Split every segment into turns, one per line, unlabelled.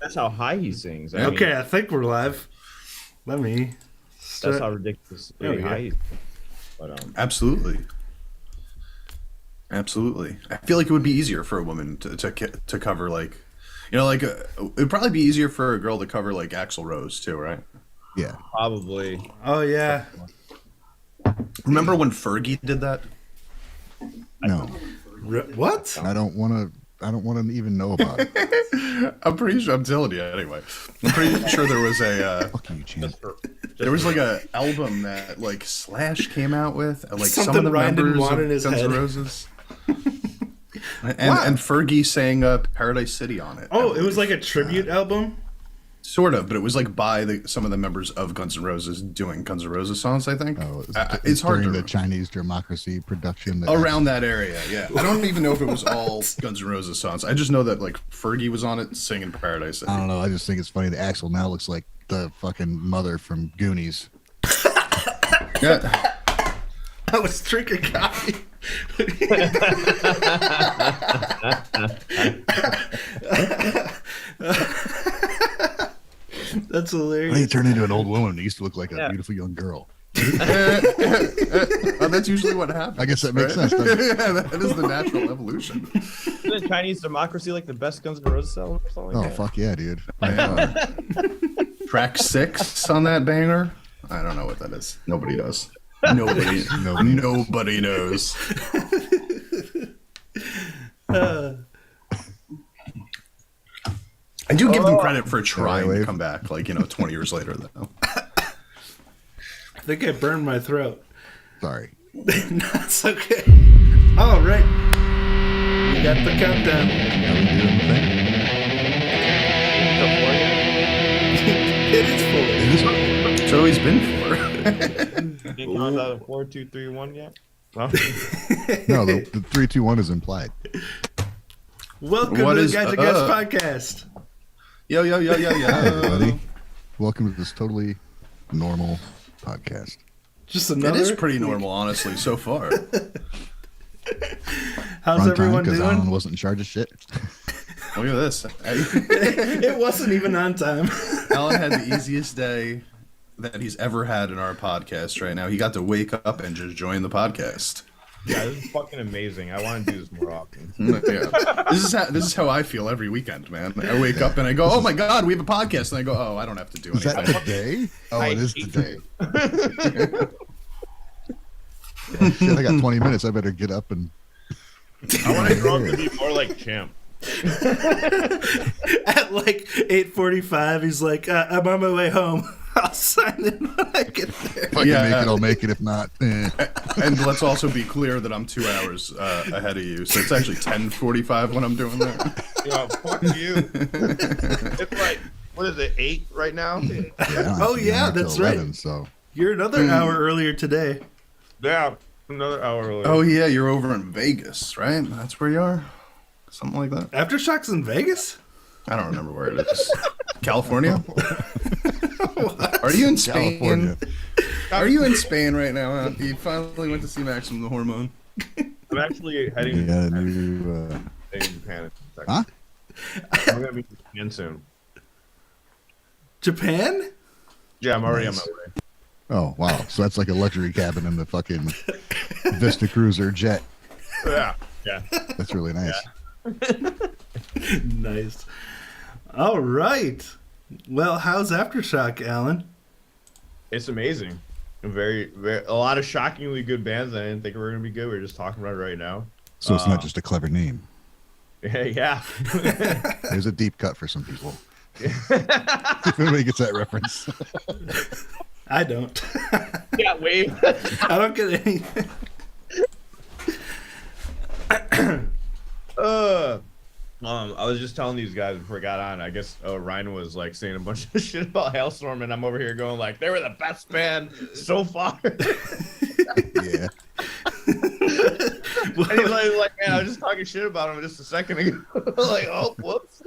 That's how high he sings. I
Okay,
mean,
I think we're live. Let me start.
that's how ridiculously high. He, but
Absolutely. Absolutely. I feel like it would be easier for a woman to cover it'd probably be easier for a girl to cover like Axl Rose too, right?
Yeah.
probably.
Oh yeah.
Remember when Fergie did that?
No.
What?
I don't want to even know about it.
I'm pretty sure. I'm telling you anyway. I'm pretty sure there was a
Fuck you, Chan.
there was like a album that like Slash came out with, like some
Something
of the
Ryan didn't
members
want
of
in his
Guns N'
head.
Roses. And Fergie sang Paradise City on it.
Oh, it was like a tribute album.
Sort of, but it was like by some of the members of Guns N' Roses doing Guns N' Roses songs, I think.
Oh,
it's hard to
during the Chinese democracy production.
around that area, yeah. I don't even know if it was all Guns N' Roses songs. I just know that like Fergie was on it singing Paradise City.
I don't know. I just think it's funny that Axel now looks like the fucking mother from Goonies.
Yeah.
I was drinking coffee. That's
He
hilarious.
turned into an old woman. He used to look like a beautiful young girl.
That's usually what happens.
I guess that makes
right?
sense. Doesn't it?
Yeah, that is the natural evolution.
Isn't Chinese Democracy like the best Guns N' Roses album or something
Oh,
like that?
fuck yeah, dude. By far.
Track 6 on that banger. I don't know what that is. Nobody does. Nobody knows. I do give them credit for trying to
wave.
come back, like 20 years later, though.
I think I burned my throat.
Sorry.
That's okay. All right. We got the countdown.
Are we doing the thing?
It is full.
It is-
It's always been for.
Didn't count out of 4, 2, 3, 1 yet? Huh?
No, the 3, 2, 1 is implied.
Welcome
What
to the
is
Guys and Guests podcast.
Yo.
Hi, everybody. Welcome to this totally normal podcast.
Just
It
another.
is pretty normal, honestly, so far.
How's
Wrong time
everyone
because Alan
doing?
wasn't in charge of shit.
Look at this.
It wasn't even on time.
Alan had the easiest day that he's ever had in our podcast right now. He got to wake up and just join the podcast.
Yeah, this is fucking amazing. I want to do this more often.
Yeah. This is how I feel every weekend, man. I wake up and I go, "Oh my god, we have a podcast," and I go, "Oh, I don't have to do
Is that
anything."
today? Oh,
I
it is
hate
today. Oh, shit, I got 20 minutes. I better get up and.
I want to grow up to be more like Champ.
At like 8:45, he's like, "I'm on my way home. I'll sign in when I get there."
If I can make it, I'll make it. If not,
And let's also be clear that I'm 2 hours ahead of you, so it's actually 10:45 when I'm doing that.
Yeah, fuck you. It's like, what is it, 8 right now?
Yeah, I don't have
Oh,
to be
yeah,
on until
that's right.
11, so
You're another hour earlier today.
Yeah, another hour earlier.
Oh yeah, you're over in Vegas, right? That's where you are, something like that.
Aftershock's in Vegas?
I don't remember where it is. California? Are you in Spain?
California.
Are you in Spain right now? Huh? You finally went to see Maximum the Hormone.
I'm actually heading
Yeah, new.
to Japan in a second.
Huh?
I'm gonna be in Japan soon.
Japan?
Yeah, I'm already
Nice.
on my way.
Oh wow! So that's like a luxury cabin in the fucking Vista Cruiser jet.
Yeah.
That's really nice.
Nice. All right. Well, how's Aftershock, Alan?
It's amazing. Very, a lot of shockingly good bands. I didn't think we were gonna be good. We're just talking about it right now.
So it's not just a clever name.
Yeah.
There's a deep cut for some people. If anybody gets that reference.
I don't.
Yeah, wave.
I don't get anything.
I was just telling these guys before I got on. I guess Ryan was like saying a bunch of shit about Hailstorm, and I'm over here going like, they were the best band so far.
Yeah.
And he's like, man, I was just talking shit about him just a second ago. Like, oh, whoops.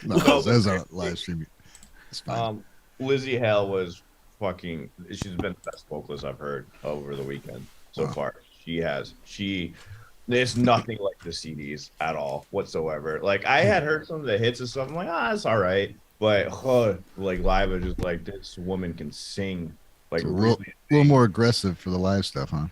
No, that was on a live stream. It's fine.
Lizzie Hale was fucking. She's been the best vocalist I've heard over the weekend so far. She It's nothing like the CDs at all whatsoever. Like I had heard some of the hits and stuff. I'm like, it's all right. But like live, I was just like, this woman can sing. Like
So
really,
a little more aggressive for the live stuff, huh?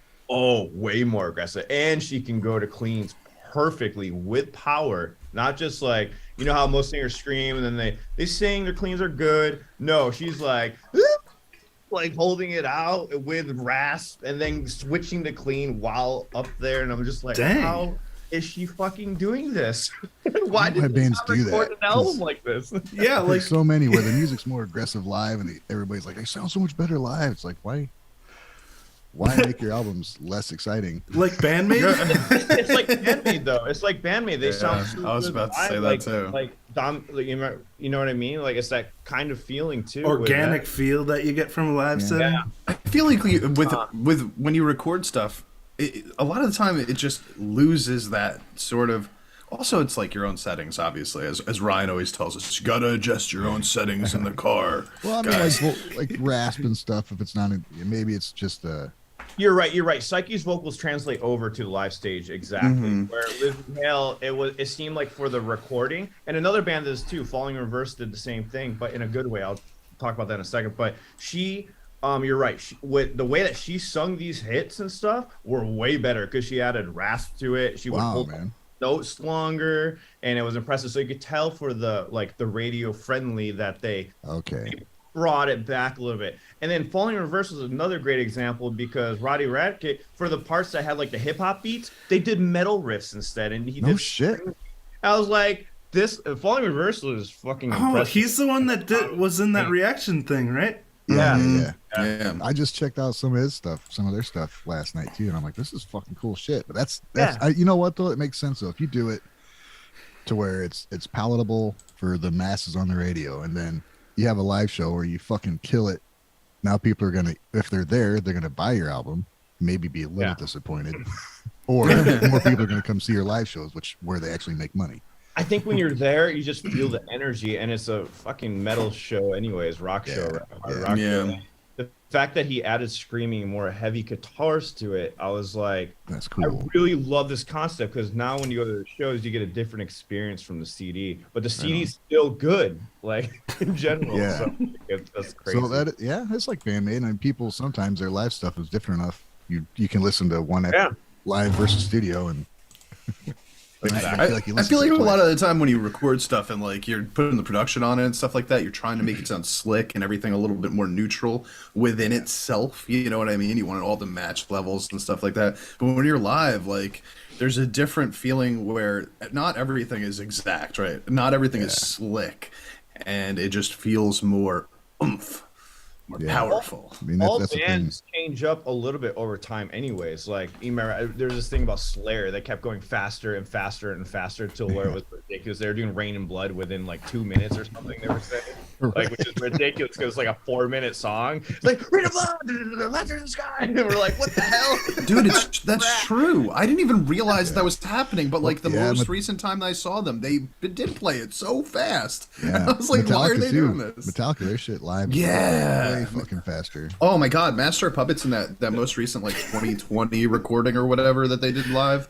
way more aggressive, and she can go to cleans perfectly with power. Not just like how most singers scream and then they sing, their cleans are good. No, she's like holding it out with rasp and then switching to clean while up there, and I'm just like,
dang.
How is she fucking doing this? Why
Why
did
bands
they
do
record
that?
an album like this?
Yeah, like
There's so many where the music's more aggressive live, and everybody's like, they sound so much better live. It's like, why make your albums less exciting?
like Band-Maid.
It's like Band-Maid though. It's like Band-Maid. They sound. So
I was
good
about to
live,
say
like,
that too.
Like you know what I mean? Like it's that kind of feeling too.
Organic feel that you get from a live setting.
Yeah.
I feel like with when you record stuff, a lot of the time it just loses that sort of. Also, it's like your own settings, obviously, as Ryan always tells us. You gotta adjust your own settings in the car.
Well, I mean,
guys.
like rasp and stuff. If it's not, maybe it's just
You're right. Psyche's vocals translate over to the live stage exactly. Where Liz Hale, it seemed like for the recording, and another band does too. Falling in Reverse did the same thing, but in a good way. I'll talk about that in a second. But she, you're right. With the way that she sung these hits and stuff were way better because she added rasp to it. She would
wow,
hold
man.
notes longer, and it was impressive. So you could tell for the radio friendly that they
Okay.
brought it back a little bit. And then Falling in Reverse was another great example because Roddy Radke, for the parts that had like the hip hop beats, they did metal riffs instead, and he
No
did
shit.
I was like, this Falling in Reverse was fucking
Oh,
impressive.
he's the one that was in that reaction thing, right?
Yeah.
Yeah.
I just checked out some of their stuff last night too, and I'm like, this is fucking cool shit. But that's you know what though, it makes sense though if you do it to where it's palatable for the masses on the radio, and then you have a live show where you fucking kill it. Now people are gonna, if they're there, they're gonna buy your album, maybe be a little disappointed, or more people are gonna come see your live shows, where they actually make money.
I think when you're there, you just feel the energy, and it's a fucking metal show anyways, rock show. Rock show. The fact that he added screaming and more heavy guitars to it, I was like,
That's
I
cool.
really love this concept because now when you go to the shows, you get a different experience from the CD. But the CD's still good, like in general.
Yeah.
So that's crazy.
So it's like Band-Maid. And people sometimes their live stuff is different enough. You can listen to one live versus studio, and
I feel like a lot of the time when you record stuff and like you're putting the production on it and stuff like that, you're trying to make it sound slick and everything a little bit more neutral within itself. You know what I mean? You want all the match levels and stuff like that. But when you're live, like there's a different feeling where not everything is exact, right? Not everything is slick, and it just feels more oomph. More powerful.
I mean,
all
that's
bands change up a little bit over time anyways. Like you remember there's this thing about Slayer that kept going faster and faster and faster till where it was ridiculous. They were doing Rain and Blood within like 2 minutes or something, they were saying, like, which is ridiculous because it's like a 4-minute song. It's like Rain and Blood, Laughter in the Sky, and we're like, what the hell?
Dude, that's true. I didn't even realize that was happening, but like the
Yeah,
most recent time that I saw them, they did play it so fast. And
Yeah.
I was like, why are they
too.
doing this?
Metallica, their shit live.
Yeah.
Way fucking faster.
Oh my god, Master of Puppets in that most recent like 2020 recording or whatever that they did live,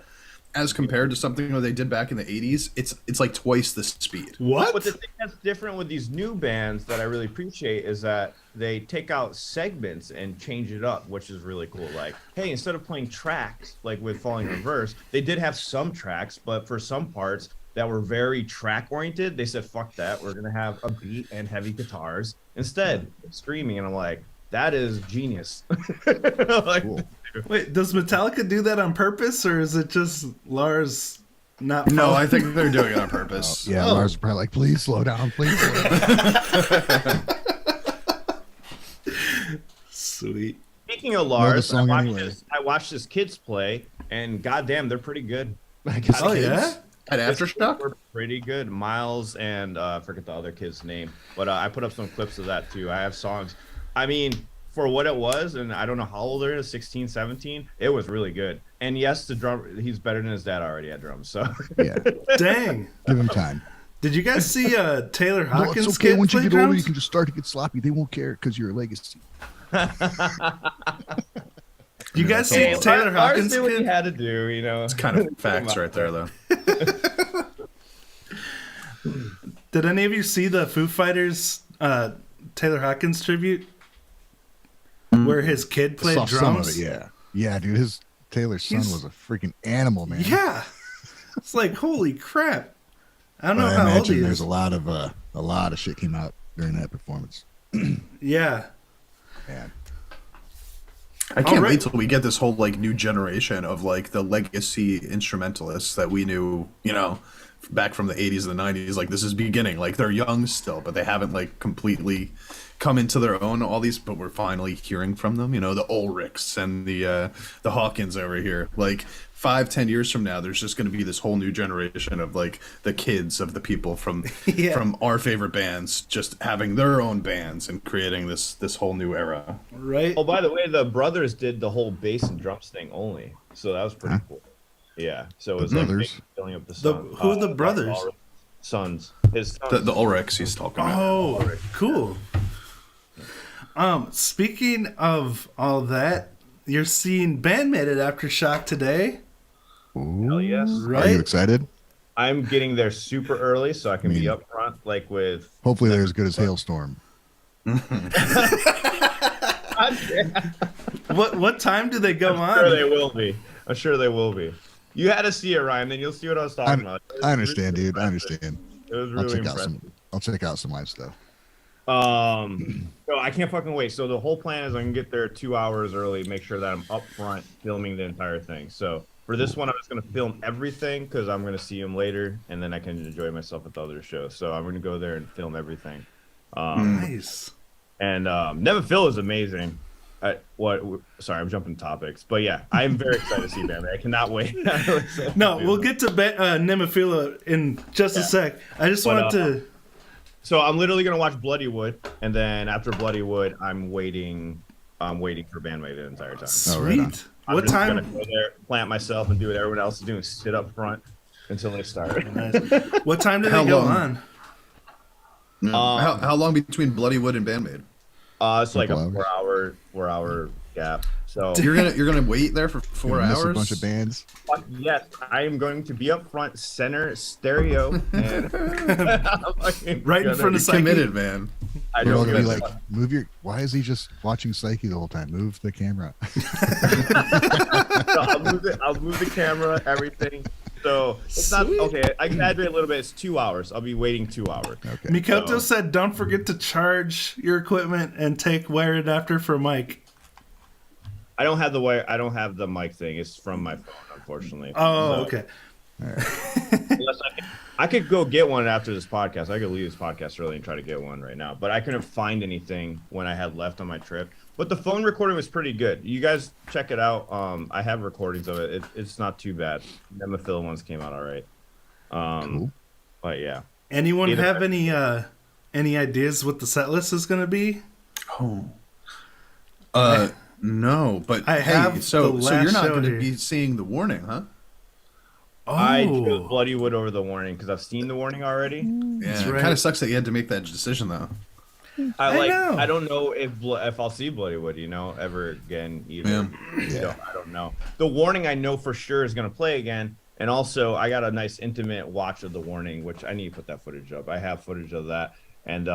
as compared to something that they did back in the 80s, it's like twice the speed.
What?
But the thing that's different with these new bands that I really appreciate is that they take out segments and change it up, which is really cool. Like, hey, instead of playing tracks like with Falling in Reverse, they did have some tracks, but for some parts that were very track oriented, they said, fuck that, we're gonna have a beat and heavy guitars instead of screaming. And I'm like, that is genius. Like,
Cool.
Wait, does Metallica do that on purpose, or is it just Lars not?
No, I think they're doing it on purpose.
Yeah, Lars is probably like, please slow down, please slow down.
Sweet.
Speaking of
Know the
Lars,
song anyway.
I watched his kids play, and goddamn, they're pretty good.
Oh yeah.
At Aftershock?
We're pretty good. Miles and I forget the other kid's name, but I put up some clips of that too. I have songs. I mean, for what it was, and I don't know how old they're, 16, 17, it was really good. And yes, the drum, he's better than his dad already at drums. So
Yeah,
Dang.
give him time.
Did you guys see Taylor
No,
Hawkins
it's okay.
kid
Once you
play
get older, you
drums?
can just start to get sloppy. They won't care because you're a legacy.
You guys
That's a
see
lot.
Taylor
Lars
Hawkins'
did what he
kid?
had to do, you know.
It's kind of facts right there, though.
Did any of you see the Foo Fighters Taylor Hawkins tribute? Where his kid played
Saw some of
drums?
it, yeah. Yeah, dude, Taylor's son
He's-
was a freaking animal, man.
Yeah. It's like, holy crap. I don't know
But I
how old
imagine
he
there's
is.
a lot of shit came out during that performance.
Yeah.
Man.
I can't
Alright.
wait till we get this whole like new generation of like the legacy instrumentalists that we knew, you know, back from the 80s and the 90s. Like this is beginning. Like they're young still, but they haven't like completely come into their own. All these, but we're finally hearing from them. You know, the Ulrichs and the Hawkins over here. Like 5-10 years from now, there's just going to be this whole new generation of like the kids of the people from
Yeah.
from our favorite bands just having their own bands and creating this whole new era.
Right?
Oh, by the way, the brothers did the whole bass and drums thing only, so that was pretty cool. Yeah, so it was like
brothers?
big filling up the
The-
song.
who are the brothers?
Sons. His sons.
The Ulrichs he's talking about.
Oh, cool. Speaking of all that, you're seeing Band-Maid at Aftershock today,
Hell yes.
Are
right?
you excited?
I'm getting there super early so I can be up front, like with.
Hopefully they're as good as Hailstorm.
What time do they go
I'm sure they
on?
will be. I'm sure they will be. You had to see it, Ryan. Then you'll see what I was talking about. It was
I understand,
really
dude. I
impressive.
understand.
It was
I'll
really
check out
impressive.
I'll check out some live stuff.
So I can't fucking wait. So the whole plan is I can get there 2 hours early, make sure that I'm up front filming the entire thing. So for this one, I was going to film everything because I'm going to see him later, and then I can enjoy myself at the other show. So I'm going to go there and film everything.
Nice.
And Nemophila is amazing. Sorry, I'm jumping topics, but yeah, I'm very excited to see Band-Maid. I cannot wait.
No, we'll get to Nemophila in just a sec. I just
But,
wanted to.
So I'm literally gonna watch Bloodywood, and then after Bloodywood, I'm waiting for Band-Maid the entire time.
Oh, right on.
Sweet.
I'm
What
just
time?
gonna go there, plant myself, and do what everyone else is doing, sit up front until they start.
What time do
How
they go
long?
on?
How long between Bloodywood and Band-Maid?
It's like a
Couple hours.
4 hour gap. So
You're gonna wait there for 4
Gonna miss
hours?
a bunch of bands.
fuck yes, I am going to be up front, center, stereo, and I'm fucking
Right in
gonna
front
be
of Psyche.
Committed, man.
I
They're all
don't
gonna be
give a
like, move your. Why is he just watching Psyche the whole time? Move the camera.
So I'll move the camera, everything. So it's not okay. I exaggerate a little bit. It's 2 hours. I'll be waiting 2 hours.
Okay.
Mikoto
So-
said, "Don't forget to charge your equipment and take wire adapter for Mike."
I don't have the wire. I don't have the mic thing. It's from my phone, unfortunately.
Oh,
So,
okay.
unless I could go get one after this podcast. I could leave this podcast early and try to get one right now. But I couldn't find anything when I had left on my trip. But the phone recording was pretty good. You guys check it out. I have recordings of it. It's not too bad. Nemophila ones came out all right.
Cool.
But yeah.
Anyone
Either
have any ideas what the set list is going to be?
No, but
I have the
so
last
you're not
show
going to
here.
be seeing the warning, huh?
Oh,
I chose Bloodywood over the warning because I've seen the warning already.
Yeah, it
right.
kind of sucks that you had to make that decision though.
I know.
I don't know if I'll see Bloodywood, ever again either.
Yeah.
I don't know. The warning I know for sure is gonna play again, and also I got a nice intimate watch of the warning, which I need to put that footage up. I have footage of that, and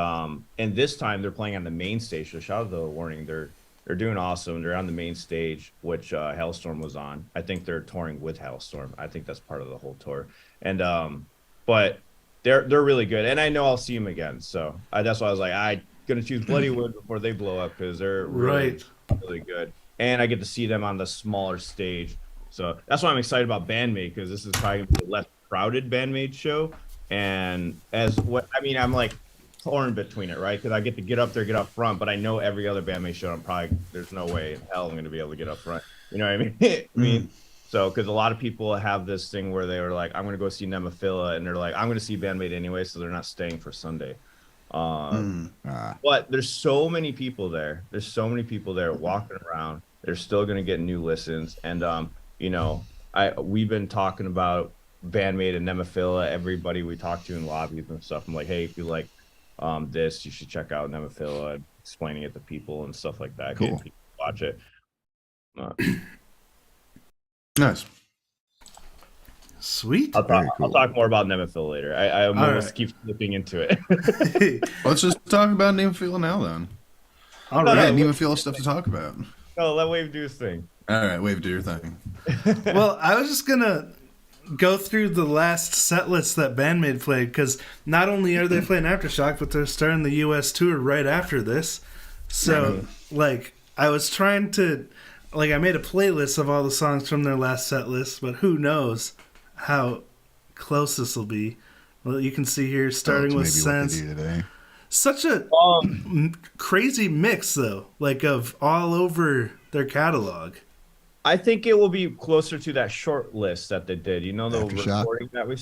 this time they're playing on the main stage. So shout out to the warning. They're doing awesome. They're on the main stage, which Hailstorm was on. I think they're touring with Hailstorm. I think that's part of the whole tour. And but they're really good, and I know I'll see them again. So that's why I was like, I'm gonna choose Bloodywood before they blow up because they're really, really good, and I get to see them on the smaller stage. So that's why I'm excited about Band-Maid because this is probably gonna be a less crowded Band-Maid show. And I'm like torn between it, right? Because I get to get up there, get up front, but I know every other Band-Maid show, there's no way in hell I'm going to be able to get up front. You know what I mean? So, because a lot of people have this thing where they were like, I'm going to go see Nemophila, and they're like, I'm going to see Band-Maid anyway, so they're not staying for Sunday. But there's so many people there. There's so many people there walking around. They're still going to get new listens. And, we've been talking about Band-Maid and Nemophila, everybody we talk to in lobbies and stuff. I'm like, hey, if you like this, you should check out Nemophila, explaining it to people and stuff like that.
Cool.
Getting people to watch it.
Nice.
Sweet.
I'll talk more about Nemophila later. I almost keep slipping into it.
Let's just talk about Nemophila now then.
All
We
right.
got Nemophila stuff to talk about.
No, let Wave do his thing.
All right, Wave, do your thing.
Well, I was just gonna go through the last set list that Band-Maid played, because not only are they playing Aftershock, but they're starting the US tour right after this. So, like, I was trying to, like, I made a playlist of all the songs from their last set list, but who knows how close this will be. Well, you can see here, starting with Sense. Such a crazy mix, though, like, of all over their catalog.
I think it will be closer to that short list that they did. You know, the
Aftershock.
recording that we,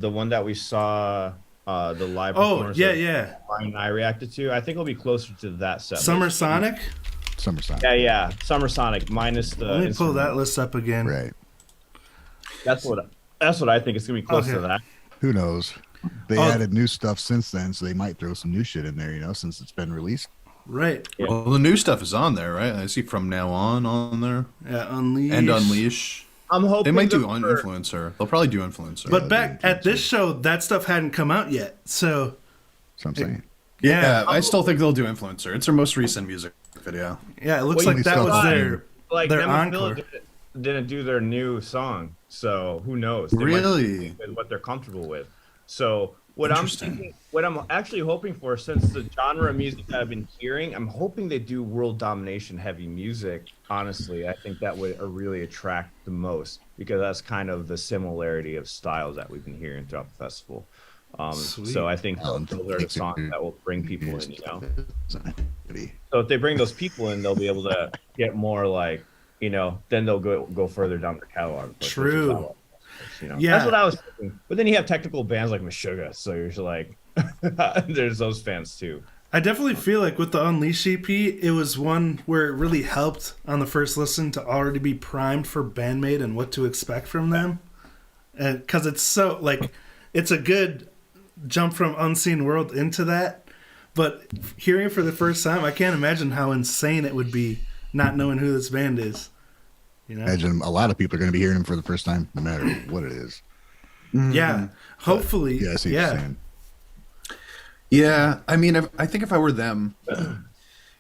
the one that we saw, the live.
Oh, yeah,
that
yeah.
Ryan and I reacted to. I think it'll be closer to that set.
Summer
list.
Sonic?
Summer Sonic.
Yeah. Summer Sonic minus the.
Let me pull that list up again.
Right.
That's what I think. It's gonna be close to that.
Who knows? They added new stuff since then, so they might throw some new shit in there, you know, since it's been released.
Right.
Yeah.
Well, the new stuff is on there, right? I see From Now On there.
Yeah, Unleash.
And Unleash.
I'm hoping
They might do
for-
Influencer. They'll probably do Influencer.
But back at this show, that stuff hadn't come out yet. So,
That's what I'm saying.
yeah, I still think they'll do Influencer. It's their most recent music video.
yeah, it looks
Well,
like
you
that
still
was
got
their
like
their
Nemophila
encore.
didn't do their new song, so who knows? They might
Really?
with what they're comfortable with. So what I'm
Interesting.
thinking, what I'm actually hoping for, since the genre of music that I've been hearing, I'm hoping they do world domination heavy music. Honestly, I think that would really attract the most, because that's kind of the similarity of styles that we've been hearing throughout the festival.
Sweet.
So I think those are the songs that will bring people in, you know.
Pretty.
So if they bring those people in, they'll be able to get more, like, you know, then they'll go further down their catalog.
True.
You know?
Yeah.
That's what I was thinking. But then you have technical bands like Meshuggah, so you're just like, there's those fans too.
I definitely feel like with the Unleash EP, it was one where it really helped on the first listen to already be primed for Band-Maid and what to expect from them. And because it's so, like, it's a good jump from Unseen World into that. But hearing it for the first time, I can't imagine how insane it would be not knowing who this band is. You know?
Imagine a lot of people are going to be hearing him for the first time, no matter what it is.
Yeah, hopefully.
Yeah, I see what you're saying.
Yeah, I mean, I think if I were them,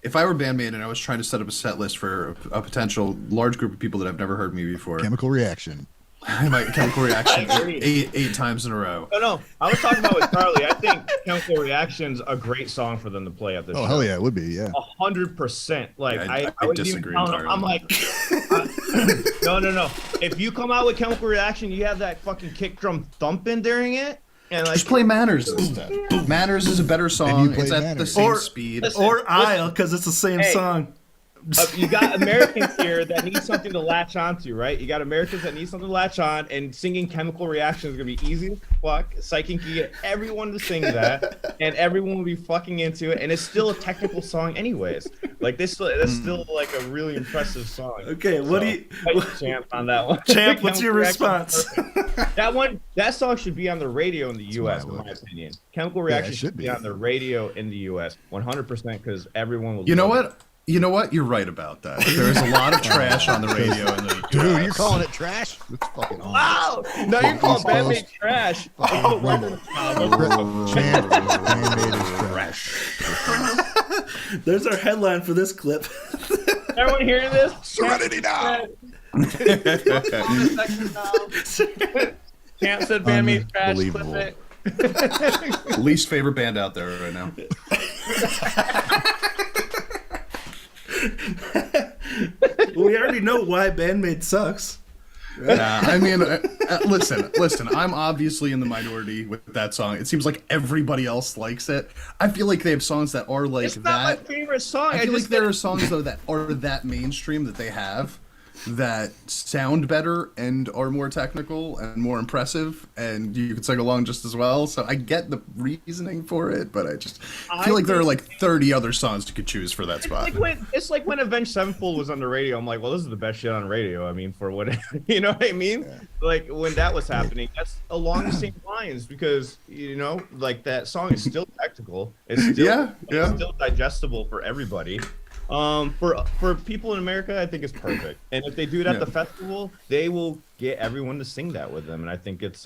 if I were Band-Maid and I was trying to set up a set list for a potential large group of people that have never heard me before,
Chemical Reaction.
I might Chemical Reaction
I agree.
eight times in a row.
No, I was talking about with Charlie. I think Chemical Reaction's a great song for them to play at this
Oh,
show.
hell yeah, it would be, yeah.
100%. Like,
Yeah,
I wouldn't
disagree
even count. I'm like, no. If you come out with Chemical Reaction, you have that fucking kick drum thumping during it, and like,
Just play Manners instead. Manners is a better song.
play
It's at the
Manners.
same
Or-
speed.
Or Isle, because it's the same
Hey.
song.
You got Americans here that need something to latch onto, right? You got Americans that need something to latch on, and singing Chemical Reaction is gonna be easy as fuck. Psyche can get everyone to sing that, and everyone will be fucking into it. And it's still a technical song, anyways. Like that's still like a really impressive song.
Okay, what do you...
Champ on that one?
Champ, what's your
Chemical Reaction
response?
is perfect. That song should be on the radio in the U.S.
what I
in my
would.
opinion. Chemical
it
Reaction
should
should be
be.
on the radio in the U.S. 100% because everyone will.
You know
love
what? You know what? You're right about that. There is a lot of trash on the radio in the
Dude,
US.
you're calling it trash? That's fucking awesome.
Wow! Now you're calling Band-Maid trash.
Fucking rumble. Band-Maid is trash.
There's our headline for this clip.
Everyone hearing this?
Serenity now.
Can't said Band-Maid trash. Clip
Unbelievable.
it.
Least favorite band out there right now.
We already know why Band-Maid sucks.
I mean, listen. I'm obviously in the minority with that song. It seems like everybody else likes it. I feel like they have songs that are like
It's not my
that.
favorite song.
I feel like there are songs though that are that mainstream that they have that sound better and are more technical and more impressive, and you can sing along just as well. So I get the reasoning for it, but I feel like there are like 30 other songs you could choose for that spot.
It's like when Avenged Sevenfold was on the radio. I'm like, well, this is the best shit on radio. I mean, for what you know what I mean?
Yeah.
Like when that was happening, that's along the same lines because you know, like that song is still technical. It's still
Yeah.
it's still digestible for everybody. For people in America, I think it's perfect. And if they do it at the festival, they will get everyone to sing that with them. And I think it's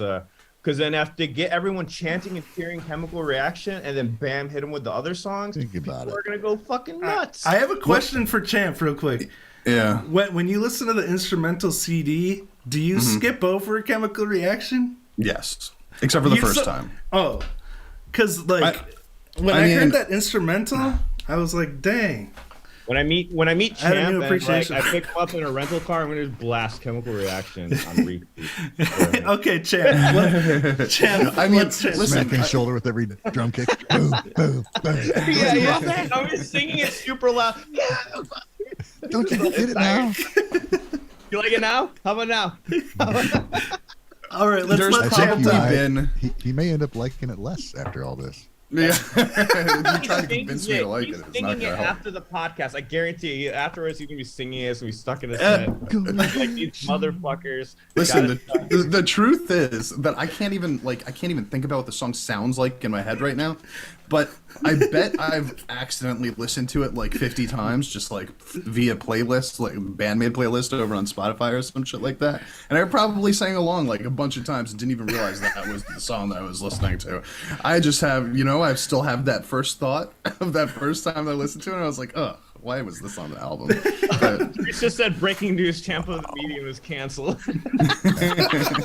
because then if they get everyone chanting and cheering Chemical Reaction, and then bam, hit them with the other songs, people are gonna go fucking nuts.
I have a question for Champ, real quick.
Yeah.
When you listen to the instrumental CD, do you skip over Chemical Reaction?
Yes, except for the first time.
Oh, because like when I heard that instrumental, I was like, dang.
When I meet Champ,
I had a new
and,
appreciation.
I pick him up in a rental car, I'm gonna just blast Chemical Reaction on repeat.
Okay, Champ. Champ.
I mean,
listen,
Smacking his shoulder with every drum kick. Boom, boom, boom.
Yeah. I'm just singing it super loud. Yeah.
Don't you get it now?
You like it now? How about now?
all right, let's
There's
let Champ
probably
talk.
been.
He may end up liking it less after all this.
Yeah, you're trying to convince me to like
He's
it. It's
singing
not
it
gonna help.
after the podcast. I guarantee you. Afterwards, he's gonna be singing it. It's gonna be stuck in his head. Like these motherfuckers.
Listen, the truth is that I can't even think about what the song sounds like in my head right now. But I bet I've accidentally listened to it like 50 times, just like via playlist, like Band-Maid playlist over on Spotify or some shit like that. And I probably sang along like a bunch of times and didn't even realize that was the song that I was listening to. I just have, I still have that first thought of that first time I listened to it. And I was like, ugh, why was this on the album? But,
It's just said breaking news: Champa the Medium is canceled.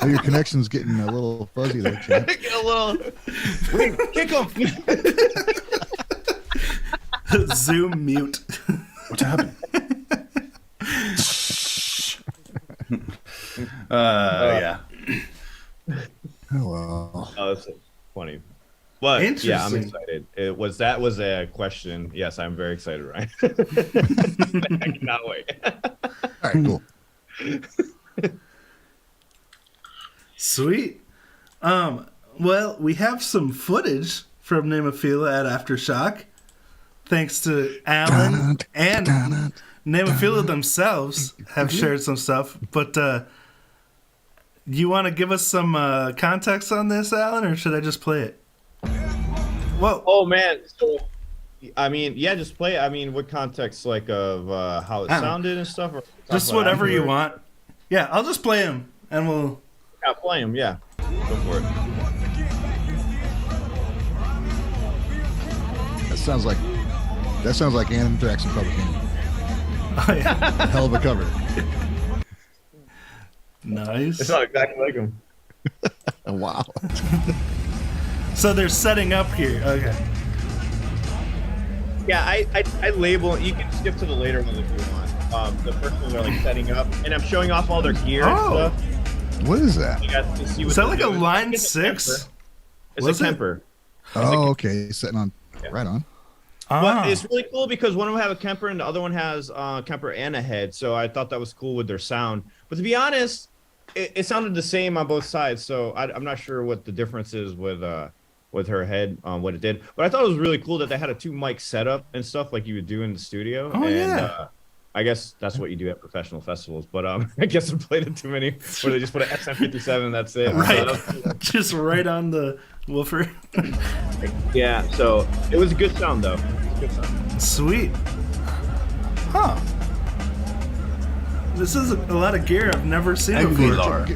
Your connection's getting a little fuzzy there, Champ.
Get a little kick him.
Zoom mute.
what's happening? Yeah.
Oh, well.
Oh, that's funny. But yeah, I'm
Interesting.
excited. That was a question. Yes, I'm very excited, Ryan. I cannot wait.
All right, cool.
Sweet. Well, we have some footage from Nemophila at Aftershock, thanks to Alan and Nemophila themselves have shared some stuff. But you want to give us some context on this, Alan, or should I just play it? Whoa.
Oh man, so I mean, yeah, just play it. I mean, what context, like of how it sounded and stuff, or
Just whatever you want. Yeah, I'll just play him, and we'll.
Yeah, play him. Yeah, go for it.
That sounds like Anthrax and Public Enemy.
Oh, yeah.
Hell of a cover.
Nice.
It's not exactly like him.
Oh, wow.
So they're setting up here. Okay.
Yeah, I label. You can skip to the later ones if you want. The first ones are like setting up, and I'm showing off all their gear and
Oh.
stuff.
What is that?
You guys can see what
Is that
they're
like a
doing.
line
It's a
6?
Kemper. It's
Was
a
it?
Kemper.
Oh, okay. Sitting on. Right on.
But it's really cool because one of them have a Kemper and the other one has Kemper and a head. So I thought that was cool with their sound. But to be honest, it sounded the same on both sides. So I'm not sure what the difference is with her head on what it did. But I thought it was really cool that they had a 2-mic setup and stuff like you would do in the studio.
Oh,
and,
yeah.
I guess that's what you do at professional festivals. But I guess I played it too many where they just put an SM57. That's it.
Right. Just right on the woofer.
Yeah. So it was a good sound though. It was a good sound.
Sweet. Huh. This is a lot of gear I've never seen before.
Aguilar.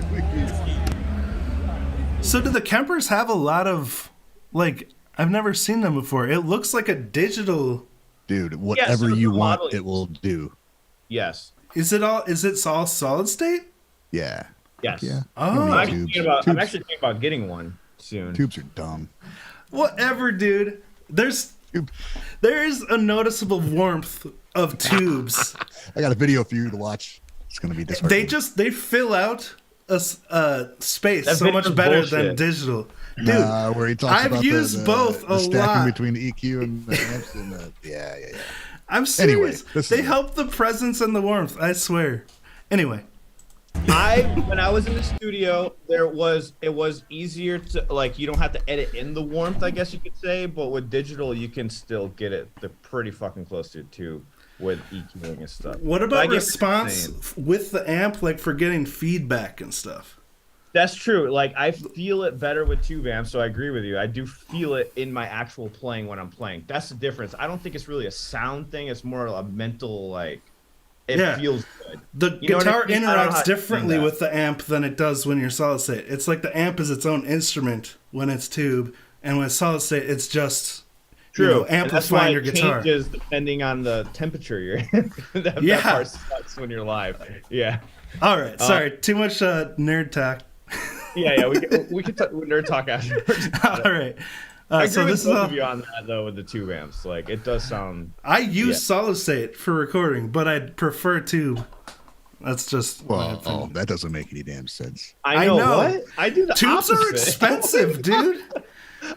So do the Kempers have a lot of, like, I've never seen them before. It looks like a digital.
Dude, whatever
so
you
the
want,
model-
it will do.
Yes.
Is it all solid state?
Yeah.
Yes.
Yeah.
Oh.
You don't
I'm
need
actually, I'm
tubes.
actually thinking about getting one soon.
Tubes are dumb.
Whatever, dude. There is a noticeable warmth of tubes.
I got a video for you to watch. It's going to be disheartening.
They fill out a space
That
so
video's
much better than
bullshit.
digital. Dude,
Where he talks
I've
about
used
the
both a
stacking
lot.
between the EQ and the amps and the yeah.
I'm
Anyway,
serious.
this
They
is-
help the presence and the warmth, I swear. Anyway.
When I was in the studio, it was easier to, like, you don't have to edit in the warmth, I guess you could say, but with digital you can still get it pretty fucking close to it too with EQing and stuff.
What
But I
about
get what you're saying.
response with the amp, like for getting feedback and stuff?
That's true. Like I feel it better with tube amps, so I agree with you. I do feel it in my actual playing when I'm playing. That's the difference. I don't think it's really a sound thing. It's more a mental like. It feels good.
The
You know what I
guitar
mean? I don't know how
interacts
to
differently
explain that.
with the amp than it does when you're solid state. It's like the amp is its own instrument when it's tube, and when it's solid state, it's just
True. And that's why
amplifying your
it
guitar.
changes depending on the temperature you're in. that part sucks when you're live. Yeah.
All right, sorry, too much nerd talk.
Yeah. We can talk nerd talk afterwards.
All right.
I agree
So
with
this is
both
all,
of you on that though with the tube amps. Like it does sound.
I use solid state for recording, but I'd prefer tube. That's just my
Well,
opinion.
that doesn't make any damn sense.
I know,
know.
what I do. The
Tubes
opposite.
are expensive, dude.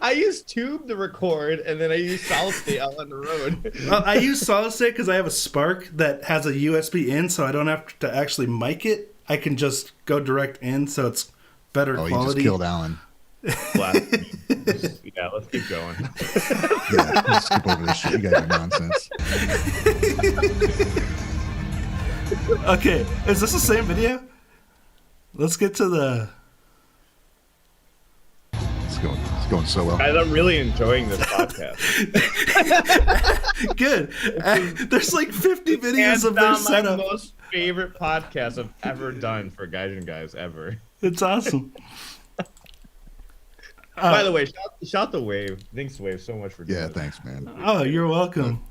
I use tube to record, and then I use solid state out on the road.
I use solid state because I have a Spark that has a USB in, so I don't have to actually mic it. I can just go direct in, so it's better
Oh, you
quality.
just killed Alan.
Yeah, let's keep going.
Yeah, let's skip over this shit. You guys are nonsense.
Okay, is this the same video? Let's get to the.
It's going so well.
Guys, I'm really enjoying this podcast.
Good. There's like 50 videos
Hands
of their
down, my
setup.
most favorite podcast I've ever done for Gaijin guys ever.
It's awesome.
By the way, shout to Wave. Thanks, Wave, so much for doing
Yeah,
this.
thanks, man.
Oh, you're welcome.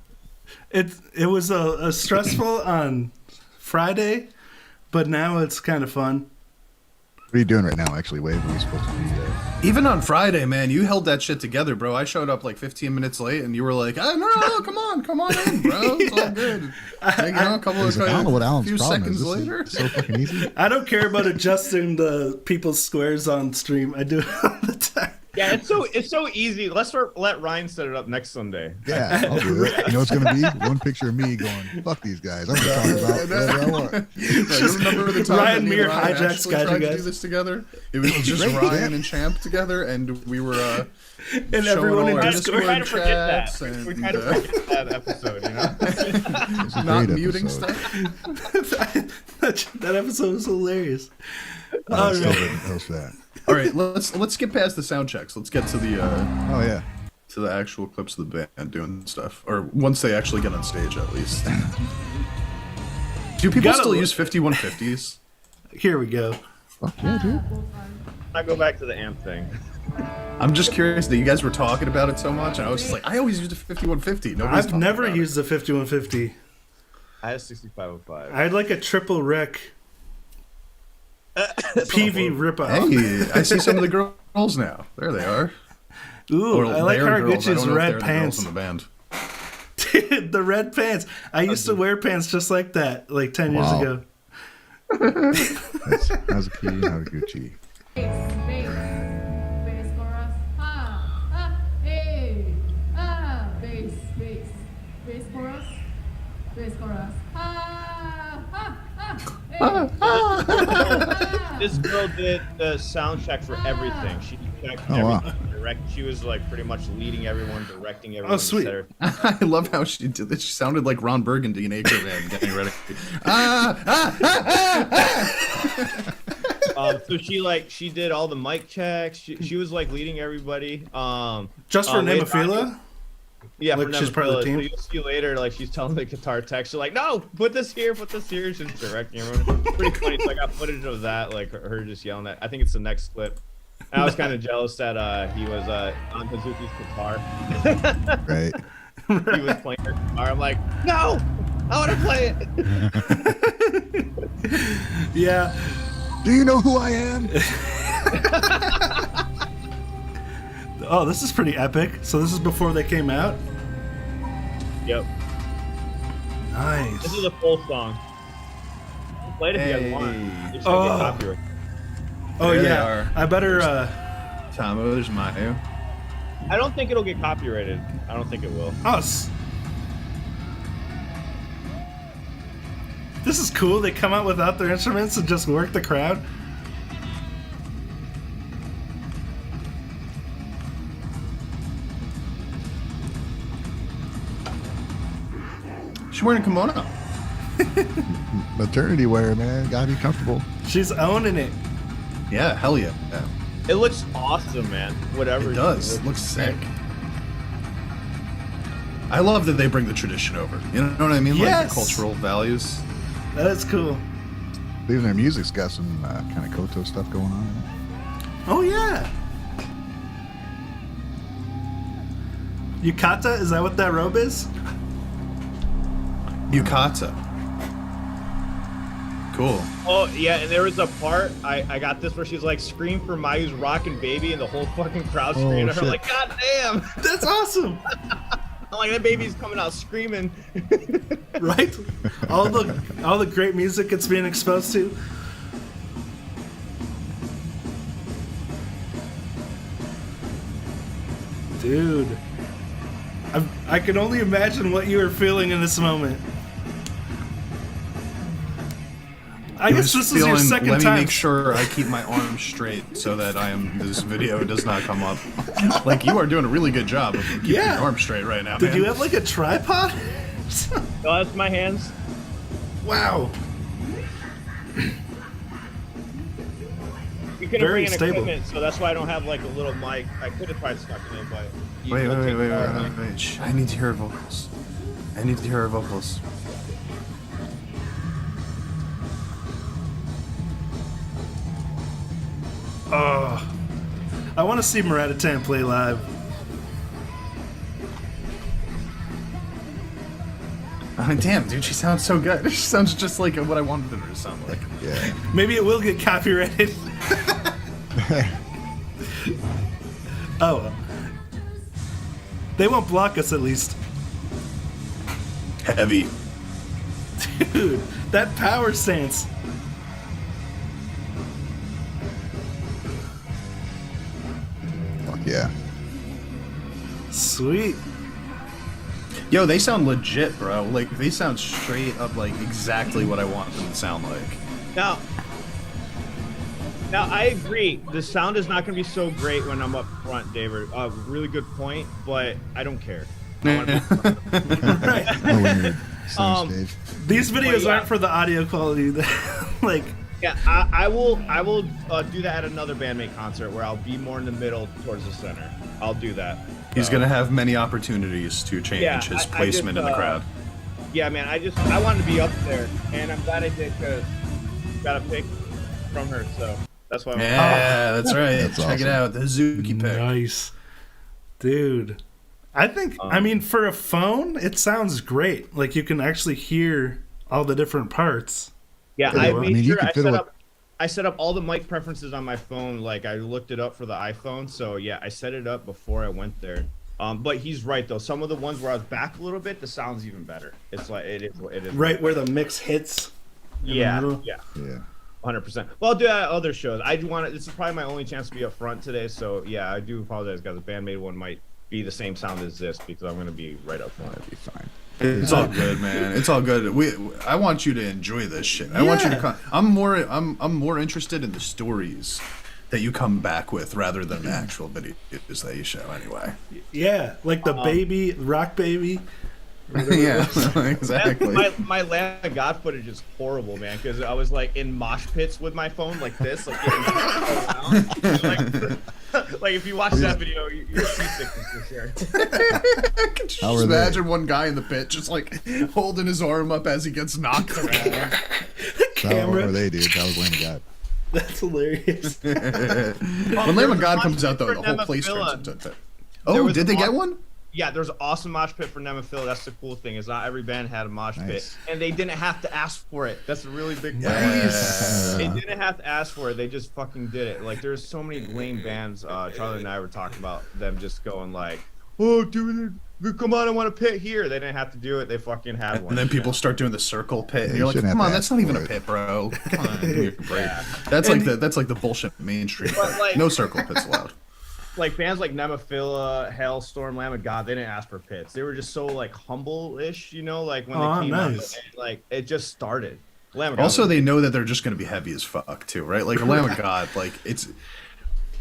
It was a stressful on Friday, but now it's kind of fun.
What are you doing right now, actually, Wave? Are we supposed to be
Even on Friday, man, you held that shit together, bro. I showed up like 15 minutes late, and you were like, "Oh, no, come on in, bro. It's all good." Like, you know, a couple of
I don't know what Alan's
few
problem
seconds
is. This
later.
is so fucking easy.
I don't care about adjusting the people's squares on stream. I do it all the time.
Yeah, it's so easy. Let Ryan set it up next Sunday.
Yeah, I'll do it. You know what's gonna be? One picture of me going, "Fuck these guys. I'm gonna talk about whatever I want."
No, you remember the time
Ryan
that me
Muir
and Ryan
hijacks
actually
Gaijin
tried to
guys.
do this together? It was just
Great,
Ryan
yeah.
and Champ together, and we were
And
showing
everyone
all
in
our
We're
Discord.
trying to forget that.
chats and
We're trying to forget that episode, you know?
It's a
not
great
muting
episode.
stuff.
that episode was hilarious.
I
All
still
right.
didn't post that.
All right, let's get past the sound checks. Let's get to the
Oh yeah.
to the actual clips of the band doing stuff, or once they actually get on stage, at least. Do people
gotta
still
look-
use 5150s?
Here we go.
Fuck yeah, dude.
I go back to the amp thing.
I'm just curious that you guys were talking about it so much, and I was just like, I always used a 5150. Nobody's
I've
talking
never
about
used the 5150.
I had a 6505.
I'd like a triple rec PV ripoff.
it. Hey, I see some of the girls now. There they are.
Ooh,
Or
I like
they're girls. I
Haraguchi's
don't know if
red
they're the girls
pants.
in the band.
Dude, the red pants. I used to wear pants just like that, like 10 years
Wow.
ago.
That's Hazuki Haraguchi.
Bass chorus. Hey. Bass chorus. Bass chorus.
This girl did the sound check for everything. She checked
Oh, wow.
everything. She was like pretty much leading everyone, directing everyone.
Oh, sweet.
set her-
I love how she did this. She sounded like Ron Burgundy in Anchorman getting ready.
So she did all the mic checks. She was like leading everybody.
Just for
Wade
Nemophila?
Yeah,
Like
for
she's part of the
Nemophila.
team?
So you'll see later, like she's telling the guitar tech, she's like, "No, put this here, put this here." She's directing everyone. Pretty funny. So I got footage of that, like her just yelling at. I think it's the next clip. And I was kind of jealous that he was on Hazuki's guitar.
Right.
He was playing her guitar. I'm like, "No, I want to play it."
Yeah.
Do you know who I am?
Oh, this is pretty epic. So this is before they came out?
Yep.
Nice.
This is a full song. Play it if you guys want. It should
Oh.
get copyright.
Oh,
There they
yeah.
are.
I better,
Tomo, there's Mayu.
I don't think it'll get copyrighted. I don't think it will.
us. This is cool. They come out without their instruments and just work the crowd.
She's wearing a kimono.
Maternity wear, man. Gotta be comfortable.
She's owning it.
Yeah, hell yeah. Yeah.
It looks awesome, man. Whatever.
It does. It looks sick. I love that they bring the tradition over. You know what I mean? Like
Yes.
the cultural values.
That's cool.
Even their music's got some kind of Koto stuff going on.
Oh yeah. Yukata, is that what that robe is?
Yukata. Cool.
Oh yeah, and there was a part I got this where she's like, "Scream for Mayu's rockin' baby," and the whole fucking crowd screaming at her
shit.
like, "God damn!"
That's awesome.
I'm like, that baby's coming out screaming.
Right? All the great music it's being exposed to. Dude. I can only imagine what you were feeling in this moment. I guess this is your second
Let me
time.
make sure I keep my arms straight so that this video does not come up. Like, you are doing a really good job of keeping
Yeah.
your arms straight right now,
Did
man.
you have like a tripod?
Oh, that's my hands.
Wow.
You couldn't
Very
bring in
stable.
equipment, so that's why I don't have like a little mic. I could have tried stuck it in, but
Wait. Shh, I need to hear her vocals. I need to hear her vocals.
Oh. I want to see Maratatan play live.
Damn, dude, she sounds so good. She sounds just like what I wanted her to sound like.
Yeah.
Maybe it will get copyrighted. Oh. Well. They won't block us at least.
Heavy.
Dude, that power stance.
Fuck yeah.
Sweet.
Yo, they sound legit, bro. Like, they sound straight up like exactly what I want them to sound like.
now I agree. The sound is not going to be so great when I'm up front, David. Really good point, but I don't care. I wanna be front.
Right.
Oh, when you're center stage.
These videos
yeah.
aren't for the audio quality. Like,
Yeah, I will do that at another Band-Maid concert where I'll be more in the middle towards the center. I'll do that.
He's
So,
gonna have many opportunities to change
Yeah,
his
I
placement
just,
in the crowd.
Yeah, man, I wanted to be up there, and I'm glad I did because got a pick from her, so that's why.
Yeah, that's right.
That's
Check it
awesome.
out, the Zuki pick.
nice. Dude. I think, I mean, for a phone, it sounds great. Like, you can actually hear all the different parts.
Yeah,
Yeah,
I
well, I
made
mean, you
sure
can fiddle with-
I set up all the mic preferences on my phone. Like I looked it up for the iPhone, so yeah, I set it up before I went there. But he's right though. Some of the ones where I was back a little bit, the sound's even better. It's like it is.
Right where the mix hits. in the
Yeah,
middle.
yeah,
Yeah.
100%. Well, I'll do that at other shows. I do want to. This is probably my only chance to be up front today, so yeah, I do apologize, guys. The Band-Maid one might be the same sound as this because I'm going to be right up front.
That'd be fine.
It's all good, man. It's all good. I want you to enjoy this shit. I want you to
Yeah.
come. I'm more interested in the stories that you come back with rather than the actual videos that you show anyway.
Yeah, like the baby, rock baby.
Yeah, exactly.
My Lamb of God footage is horrible, man, because I was like in mosh pits with my phone like this, like getting around. Like if you watch that video, you're seasickness for sure.
Just
How are they?
imagine one guy in the pit just like holding his arm up as he gets knocked around.
The
How were
camera.
they, dude? That was Lamb of God.
That's hilarious.
When Lamb of God comes out, though, the whole place turns into a pit. Oh,
was
did
a
they get
mosh-
one?
Yeah, there's an awesome mosh pit for Nemophila. That's the cool thing, is not every band had a mosh pit,
Nice.
and they didn't have to ask for it. That's a really big thing.
Nice.
They didn't have to ask for it. They just fucking did it. Like there's so many lame bands. Charlie and I were talking about them just going like, "Oh, dude, come on, I want a pit here." They didn't have to do it. They fucking had one.
And then people start doing the circle pit, and
you
you're like,
shouldn't
"Come
have
on,
to
that's
ask
not even
for
a
it."
pit, bro. Come on, give me a break."
Yeah.
That's like the bullshit mainstream.
But, like-
No circle pits allowed.
Like bands like Nemophila, Hailstorm, Lamb of God, they didn't ask for pits. They were just so like humble-ish, you know, like when
Aw,
they came out,
nice.
like it just started. Lamb of God
Also,
was-
they know that they're just going to be heavy as fuck too, right? Like a Lamb of God, like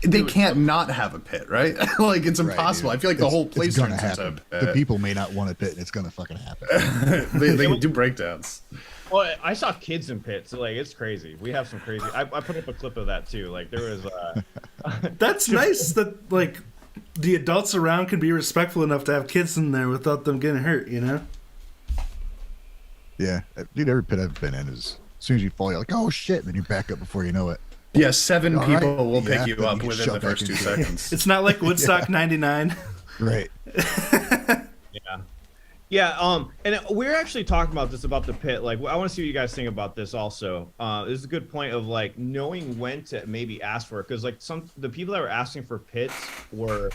they can't not have a pit, right? Like it's
Right,
impossible.
dude.
I feel like the whole
It's
place
gonna
turns into a
happen.
pit.
The people may not want a pit, and it's gonna fucking happen.
they do breakdowns.
Well, I saw kids in pits. Like it's crazy. We have some crazy. I put up a clip of that too. Like there was.
That's nice that like the adults around can be respectful enough to have kids in there without them getting hurt. You know.
Yeah, dude. Every pit I've been in is as soon as you fall, you're like, oh shit, and then you back up before you know it.
Yeah, 7
All
people
right.
will pick
Yeah,
you
then
up
you can
within
shove
the
back
first 2
into it.
seconds.
It's not like Woodstock '99.
Right.
Yeah. Yeah, and we're actually talking about this about the pit. Like, I want to see what you guys think about this. Also, this is a good point of like knowing when to maybe ask for it, because like the people that were asking for pits were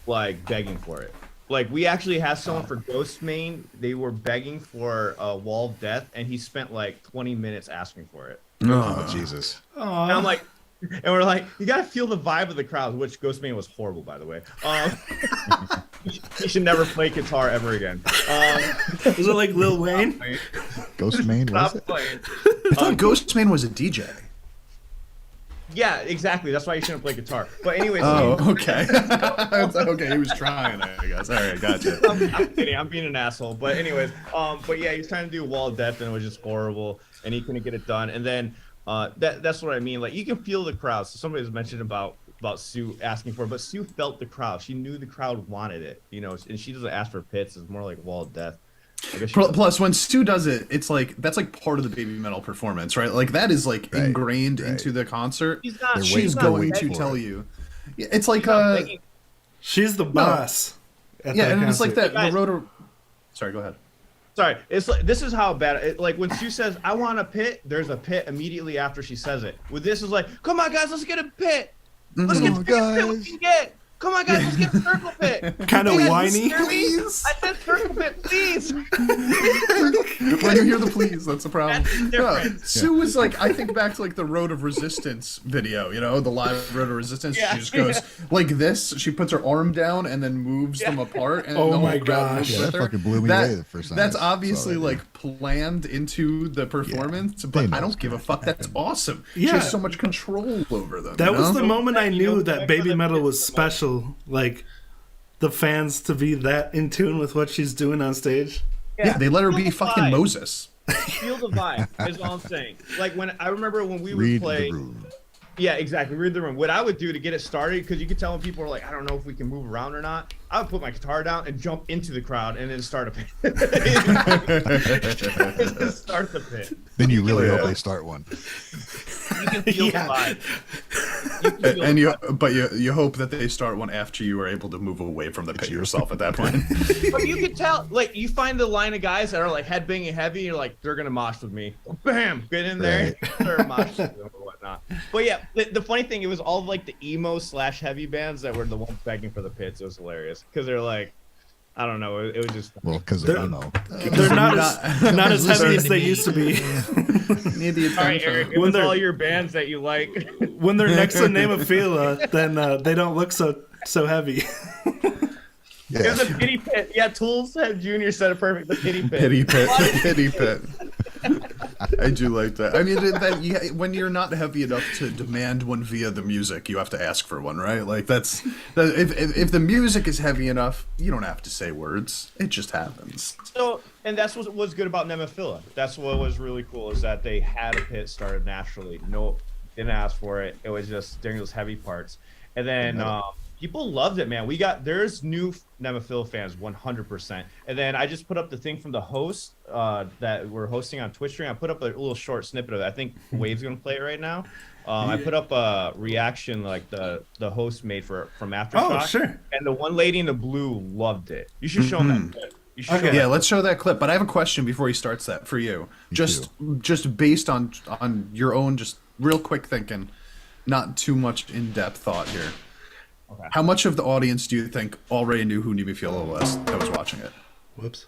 like begging for it. Like we actually had someone for Ghost Main. They were begging for a Wall of Death, and he spent like 20 minutes asking for it.
Oh Jesus.
And I'm like, and we're like, you gotta feel the vibe of the crowd, which Ghost Main was horrible, by the way. He should never play guitar ever again.
Was it like Lil Wayne?
Ghost Main, was
Stop
it?
playing.
I thought Ghostman was a DJ.
Yeah, exactly. That's why you shouldn't play guitar. But anyways,
Oh, okay. Okay, he was trying, I guess. All right, gotcha.
I'm kidding. I'm being an asshole. But anyways, but yeah, he was trying to do Wall of Death, and it was just horrible, and he couldn't get it done. And then that's what I mean. Like you can feel the crowd. So somebody was mentioned about Sue asking for it, but Sue felt the crowd. She knew the crowd wanted it, you know, and she doesn't ask for pits. It's more like Wall of Death. I guess
Plus, when Stu does it, it's like that's like part of the Babymetal performance, right? Like that is like
Right,
ingrained
right.
into the concert.
He's not.
She's
they're
going
waiting
to
for
tell
it.
you. Yeah, it's like
begging.
She's the boss. At
yeah,
that
and it's like
concert.
that.
Guys.
The rotor. Sorry, go ahead.
Sorry, it's like this is how bad. Like when Sue says, "I want a pit," there's a pit immediately after she says it. With this is like, "Come on, guys, let's get a pit. Let's get the biggest pit we can get. Come on, guys, let's get a circle pit."
Kind of
Hey, guys,
whiny.
Please.
I said circle pit, please.
When you hear the please, that's the problem.
That's different.
Sue was like, I think back to like the Road of Resistance video, you know, the live Road of Resistance.
Yeah.
She just goes like this. She puts her arm down and then moves them apart. And
Oh
the whole
my
crowd moves
gosh.
Yeah,
with
that
her.
fucking blew me
That-
away the first time.
That's
I saw
obviously
that,
like planned into the performance, but I don't give a fuck. That's awesome. She
Yeah.
has so much control over them.
That
you
was
know?
the moment I
You
knew
know,
that
back when the
Babymetal was
pits-
special. Like the fans to be that in tune with what she's doing on stage.
Yeah, they let her
Feel
be
the
fucking
vibe.
Moses.
Feel the vibe is all I'm saying. Like when I remember when we
Read
would play.
the room.
Yeah, exactly. Read the room. What I would do to get it started, because you could tell when people are like, I don't know if we can move around or not. I would put my guitar down and jump into the crowd and then start a pit. Just start the pit.
Then you really hope
Yeah.
they start one.
You can feel
Yeah.
the vibe. You can feel
And
the
you,
vibe.
but you hope that they start one after you are able to move away from the pit yourself at that point.
But you can tell, like, you find the line of guys that are like headbanging heavy. You're like, they're gonna mosh with me. Bam, get in there. They're mosh with them or whatnot. But yeah, the funny thing, it was all of like the emo / heavy bands that were the ones begging for the pits. It was hilarious because they're like, I don't know, it was just.
Well, because
They're-
I don't know.
They're not as heavy as they used to be.
Need the
All right,
attention.
Eric,
When
with
they're-
all your bands that you like.
When they're next to Nemophila, then they don't look so heavy.
It was
Yeah.
a pity pit. Yeah, Tools had Junior said it perfect. The pity pit.
Pity pit. Pity pit. I do like that. I mean, when you're not heavy enough to demand one via the music, you have to ask for one, right? Like if the music is heavy enough, you don't have to say words. It just happens.
So, and that's what was good about Nemophila. That's what was really cool is that they had a pit started naturally. No, didn't ask for it. It was just during those heavy parts, and then people loved it, man. There's new Nemophila fans, 100%. And then I just put up the thing from the host that we're hosting on Twitch stream. I put up a little short snippet of it. I think Wave's gonna play it right now. I put up a reaction like the host made from Aftershock.
Oh, sure.
And the one lady in the blue loved it. You should show them that clip. You should show
Yeah,
that
let's show that clip. But I have a question before he starts that for you. Just based on your own just real quick thinking, not too much in-depth thought here.
Okay.
How much of the audience do you think already knew who Nemophila was that was watching it?
Whoops.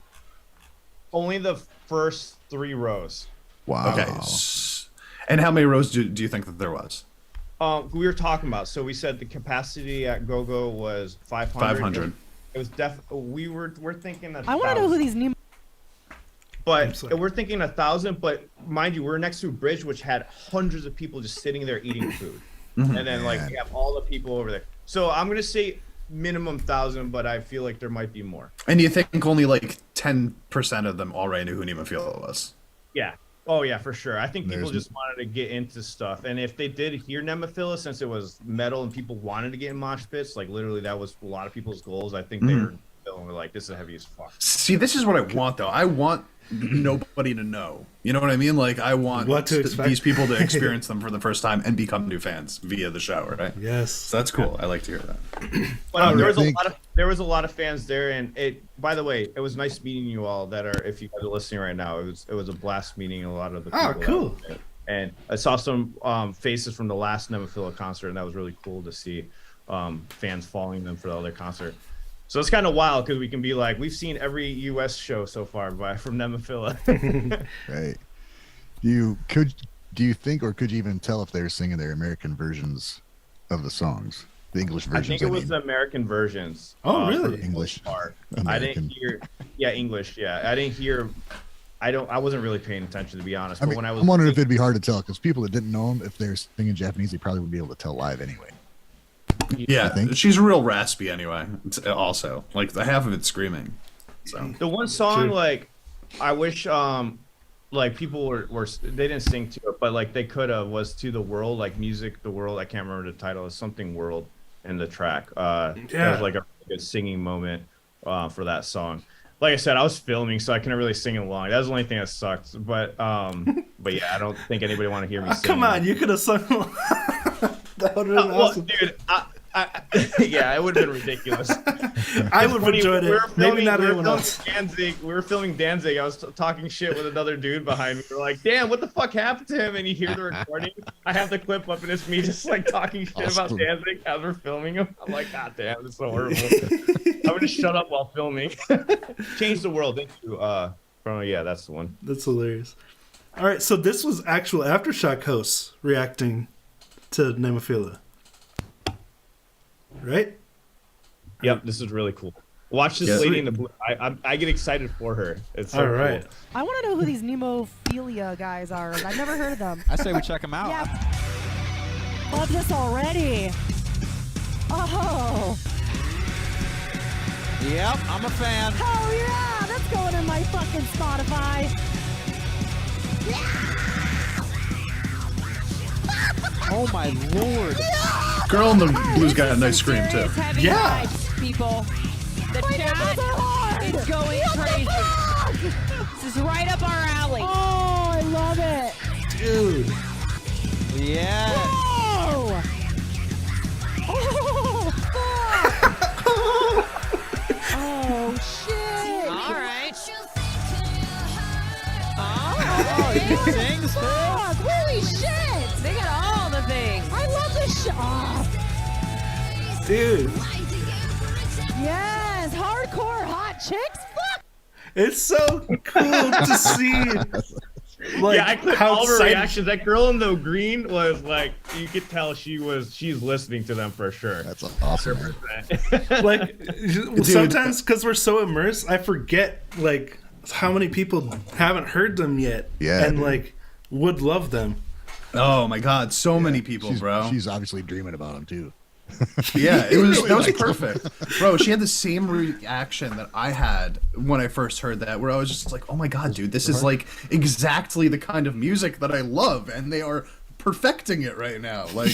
Only the first 3 rows.
Wow.
Okay. And how many rows do you think that there was?
We were talking about. So we said the capacity at GoGo was 500.
500.
It was we're thinking that.
I want to know who these new.
But
sorry.
we're thinking 1,000. But mind you, we're next to a bridge which had hundreds of people just sitting there eating food, and then like we have all the people over there. So I'm gonna say minimum 1,000, but I feel like there might be more.
And you think only like 10% of them already knew who Nemophila was?
Yeah, Oh yeah, for sure. I think people
There's-
just wanted to get into stuff, and if they did hear Nemophila, since it was metal and people wanted to get in mosh pits, like literally that was a lot of people's goals. I think they were feeling like, this is heavy as fuck.
See, this is what I want, though. I want nobody to know. You know what I mean? Like, I want
What to expect.
these people to experience them for the first time and become new fans via the show, right?
Yes.
So that's cool. I like to hear that.
But there
think-
was a lot of fans there, and it. By the way, it was nice meeting you all. That are, if you guys are listening right now, it was a blast meeting a lot of the people.
Oh, cool.
out there. And I saw some faces from the last Nemophila concert, and that was really cool to see fans following them for the other concert. So it's kind of wild because we can be like, we've seen every U.S. show so far from Nemophila.
Right. Do you think, or could you even tell if they were singing their American versions of the songs, the English
I
versions?
think it was the American versions.
Oh,
for
really?
the
English.
most part. I
American.
didn't hear. Yeah, English. Yeah, I didn't hear. I wasn't really paying attention, to be honest.
I
But
mean,
when I was
I'm wondering if
listening-
it'd be hard to tell because people that didn't know them, if they're singing Japanese, they probably wouldn't be able to tell live anyway.
Yeah,
think.
she's real raspy anyway. Also, like the half of it's screaming. So
the one song,
True.
like, I wish, like people were they didn't sing to it, but like they could have, was To the World, like Music the World. I can't remember the title. It's something World in the track. There
Yeah.
was like a good singing moment for that song. Like I said, I was filming, so I couldn't really sing along. That was the only thing that sucked. But yeah, I don't think anybody want to hear me sing.
Come on, you could have sung. That would have been
Well,
awesome.
dude, yeah, it would have been ridiculous.
I would have
Funny,
enjoyed
we were
it. Maybe
filming-
not
we were
everyone
filming
else.
Danzig. We were filming Danzig. I was talking shit with another dude behind me. We're like, damn, what the fuck happened to him? And you hear the recording. I have the clip up, and it's me just like talking shit about
Awesome.
Danzig as we're filming him. I'm like, god damn, this is so horrible. I would just shut up while filming. Change the world. Thank you. Yeah, that's the one.
That's hilarious. All right, so this was actual Aftershock hosts reacting to Nemophila. Right?
Yep, this is really cool. Watch this
Yeah.
lady in the blue. I get excited for her. It's so
All right.
cool.
I want to know who these Nemophila guys are. I've never heard of them.
I say we check them out.
Yeah. Love this already. Oh.
Yep, I'm a fan.
Oh, yeah. That's going in my fucking Spotify.
Oh my lord.
girl in the blue's got a nice scream too.
Serious heavy
Yeah.
vibes, people. The
My
chat
nipples are hard.
is going crazy. This is right up our alley.
Oh, I love it.
Dude.
Yeah.
Oh. Oh, fuck. Oh, shit.
All right.
Oh, he sings too.
Fuck, holy shit.
They got all the things.
I love this shit. Oh,
Dude.
yes, hardcore hot chicks. Fuck.
It's so cool to see. Like,
Yeah, I clipped
how
all of her
excited-
reactions. That girl in the green was like, you could tell she's listening to them for sure.
That's awesome.
Like, sometimes because we're so immersed, I forget, like, how many people haven't heard them yet.
Yeah,
And,
dude.
like, would love them.
Oh my god, so many people, bro.
She's obviously dreaming about him too.
Yeah, that was perfect, bro. She had the same reaction that I had when I first heard that, where I was just like, "Oh my god, dude, this is like exactly the kind of music that I love, and they are perfecting it right now." Like,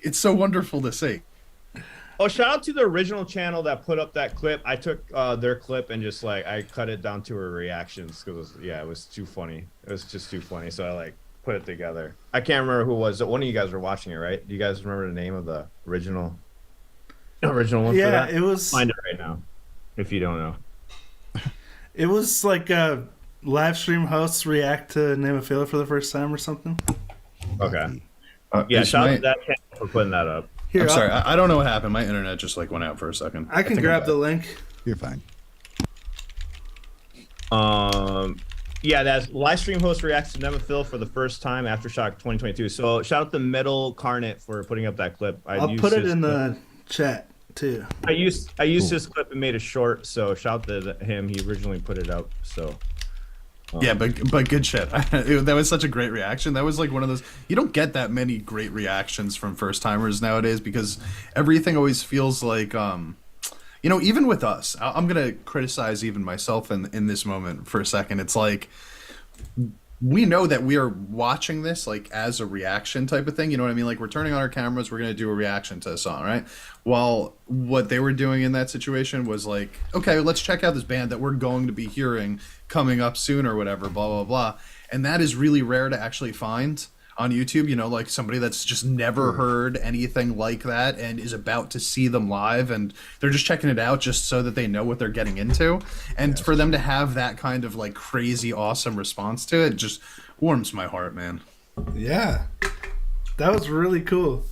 it's so wonderful to see.
Oh, shout out to the original channel that put up that clip. I took their clip and just like I cut it down to her reactions because it was too funny. It was just too funny, so I like put it together. I can't remember who it was. One of you guys were watching it, right? Do you guys remember the name of the original one? For
Yeah,
that?
it was.
Find it right now, if you don't know.
It was like a live stream hosts react to Nemophila for the first time or something.
Okay. Yeah,
Is
shout out
my-
to that channel for putting that up.
Here,
I'm sorry, I don't know what happened. My internet just like went out for a second.
I can
think
grab
I'm
the
back.
link.
You're fine.
Yeah, that's live stream host reacts to Nemophila for the first time, Aftershock 2022. So shout out to Metal Carnet for putting up that clip.
I'll
used
put it
his
in
clip.
the chat too.
I used his clip and made it short. So shout out to him. He originally put it out. So
Yeah, but good shit. That was such a great reaction. That was like one of those. You don't get that many great reactions from first timers nowadays because everything always feels like, even with us. I'm gonna criticize even myself in this moment for a second. It's like we know that we are watching this like as a reaction type of thing. You know what I mean? Like we're turning on our cameras, we're gonna do a reaction to a song, right? Well, what they were doing in that situation was like, okay, let's check out this band that we're going to be hearing coming up soon or whatever, blah blah blah. And that is really rare to actually find on YouTube, you know, like somebody that's just never heard anything like that and is about to see them live, and they're just checking it out just so that they know what they're getting into. And for them to have that kind of like crazy awesome response to it just warms my heart, man.
Yeah, that was really cool.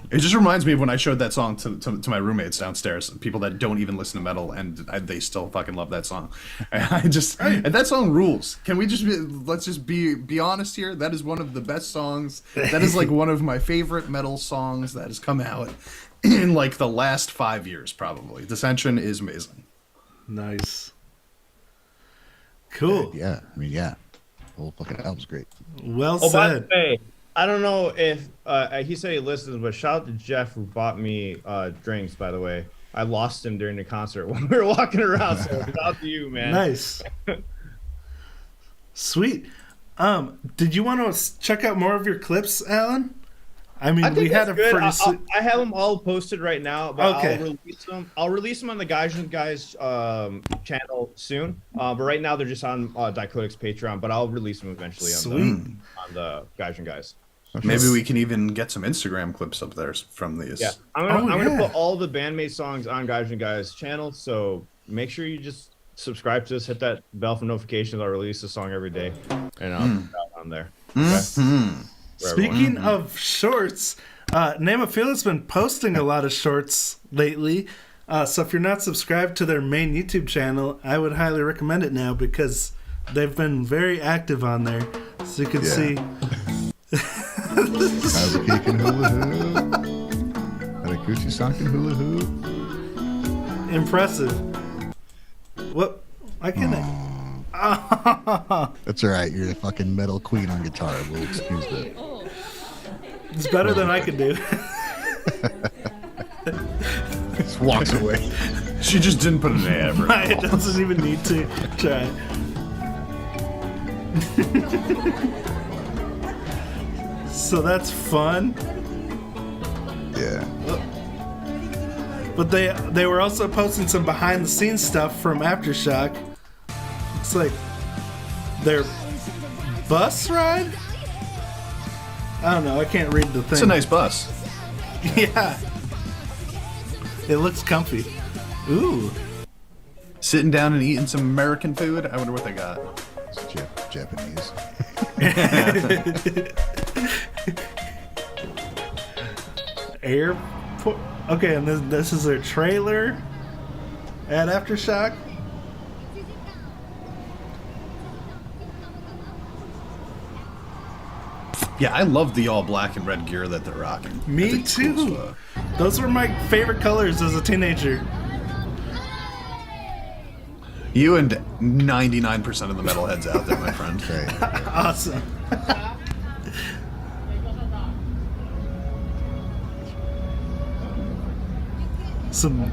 It just reminds me of when I showed that song to my roommates downstairs, people that don't even listen to metal, and they still fucking love that song. And that song rules. Can we just let's just be honest here? That is one of the best songs. That is like one of my favorite metal songs that has come out in like the last 5 years, probably. Dissension is amazing.
Nice. Cool.
Yeah, I mean, yeah, the whole fucking album's great.
Well
Oh, by the
said.
way, I don't know if he said he listens, but shout out to Jeff who bought me drinks. By the way, I lost him during the concert when we were walking around. So shout out to you, man.
Nice. Sweet. Did you want to check out more of your clips, Alan? I mean,
I think
we had
that's
a
good.
pretty.
I have them all posted right now, but
Okay.
I'll release them on the Gaijin guys channel soon. But right now they're just on Dicodic's Patreon. But I'll release them eventually on the Gaijin guys.
Maybe we can even get some Instagram clips up there from these.
Yeah, I'm gonna put all the Band-Maid songs on Gaijin guys channel. So make sure you just subscribe to us, hit that bell for notifications. I'll release a song every day, and I'll put it on there. Okay?
Speaking of shorts, Nemophila's been posting a lot of shorts lately. So if you're not subscribed to their main YouTube channel, I would highly recommend it now because they've been very active on there. So you can see.
Kazuki hula hoop. Haraguchi Sankin hula hoop.
Impressive. What? I can.
That's all right. You're the fucking metal queen on guitar. We'll excuse that.
It's better than I could do.
Just walks away.
She just didn't put an A ever.
It doesn't even need to try. So that's fun.
Yeah.
But they were also posting some behind the scenes stuff from Aftershock. It's like their bus ride? I don't know, I can't read the thing.
It's a nice bus.
Yeah. It looks comfy. Ooh.
Sitting down and eating some American food. I wonder what they got.
It's Japanese.
Airport. Okay, and this is their trailer at Aftershock.
Yeah, I love the all black and red gear that they're rocking. I
Me
think it's cool
too.
stuff.
Those were my favorite colors as a teenager.
You and 99% of the metalheads out there, my friend.
Okay.
Awesome. Some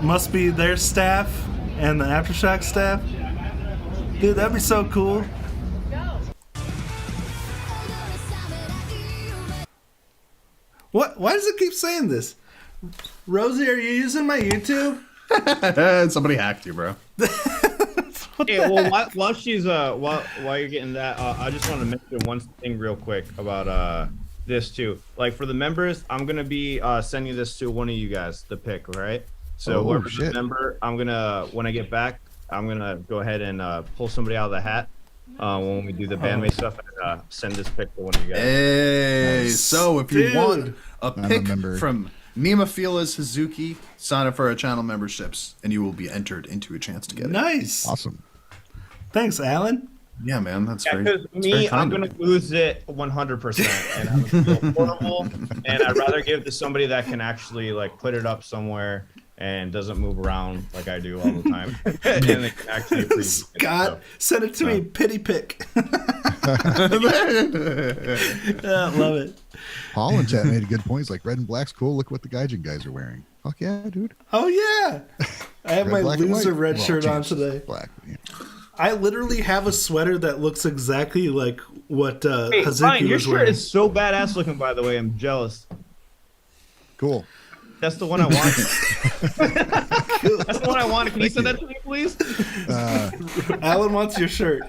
must be their staff and the Aftershock staff. Dude, that'd be so cool. What? Why does it keep saying this? Rosie, are you using my YouTube?
Somebody hacked you, bro.
Hey, well, while she's while you're getting that, I just want to mention one thing real quick about this too. Like for the members, I'm gonna be sending this to one of you guys, the pick, right? So whoever's the member, I'm gonna when I get back, I'm gonna go ahead and pull somebody out of the hat when we do the Band-Maid stuff and send this pick to one of you guys.
Hey, so if you
Dude.
want a
I'm a
pick
member.
from Nemophila Suzuki, sign up for our channel memberships, and you will be entered into a chance to get it.
Nice.
Awesome.
Thanks, Alan.
Yeah, man, that's
Yeah,
very.
because
that's very
me, I'm
kind of
gonna
you.
lose it 100%, and I would feel horrible. And I'd rather give it to somebody that can actually like put it up somewhere and doesn't move around like I do all the time, and they can actually appreciate it.
Scott, send it to me. Pity pick. I love it.
Paul in chat made a good point. He's like, red and black's cool. Look what the Gaijin guys are wearing. Fuck yeah, dude.
Oh yeah, I have my
Red, black, and
loser
white.
red
Well,
shirt on
changed to
today.
Black. Yeah.
I literally have a sweater that looks exactly like what
Hey,
Hazuki
Ryan, your
was
shirt
wearing.
is so badass looking, by the way. I'm jealous.
Cool.
That's the one I want. That's the one I wanted. Can you send that to me, please?
Alan wants your shirt.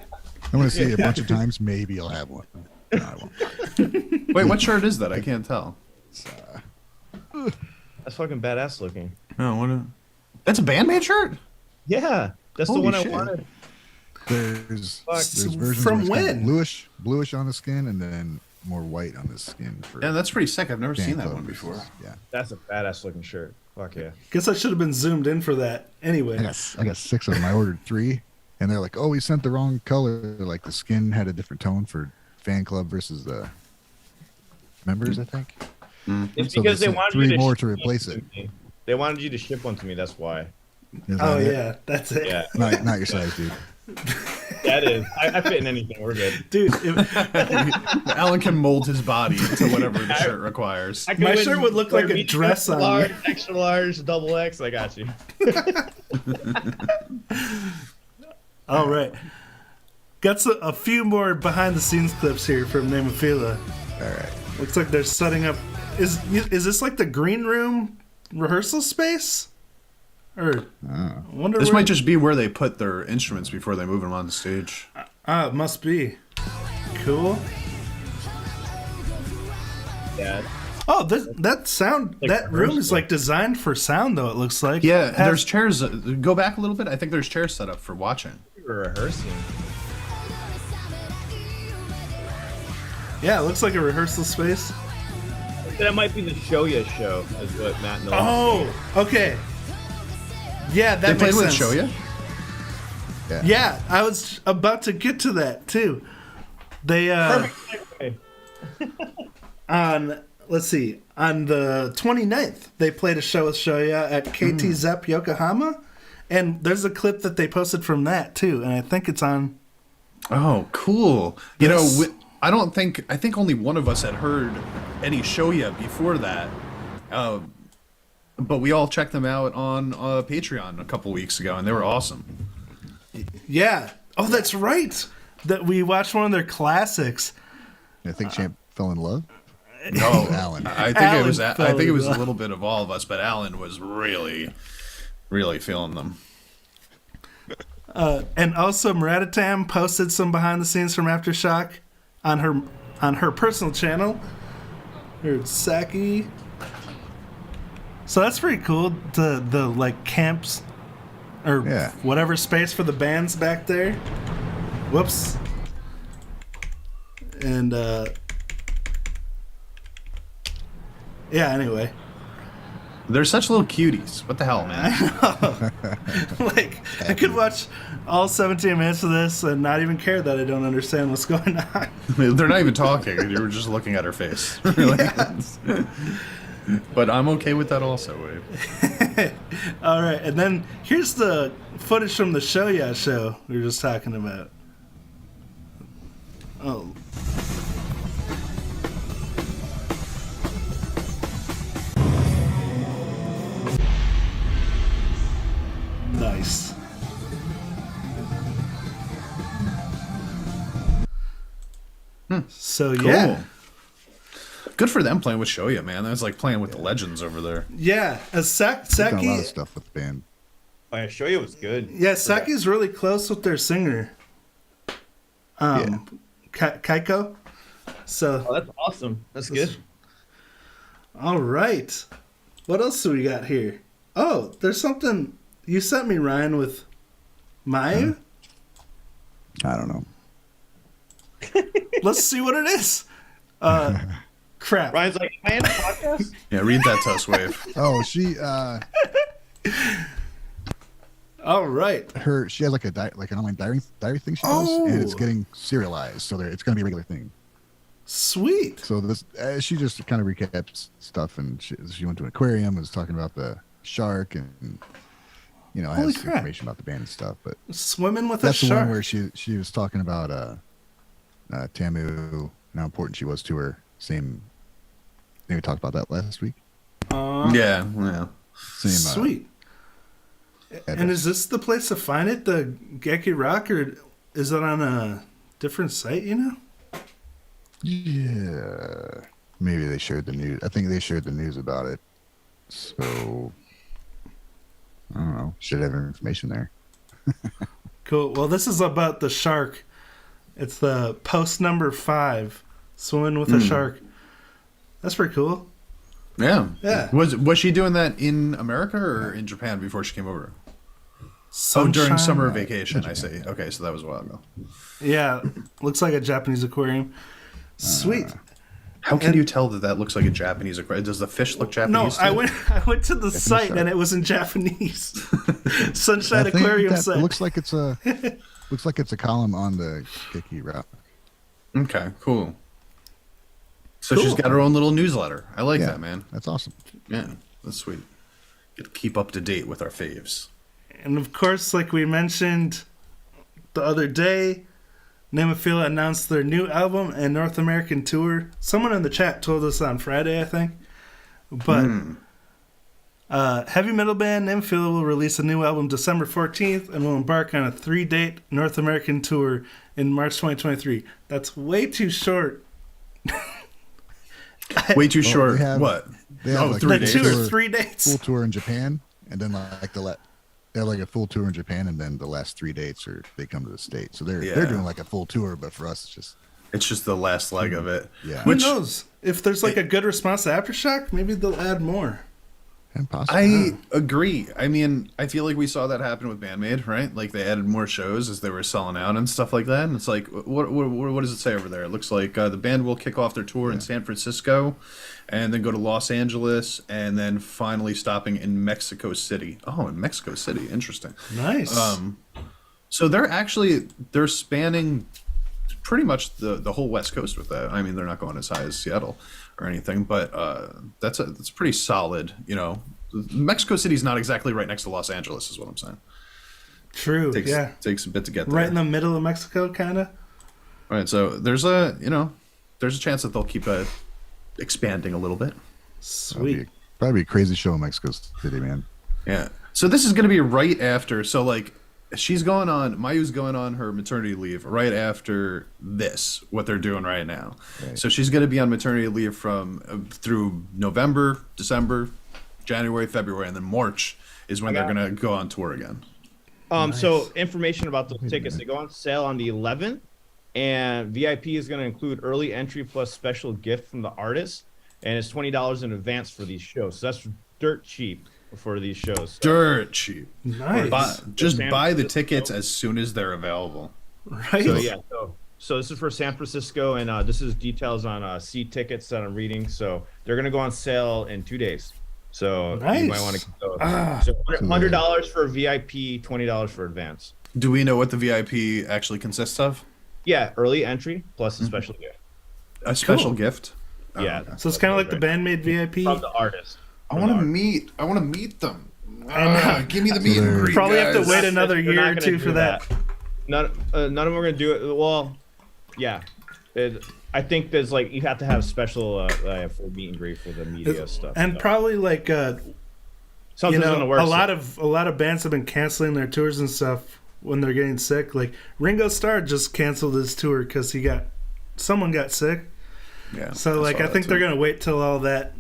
I'm gonna see it a bunch of times. Maybe I'll have one. No, I won't.
Wait, what shirt is that? I can't tell.
That's fucking badass looking.
No, what? That's a Band-Maid shirt.
Yeah, that's
Holy
the one
shit.
I wanted.
There's
Fuck.
versions
From
where it's kind of
when?
bluish on the skin, and then more white on the skin. For
Yeah, that's pretty sick. I've never
fan
seen that
club
one
versus-
before.
Yeah,
That's a badass looking shirt. Fuck yeah.
Guess I should have been zoomed in for that. Anyway.
I got 6 of them. I ordered 3, and they're like, "Oh, we sent the wrong color. Like the skin had a different tone for fan club versus the members, I think."
It's
So
because
they
they
sent
wanted
3
you to
more
ship
to
one
replace
to
it.
me. They wanted you to ship one to me. That's why.
Is
Oh
that it?
yeah, that's it.
Yeah,
Not your size, dude.
that is. I fit in anything. We're good.
Dude,
Alan can mold his body to whatever the shirt requires.
I can
My
win
shirt would look
for
like a
medium,
dress on
large,
you.
extra large, double X. I got you.
all right. Got a few more behind the scenes clips here from Nemophila.
All right.
Looks like they're setting up. Is this like the green room rehearsal space? Or I wonder
This
where,
might just be where they put their instruments before they move them on the stage.
it must be. Cool.
Yeah.
Oh, that sound
Like
that room is
rehearsal.
like designed for sound though. It looks like.
Yeah,
It has-
there's chairs. Go back a little bit. I think there's chairs set up for watching.
We were rehearsing.
Yeah, it looks like a rehearsal space.
That might be the Shoya show, is what Matt knows.
Oh, okay. Yeah, that
They played
makes
with
sense.
Shoya?
Yeah, I was about to get to that too. They
Perfect segue.
on let's see, on the 29th, they played a show with Shoya at KT Zep Yokohama, and there's a clip that they posted from that too, and I think it's on.
Oh, cool. You
Yes.
know, I think only one of us had heard any Shoya before that. But we all checked them out on Patreon a couple weeks ago, and they were awesome.
Yeah. Oh, that's right. That we watched one of their classics.
I think Champ fell in love.
Oh,
Alan.
I think
Alan
it was. I
fell
think it
in
was a
love.
little bit of all of us, but Alan was really, really feeling them.
And also, Maratatam posted some behind the scenes from Aftershock on her personal channel. Or Saki. So that's pretty cool. The like camps or
Yeah.
whatever space for the bands back there. Whoops. And yeah, anyway.
They're such little cuties. What the hell, man?
Like I could watch all 17 minutes of this and not even care that I don't understand what's going on.
They're not even talking. You were just looking at her face. But I'm okay with that also, Wade.
All right, and then here's the footage from the Shoya show we were just talking about. Oh. Nice. So yeah.
Cool. Good for them playing with Shoya, man. That's like playing with the legends over there.
Yeah, as
They've done a lot
Saki,
of stuff with the band.
Oh, yeah, Shoya was good.
yeah, Saki's really close with their singer, Kaiko. So,
Oh, that's awesome. That's good.
all right, what else do we got here? Oh, there's something you sent me, Ryan, with Maya.
I don't know.
Let's see what it is. Crap.
Ryan's like, am I in a podcast?
Yeah, read that to us, Wave.
Oh, she
All right.
she has like like an online diary thing she does, and it's
Oh.
getting serialized, so it's going to be a regular thing.
Sweet.
So this she just kind of recaps stuff, and she went to an aquarium, was talking about the shark, and
Holy
has
crap.
information about the band and stuff. But
Swimming with
that's
a
the
shark.
one where she was talking about Tamu and how important she was to her. Same. I think we talked about that last week.
Yeah.
Same.
Sweet. And is this the place to find it, the Geki Rock, or is it on a different site, you know?
Yeah. Maybe they shared the news. I think they shared the news about it. So, I don't know. Should have information there.
Cool. Well, this is about the shark. It's the post number 5, swimming with a shark. That's pretty cool.
Yeah.
Yeah.
Was she doing that in America or in Japan before she came over?
Sunshine.
During summer vacation, I see. Okay, so that was a while ago.
Yeah. Looks like a Japanese aquarium. Sweet.
How can you tell that looks like a Japanese aquarium? Does the fish look Japanese?
No, I went to the site and it was in Japanese. Sunshine
I think
Aquarium
that
site.
looks like it's a column on the Geki Rock.
Okay, cool. So
Cool.
she's got her own little newsletter. I like that, man.
That's awesome.
Yeah, that's sweet. Get to keep up to date with our faves.
And of course, like we mentioned the other day, Nemophila announced their new album and North American tour. Someone in the chat told us on Friday, I think. But heavy metal band Nemophila will release a new album December 14th and will embark on a 3-date North American tour in March 2023. That's way too short.
Way too short.
they have-
What?
They have like
3
a
days.
Two or
full
3 dates.
full tour in Japan, and then like they have like a full tour in Japan, and then the last 3 dates are they come to the States. So they're doing like a full tour, but for us,
It's just the last leg of it.
Yeah.
Who knows? If there's like a good response to Aftershock, maybe they'll add more.
and possibly.
I agree. I mean, I feel like we saw that happen with Band-Maid, right? Like they added more shows as they were selling out and stuff like that. And it's like, what does it say over there? It looks like the band will kick off their tour in San Francisco, and then go to Los Angeles, and then finally stopping in Mexico City. Oh, in Mexico City, interesting.
Nice.
So they're spanning pretty much the whole West Coast with that. I mean, they're not going as high as Seattle or anything, but that's pretty solid. You know, Mexico City's not exactly right next to Los Angeles, is what I'm saying.
True.
Takes a bit to get there.
Right in the middle of Mexico, kind of.
Right. So there's a chance that they'll keep expanding a little bit.
Sweet.
Probably a crazy show in Mexico City, man.
Yeah. So this is going to be right after. So like, Mayu's going on her maternity leave right after this, what they're doing right now.
Right.
So she's going to be on maternity leave from through November, December, January, February, and then March is when they're going to go on tour again.
So information about those tickets, they go on sale on the 11th, and VIP is going to include early entry plus special gift from the artist, and it's $20 in advance for these shows. So that's dirt cheap for these shows. So,
Dirt cheap.
Nice.
Just buy the tickets as soon as they're available.
Right.
so yeah, so this is for San Francisco, and this is details on seat tickets that I'm reading. So they're going to go on sale in 2 days. So
Nice.
you might want to get those. So $100 for VIP, $20 for advance.
Do we know what the VIP actually consists of?
Yeah, early entry plus a special gift.
A special
Cool.
gift?
Yeah.
So it's kind of like the Band-Maid VIP.
From the artist.
I want to meet them. Give me the meet and greet,
Probably have to
guys.
wait another
They're
year
not
or
gonna
two
do
for that.
None of them are gonna do it. Well, yeah. I think there's like you have to have special for meet and greet for the media stuff.
And
so.
probably like
Something's gonna work.
a lot of bands have been canceling their tours and stuff when they're getting sick. Like Ringo Starr just canceled his tour because someone got sick.
Yeah.
So like I think they're gonna wait till all that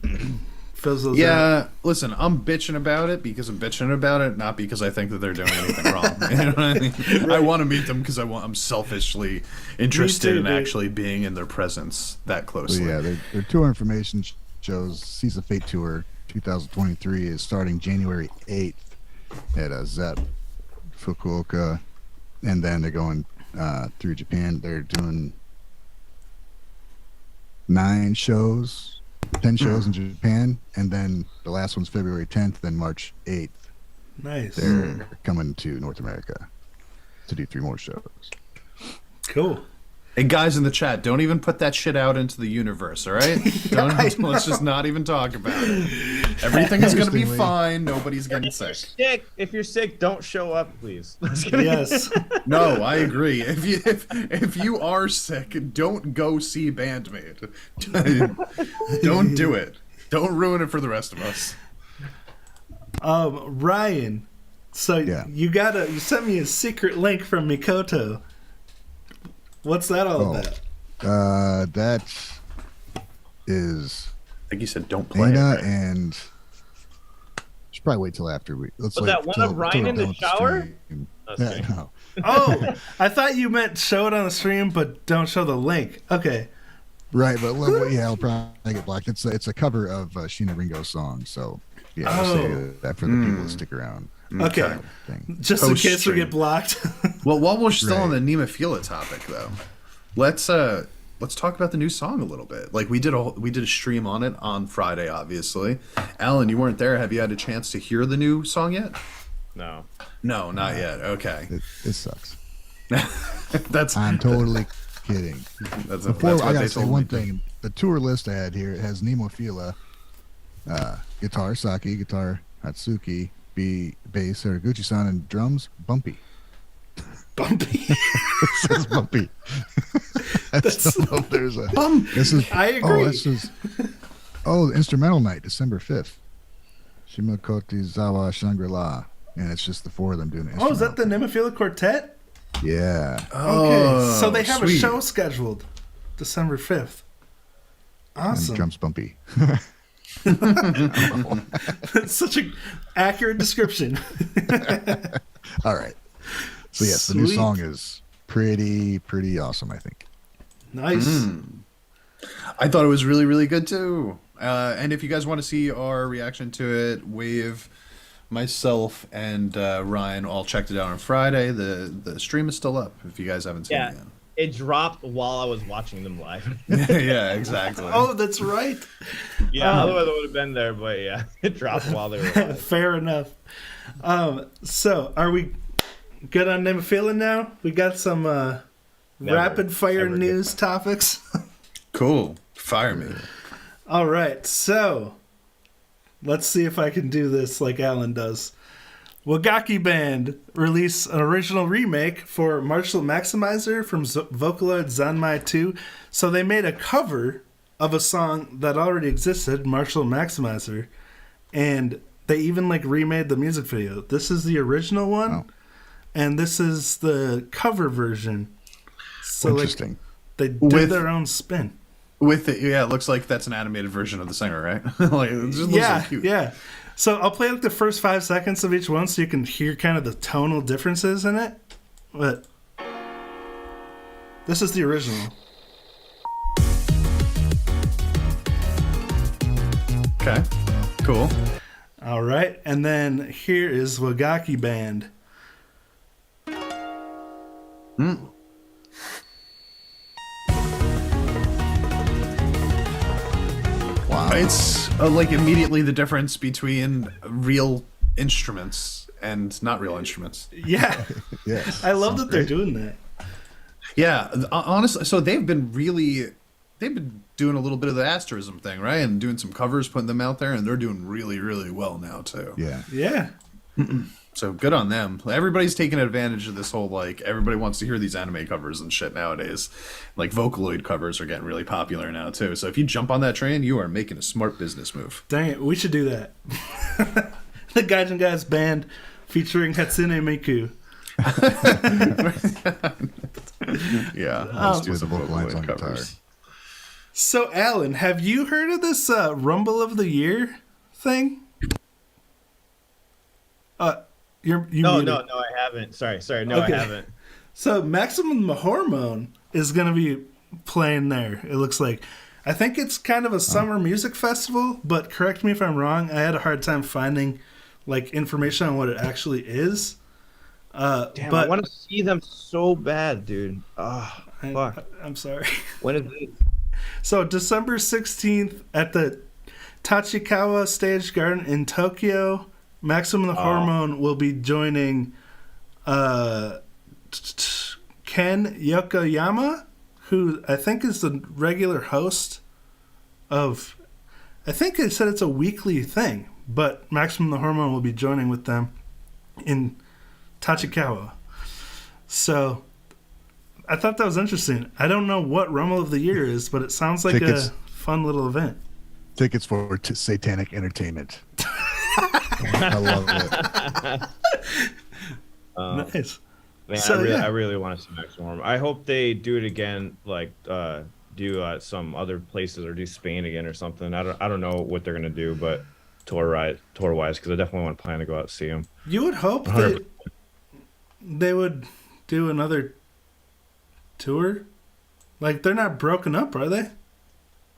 fizzles out.
Yeah, listen, I'm bitching about it because I'm bitching about it, not because I think that they're doing anything wrong. You know what I mean? I want to meet them because I'm selfishly interested in
dude.
actually being in their presence that
So
closely.
yeah, their tour information shows Seas of Fate Tour 2023 is starting January 8th at Zep, Fukuoka, and then they're going through Japan. They're doing 10 shows in Japan, and then the last one's February 10th, then March 8th.
Nice.
They're coming to North America to do 3 more shows.
Cool.
Hey, guys in the chat, don't even put that shit out into the universe, all right? Let's just not even talk about it. Everything is going to be
Interestingly-
fine. Nobody's getting sick.
If you're sick, don't show up, please.
Yes.
No, I agree. If you are sick, don't go see Band-Maid. Don't do it. Don't ruin it for the rest of us.
Ryan, So
Yeah.
you sent me a secret link from Mikoto. What's that all about?
That is
I think you said don't play it.
Dana
Right?
and should probably wait till after we. Let's
Was
wait
that one
till-
of Ryan
till we're
in the
done with
shower?
stream.
That's
Yeah,
great.
no.
Oh, I thought you meant show it on the stream, but don't show the link. Okay.
Right, but I'll probably get blocked. It's a cover of Sheena Ringo's song, so yeah, I'll say that for the people that stick around.
Okay.
Thing.
Just in case we
Post-stream.
get blocked.
Well, while we're still on
Right.
the Nemophila topic, though, let's talk about the new song a little bit. Like we did a stream on it on Friday, obviously. Alan, you weren't there. Have you had a chance to hear the new song yet?
No.
No, not yet. Okay,
It sucks.
that's
I'm totally kidding.
that's
Before
what
I
they
gotta say
told
one
me.
thing. The tour list I had here has Nemophila, guitar Saki, guitar Hatsuki, bass Haraguchi-san, and drums Bumpy.
Bumpy.
It says Bumpy. I don't know if there's a
Bump.
This is
I agree.
the instrumental night, December 5th. Shimakoti Zawa Shangri-La. And it's just the four of them doing it.
Oh, is that the Nemophila Quartet?
Yeah.
Okay. So they have
sweet.
a show scheduled December 5th.
And
Awesome.
drums Bumpy.
That's such an accurate description.
All right. So yes, the new
Sweet.
song is pretty awesome, I think.
Nice.
I thought it was really, really good too. And if you guys want to see our reaction to it, Wave, myself, and Ryan all checked it out on Friday. The stream is still up if you guys haven't seen
Yeah. It dropped while I was watching them live.
it yet. Yeah, exactly.
Oh, that's right.
Yeah, otherwise I would have been there, but yeah, it dropped while they were live.
Fair enough. So are we good on Nemophila now? We got some rapid fire
Never
news topics.
Cool. Fire me.
All right, so let's see if I can do this like Alan does. Wagaki Band released an original remake for Marshall Maximizer from Vocaloid Zanmai 2. So they made a cover of a song that already existed, Marshall Maximizer, and they even remade the music video. This is the original one,
Wow.
and this is the cover version. So
Interesting.
they did
With-
their own spin.
With it, yeah, it looks like that's an animated version of the singer, right? Like it just looks
Yeah,
so cute.
yeah. So I'll play the first 5 seconds of each one so you can hear kind of the tonal differences in it. But this is the original.
Okay. Cool.
All right, and then here is Wagaki Band.
Wow.
It's like immediately the difference between real instruments and not real instruments.
Yeah,
Yes.
I love
Sounds
that they're
great.
doing that.
Yeah, honestly, so they've been doing a little bit of the asterism thing, right? And doing some covers, putting them out there, and they're doing really, really well now too.
Yeah.
Yeah,
So good on them. Everybody's taking advantage of this whole everybody wants to hear these anime covers and shit nowadays. Like Vocaloid covers are getting really popular now too. So if you jump on that train, you are making a smart business move.
dang it, we should do that. The Gaijin Guys Band featuring Hatsune Miku.
Yeah, let's do
With
some
the vocal lines
Vocaloid
on guitar.
covers.
So, Alan, have you heard of this Rumble of the Year thing? You
No,
muted.
I haven't. Sorry. No,
Okay.
I haven't.
So Maximum Hormone is going to be playing there, it looks like. I think it's kind of a summer music festival, but correct me if I'm wrong. I had a hard time finding information on what it actually is.
Damn,
but
I want to see them so bad, dude. Oh, fuck.
I'm sorry.
When is it?
So December 16th at the Tachikawa Stage Garden in Tokyo, Maximum Hormone will be joining Ken Yokoyama, who I think is the regular host of, I think they said it's a weekly thing, but Maximum the Hormone will be joining with them in Tachikawa. So I thought that was interesting. I don't know what Rumble of the Year is, but it sounds like
Tickets.
a fun little event.
Tickets for satanic entertainment. I love it.
Nice.
Man,
So, yeah.
I really want to see Maximum Hormone. I hope they do it again, like do some other places or do Spain again or something. I don't know what they're gonna do, but tour wise, because I definitely want to plan to go out and see them.
You would hope that
100%.
they would do another tour. Like, they're not broken up, are they?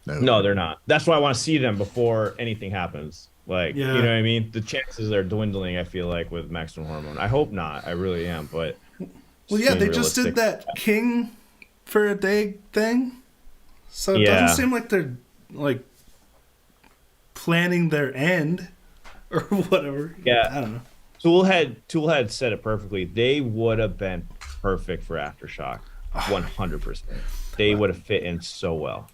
No, they're not. That's why I want to see them before anything happens. Like,
Yeah.
you know what I mean? The chances are dwindling, I feel like, with Maximum Hormone. I hope not. I really am, but
Well, yeah,
being
they just did
realistic.
that King for a Day thing. So it
Yeah.
doesn't seem like they're, like, planning their end or whatever.
Yeah.
I don't know.
Toolhead said it perfectly. They would have been perfect for Aftershock, 100%. They would have fit in so well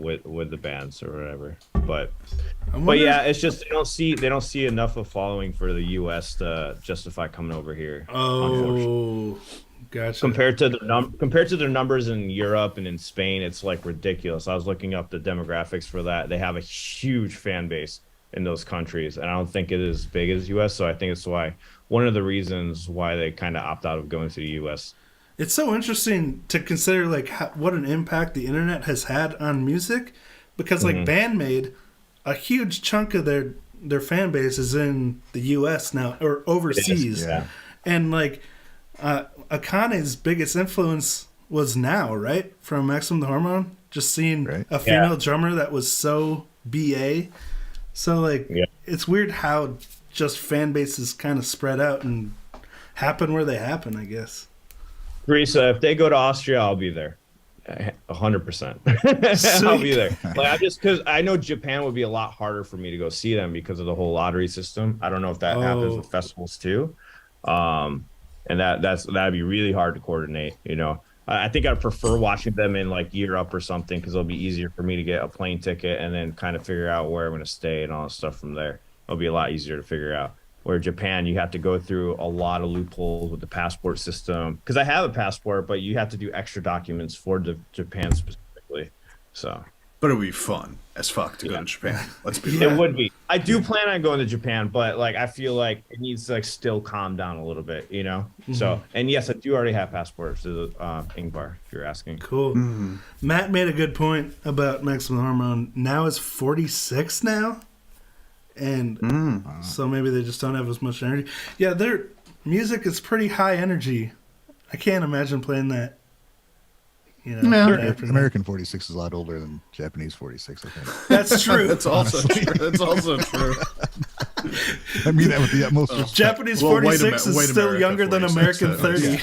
with the bands or whatever. But yeah, it's just they don't see enough of following for the U.S. to justify coming over here. Unfortunately.
Oh, gotcha.
Compared to their numbers in Europe and in Spain, it's like ridiculous. I was looking up the demographics for that. They have a huge fan base in those countries, and I don't think it is as big as US. So I think it's one of the reasons why they kind of opt out of going to the US.
It's so interesting to consider like what an impact the internet has had on music, because like Band-Maid, a huge chunk of their fan base is in the US now or overseas.
Yeah.
And like Akane's biggest influence was Now, right? From Maximum the Hormone. Just seeing a female drummer that was so BA. So like it's weird how just fan bases kind of spread out and happen where they happen, I guess.
Teresa, if they go to Austria, I'll be there. 100%. I'll be there. Like because I know Japan would be a lot harder for me to go see them because of the whole lottery system. I don't know if that happens with festivals too. And that'd be really hard to coordinate, you know. I think I'd prefer watching them in like Europe or something because it'll be easier for me to get a plane ticket and then kind of figure out where I'm going to stay and all that stuff from there. It'll be a lot easier to figure out. Where Japan, you have to go through a lot of loopholes with the passport system. Because I have a passport, but you have to do extra documents for Japan specifically. So,
but it would be fun as fuck to go to Japan. Let's be
It would be. I do plan on going to Japan, but like I feel like it needs to like still calm down a little bit, you know. So, and yes, I do already have passports to the Ingvar, if you're asking.
Cool. Matt made a good point about Maximum Hormone. Now is 46 now, and so maybe they just don't have as much energy. Yeah, their music is pretty high energy. I can't imagine playing that. You know,
American 46 is a lot older than Japanese 46, I think.
That's true.
That's also true. That's also true.
I mean that with the utmost respect.
Japanese 46 is still younger than American 30.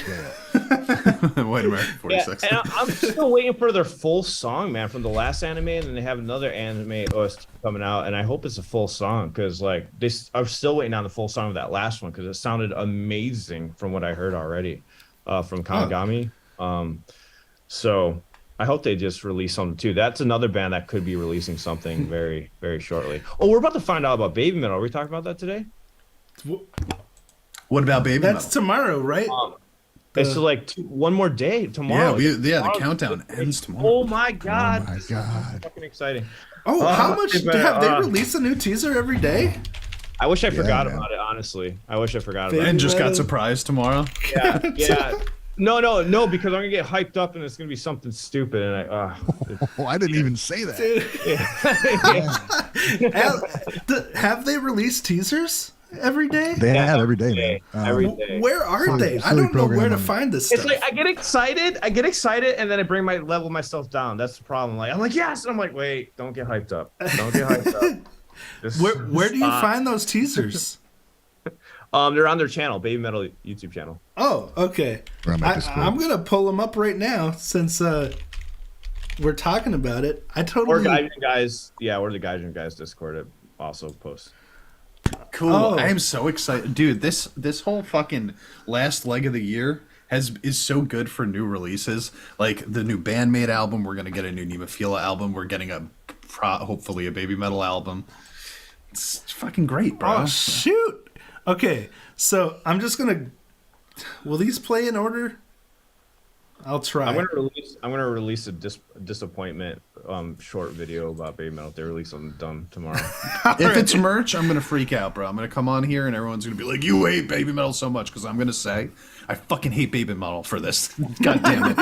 White American 46.
Yeah, and I'm still waiting for their full song, man, from the last anime, and then they have another anime OST coming out, and I hope it's a full song because like I'm still waiting on the full song of that last one because it sounded amazing from what I heard already from Kanagami. So I hope they just release something too. That's another band that could be releasing something very, very shortly. Oh, we're about to find out about Babymetal. Are we talking about that today?
What about Babymetal?
That's tomorrow, right?
It's like one more day tomorrow.
The countdown ends tomorrow.
Oh my god!
Oh my god!
That's fucking exciting.
Oh, how much have they released a new teaser every day?
I wish I forgot about it. Honestly, I wish I forgot about it.
And just got surprised tomorrow.
Yeah. No, because I'm gonna get hyped up and it's gonna be something stupid. And
I didn't even say that.
Have they released teasers every day?
They have every day, man.
Every day.
Where are they? I don't know where to find this stuff.
It's like I get excited, and then I bring my level myself down. That's the problem. Like I'm like yes, and I'm like wait, don't get hyped up. Don't get hyped up.
Where do you find those teasers?
They're on their channel, Babymetal YouTube channel.
Oh, okay. I'm gonna pull them up right now since we're talking about it.
Or Gaijin guys, or the Gaijin guys Discord it also posts.
Cool. Oh. I am so excited, dude. This whole fucking last leg of the year is so good for new releases. Like the new Band-Maid album, we're gonna get a new Nemophila album. We're getting hopefully a Babymetal album. It's fucking great, bro.
Oh shoot. Okay, so I'm just gonna. Will these play in order? I'll try.
I'm gonna release a disappointment short video about Babymetal. They release something dumb tomorrow.
If it's merch, I'm gonna freak out, bro. I'm gonna come on here and everyone's gonna be like, "You hate Babymetal so much," because I'm gonna say, "I fucking hate Babymetal for this." God damn it.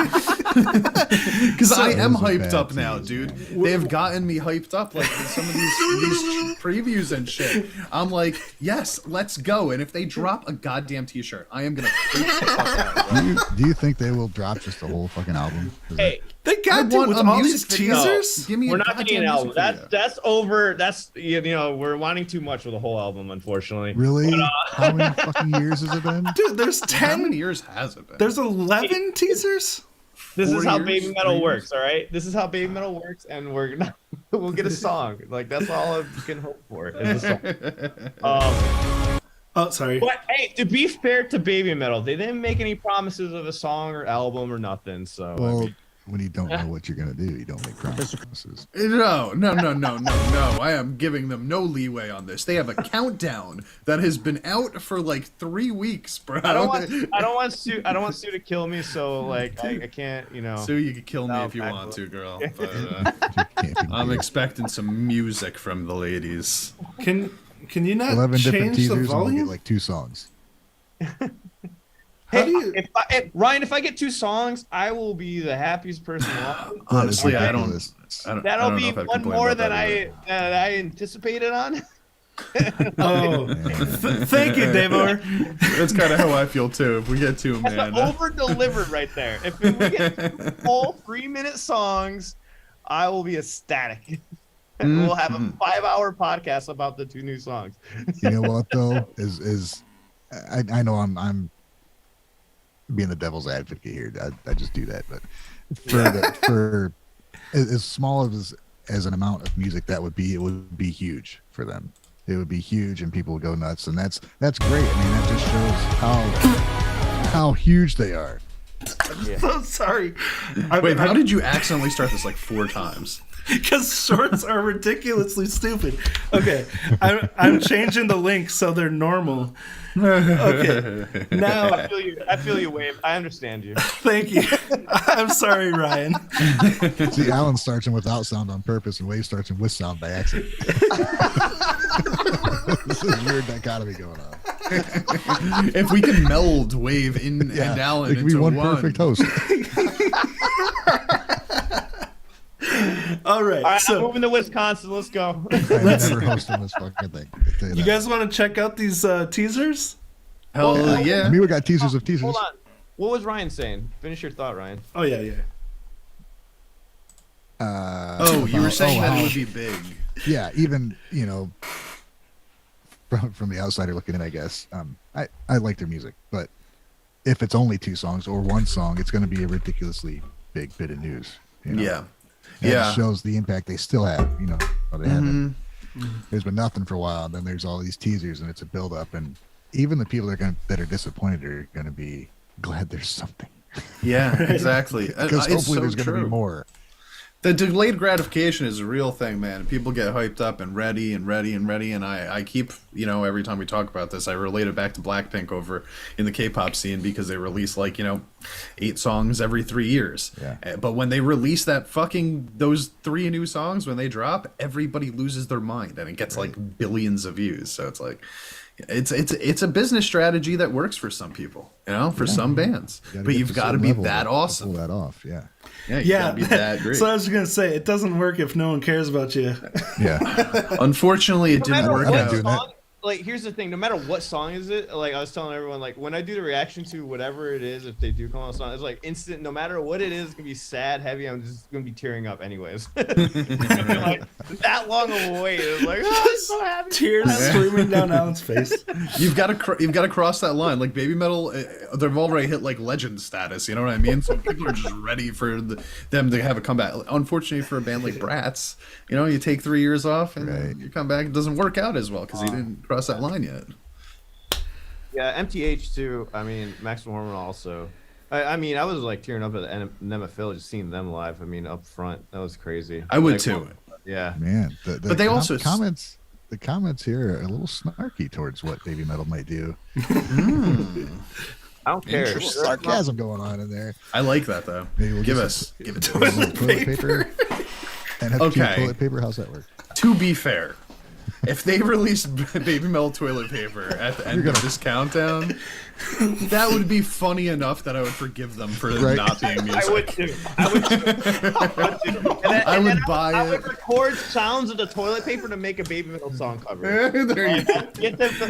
Because I am hyped up now, dude. They have gotten me hyped up, like in some of these previews and shit. I'm like, yes, let's go. And if they drop a goddamn t-shirt, I am gonna freak the fuck out. Bro.
Do you think they will drop just the whole fucking album?
Hey,
they got to with all these teasers.
Give me
we're
a
not getting an
goddamn
album. That's over. That's we're wanting too much with the whole album, unfortunately.
Really? How many fucking years has it been?
Dude, there's 10.
How many years has it been?
There's 11 teasers.
This is how
4 years,
Babymetal works, all right? This is how Babymetal works, and we'll get a song. Like that's all I can hope for is a song.
Oh, sorry.
But hey, to be fair to Babymetal, they didn't make any promises of a song or album or nothing. So
Well,
I mean,
when you don't know what you're gonna do, you don't make promises.
No. I am giving them no leeway on this. They have a countdown that has been out for like 3 weeks, bro.
I don't want Sue to kill me. So like I can't,
Sue, you could kill me
No,
if you
I
want
will.
to, girl. But, I'm expecting some music from the ladies.
Can you not
11 different
change the
teasers, and we'll
volume?
get like 2 songs.
How do you?
Ryan, if I get 2 songs, I will be the happiest person alive.
Honestly, I don't
That'll
know
be
if I'd
one
complain
more
about
than
that
I anticipated on.
Oh, thank you, Davor.
That's kind of how I feel too. If we get 2,
That's
man.
over delivered right there. If we get 2 full 3-minute songs, I will be ecstatic. We'll have a 5-hour podcast about the 2 new songs.
You know what though is I know I'm being the devil's advocate here. I just do that, but for as small as an amount of music that would be, it would be huge for them. It would be huge, and people would go nuts, and that's great. I mean, that just shows how huge they are.
So sorry.
Wait, how did you accidentally start this like 4 times?
Because shorts are ridiculously stupid. Okay, I'm changing the links so they're normal. Okay, now
I feel you, Wave. I understand you.
thank you. I'm sorry, Ryan.
See, Alan starts them without sound on purpose, and Wade starts them with sound by accident. This is a weird dichotomy going on.
If we can meld Wave and Alan
it could
into
be one perfect host.
All right,
I'm moving to Wisconsin. Let's go.
I've never hosted this fucking thing. I tell
you
that.
guys want to check out these teasers?
Hell yeah.
I mean, we got teasers of teasers.
Hold on. What was Ryan saying? Finish your thought, Ryan.
Oh yeah.
You were saying that
how-
it would be big.
Yeah, even from the outsider looking in, I guess. I like their music, but if it's only 2 songs or 1 song, it's going to be a ridiculously big bit of news.
Yeah.
And
Yeah.
it shows the impact they still have. They haven't. There's been nothing for a while. Then there's all these teasers, and it's a build up. And even the people that are disappointed are going to be glad there's something,
Yeah, exactly.
because
It's
hopefully
so
there's going to be
true.
more.
The delayed gratification is a real thing, man. People get hyped up and ready, and I keep, every time we talk about this, I relate it back to Blackpink over in the K-pop scene, because they release 8 songs every 3 years.
Yeah.
But when they release those 3 new songs, when they drop, everybody loses their mind, and it gets like billions of views. So it's like, it's a business strategy that works for some people, for some bands. But you've got to be that awesome.
Pull that off, yeah.
Yeah, you gotta be that great.
So I was gonna say, it doesn't work if no one cares about you.
Yeah.
Unfortunately, it didn't work
what
out.
doing that.
Song, here's the thing. No matter what song is it, I was telling everyone, when I do the reaction to whatever it is, if they do come on a song, it's instant. No matter what it is, it's gonna be sad, heavy. I'm just gonna be tearing up anyways. That long of a wait. It's I'm so happy.
Tears streaming down Alan's face.
You've got to cross that line. Like Babymetal, they've already hit legend status. You know what I mean? So people are just ready for them to have a comeback. Unfortunately, for a band like Bratz, you take 3 years off and you come back, it doesn't work out as well because you didn't cross that line yet.
Yeah, MTH too. I mean, Maximum Hormone also. I mean, I was tearing up at Nemophila just seeing them live. I mean, up front, that was crazy.
I would too.
Yeah.
Man,
But they also
comments. The comments here are a little snarky towards what Babymetal might do.
I don't care.
Interesting.
Sarcasm going on in there.
I like that though.
Maybe we'll
give
get
it to
Toilet
us.
paper. And have
Okay.
toilet paper. How's that work?
To be fair, if they released Babymetal toilet paper at the end of this countdown, that would be funny enough that I would forgive them for
Right.
not being music.
I would too. I would too.
I would buy
I
it.
would record sounds of the toilet paper to make a Babymetal song cover.
There you go.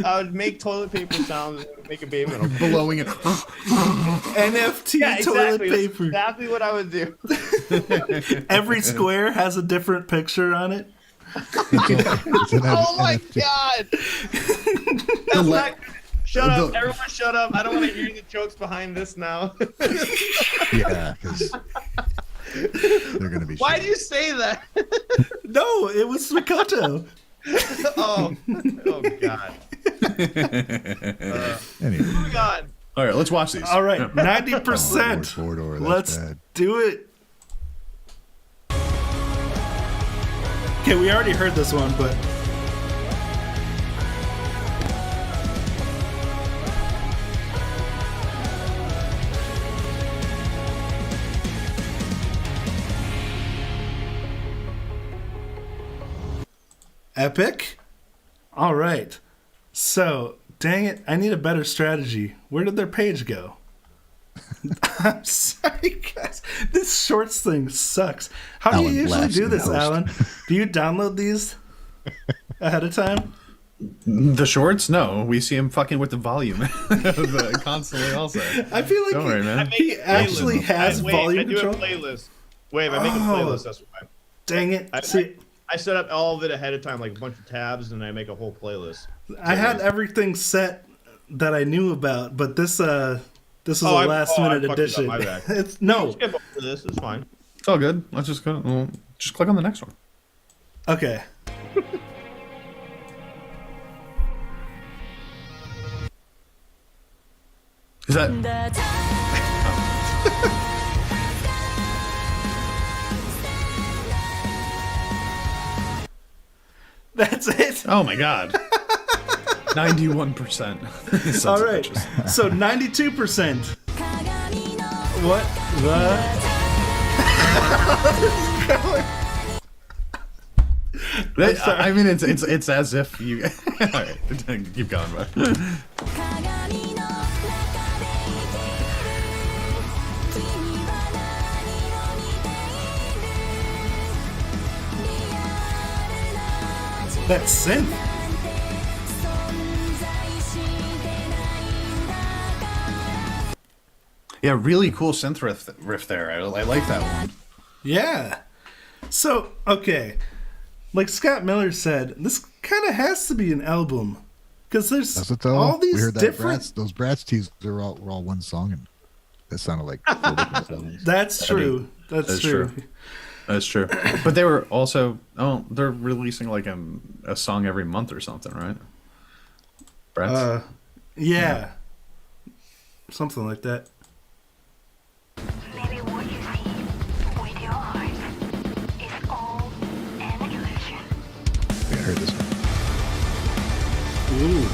I would make toilet paper sounds and make a Babymetal.
Blowing it.
NFT
Yeah,
toilet
exactly. That's
paper.
exactly what I would do.
Every square has a different picture on it.
It's an
Oh my
NFT.
god! That's not. Shut up! Everyone, shut up! I don't want to hear the jokes behind this now.
Yeah, because they're gonna be.
Why
shit.
do you say that?
No, it was Makoto.
Oh god!
Anyway.
Moving on.
All right, let's watch these.
All right,
Oh,
90%.
four-door, that's
Let's
bad.
do it. Okay, we already heard this one, but epic. All right. So, dang it, I need a better strategy. Where did their page go? I'm sorry, guys. This shorts thing sucks. How do you
Alan
usually
laughs
do
in
this,
post.
Alan? Do you download these ahead of time?
The shorts? No, we see him fucking with the volume constantly. Also,
I feel like
don't worry, man.
he actually has volume
I do
control.
a playlist. Wait, I make a
Oh.
playlist. That's why.
Dang it! See,
I set up all of it ahead of time, like a bunch of tabs, and I make a whole playlist.
I had everything set that I knew about, but this was a last minute
I fucked it up,
edition.
my bad.
It's no.
Skip over this. It's fine.
It's all good. Let's just go. Well, just click on the next one.
Okay.
Is that?
That's it.
Oh my god. 91%.
All right. So 92%. What the?
I mean, it's as if you. All right, keep going, bro.
That synth.
Yeah, really cool synth riff there. I like that one.
Yeah. So, okay. Like Scott Miller said, this kind of has to be an album. Because there's
Does it though?
all these
we heard that
different...
those Bratz teasers were all one song, and that sounded like 4 different songs.
That's true. That's true.
That's true. But they were also they're releasing like a song every month or something, right? Bratz?
Yeah. Something like that.
Maybe what you see with your eyes is all an illusion.
I heard this one.
Ooh.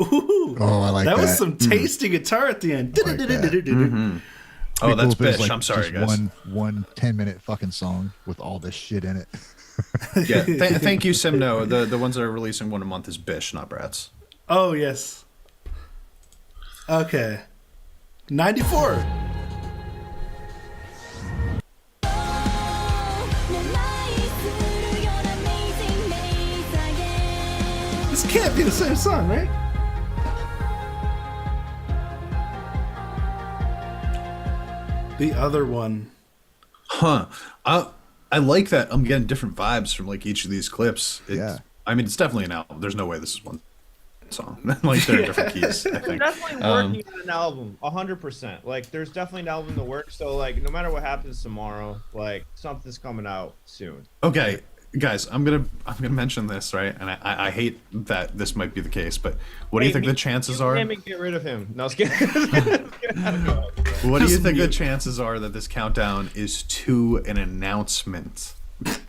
Ooh.
Oh, I like that.
That was some tasty guitar at the end.
I like that.
Oh, that's
Pretty cool if it was,
Bish. I'm sorry,
just
guys.
One 10-minute fucking song with all this shit in it.
Yeah, thank you, Simno. The ones that are releasing one a month is Bish, not Bratz.
Oh, yes. Okay. 94. This can't be the same song, right? The other one.
Huh. I like that. I'm getting different vibes from like each of these clips.
Yeah.
I mean, it's definitely an album. There's no way this is one song. Like they're different keys. I
They're
think.
definitely working on an album, 100%. Like, there's definitely an album in the works. So, like, no matter what happens tomorrow, like, something's coming out soon.
Okay, guys, I'm gonna mention this, right? And I hate that this might be the case, but what do you think the chances are?
Get rid of him. No, I was kidding.
What do you
Just
think the
mute.
chances are that this countdown is to an announcement
That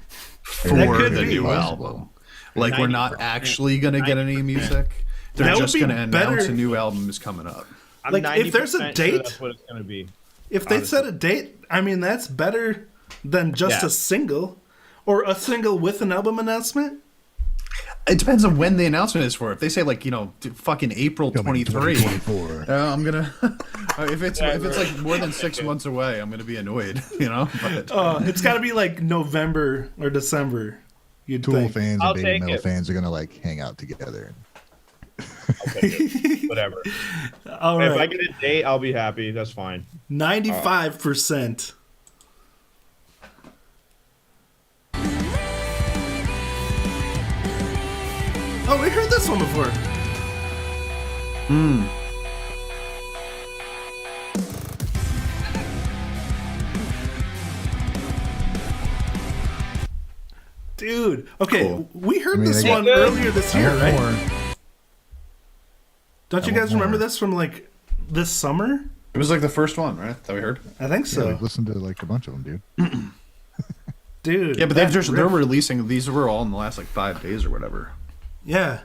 for
could
the
be.
new
Possible.
album? Like we're not
90%.
actually gonna get any music. They're
That would
just
be
gonna announce
better.
a new album is coming up.
I'm
Like, if there's a
90%
date-
sure that's what it's gonna be.
If they
honestly.
set a date, I mean, that's better than just
Yeah.
a single. Or a single with an album announcement.
It depends on when the announcement is for. If they say like fucking April
Coming
23,
2024.
I'm gonna. if it's like more than 6 months away, I'm gonna be annoyed. But
It's got to be like November or December. You'd
Tool
think.
fans
I'll
and Baby
take
Metal
it.
fans are gonna like hang out together.
Okay, whatever.
All
If I
right,
get a date, I'll be happy. That's fine.
95%. Oh, we heard this one before. Dude, okay,
Cool.
we heard
I mean,
this
they
one
got-
earlier this
I
year,
want
right?
more.
Don't you
I want
guys remember
more.
this from like this summer?
it was like the first one, right? That we heard.
I think
Yeah,
so.
we've listened to like a bunch of them, dude.
Dude.
Yeah, but
that
they're
riff-
releasing these were all in the last like 5 days or whatever.
Yeah.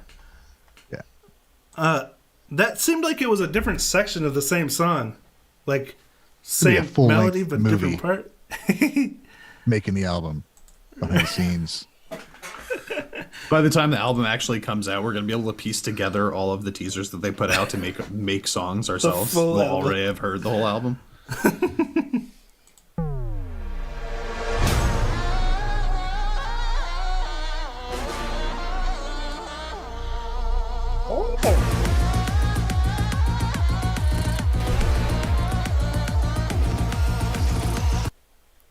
Yeah.
That seemed like it was a different section of the same song. Like,
be a
same
full-length
melody, but
movie.
different part.
Making the album behind the scenes.
By the time the album actually comes out, we're gonna be able to piece together all of the teasers that they put out to make songs ourselves.
full
We'll
album.
already have heard the whole album.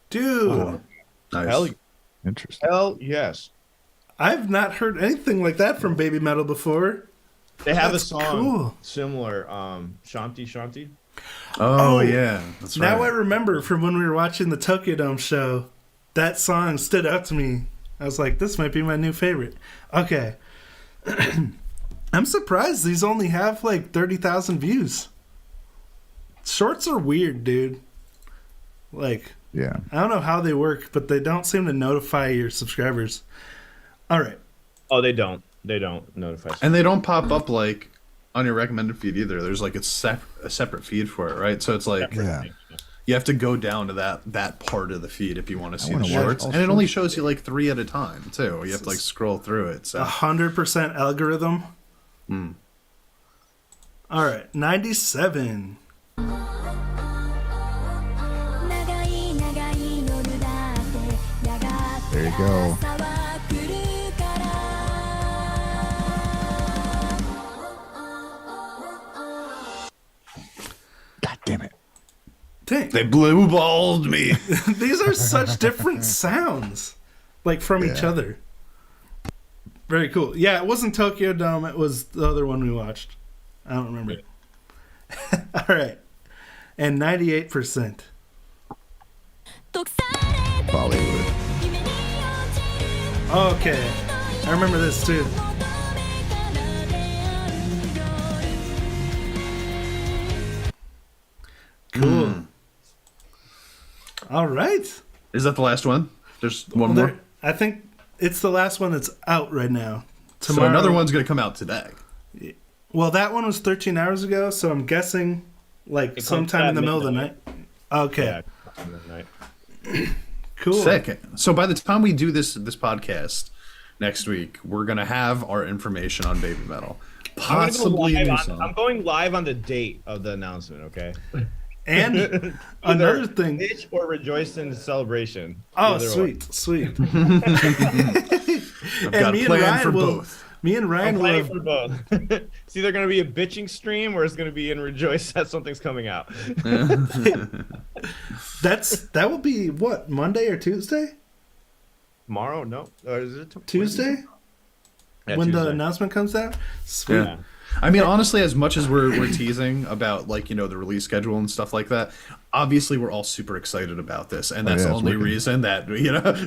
Dude,
Nice.
Hell,
Interesting.
hell yes.
I've not heard anything like that from Baby Metal before.
They have
That's
a song
cool.
similar, Shanti Shanti.
Oh,
Oh,
yeah, that's right.
Now I remember from when we were watching the Tokyo Dome show, that song stood out to me. I was like, this might be my new favorite. Okay. I'm surprised these only have like 30,000 views. Shorts are weird, dude. Like,
Yeah.
I don't know how they work, but they don't seem to notify your subscribers. All right.
Oh, they don't. They don't notify.
And they don't pop up like on your recommended feed either. There's like a separate feed for it, right? So it's like
Yeah.
you have to go down to that part of the feed if you want to see the
wanna watch
shorts.
all
And it only
shorts.
shows you like 3 at a time too. You have to like scroll through it. So
100% algorithm. All right. 97.
There you go. God damn it.
Dang.
they blue balled me.
These are such different sounds, like from each
Yeah.
other. Very cool. Yeah, it wasn't Tokyo Dome. It was the other one we watched. I don't remember. All right, and 98%.
Bollywood.
Okay, I remember this too. Cool. All right.
Is that the last one? There's one
Well,
more.
I think it's the last one that's out right now.
So another one's gonna come out today.
Well, that one was 13 hours ago, so I'm guessing like
It comes
sometime in the
at
middle of the night. Okay,
Yeah. Midnight.
cool.
Sick. So by the time we do this podcast next week, we're gonna have our information on Baby Metal. Possibly a new song.
I'm going live on the date of the announcement. Okay.
And another thing.
Bitch or rejoice in the celebration.
Oh,
Either
sweet, sweet.
I've got a plan for both.
Me and
I'm
Ryan will
planning
have,
for both. It's either going to be a bitching stream or it's going to be in rejoice that something's coming out.
that will be what, Monday or Tuesday?
Tomorrow? No. Or is it
Tuesday?
Yeah,
when the
Tuesday.
announcement comes out? Sweet.
Yeah. I mean, honestly, as much as we're teasing about like the release schedule and stuff like that, obviously we're all super excited about this, and that's
yeah,
the
it's
only
wicked.
reason that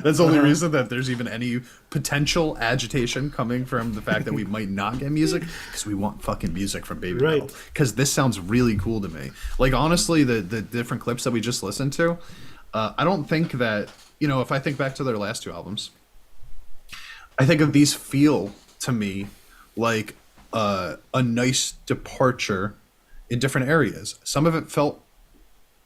that's the only reason that there's even any potential agitation coming from the fact that we might not get music, because we want fucking music from Baby
Right.
Metal, because this sounds really cool to me. Like honestly, the different clips that we just listened to, I don't think that if I think back to their last two albums. I think of these feel to me like a nice departure in different areas. Some of it felt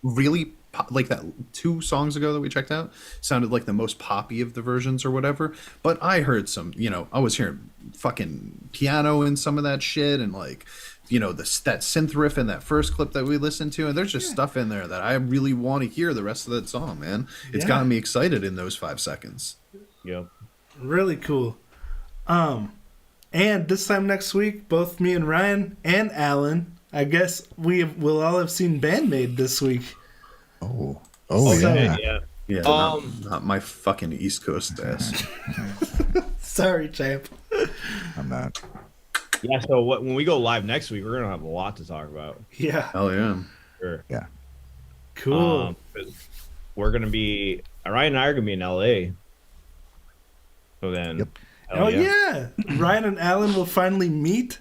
really like that 2 songs ago that we checked out sounded like the most poppy of the versions or whatever. But I heard some, I was hearing fucking piano in some of that shit and like, that synth riff in that first clip that we listened to. And there's just stuff in there that I really want to hear the rest of that song, man. It's gotten me excited in those 5 seconds.
Yep.
Really cool. And this time next week, both me and Ryan and Alan, I guess we'll all have seen Band-Maid this week.
Oh,
Yeah.
Yeah, not my fucking East Coast ass.
Sorry, champ.
I'm not.
Yeah. So when we go live next week, we're gonna have a lot to talk about.
Yeah.
Hell yeah.
Sure.
Yeah.
Cool.
'Cause we're gonna be Ryan and I are gonna be in LA. So then.
Yep.
Oh yeah. Ryan and Alan will finally meet.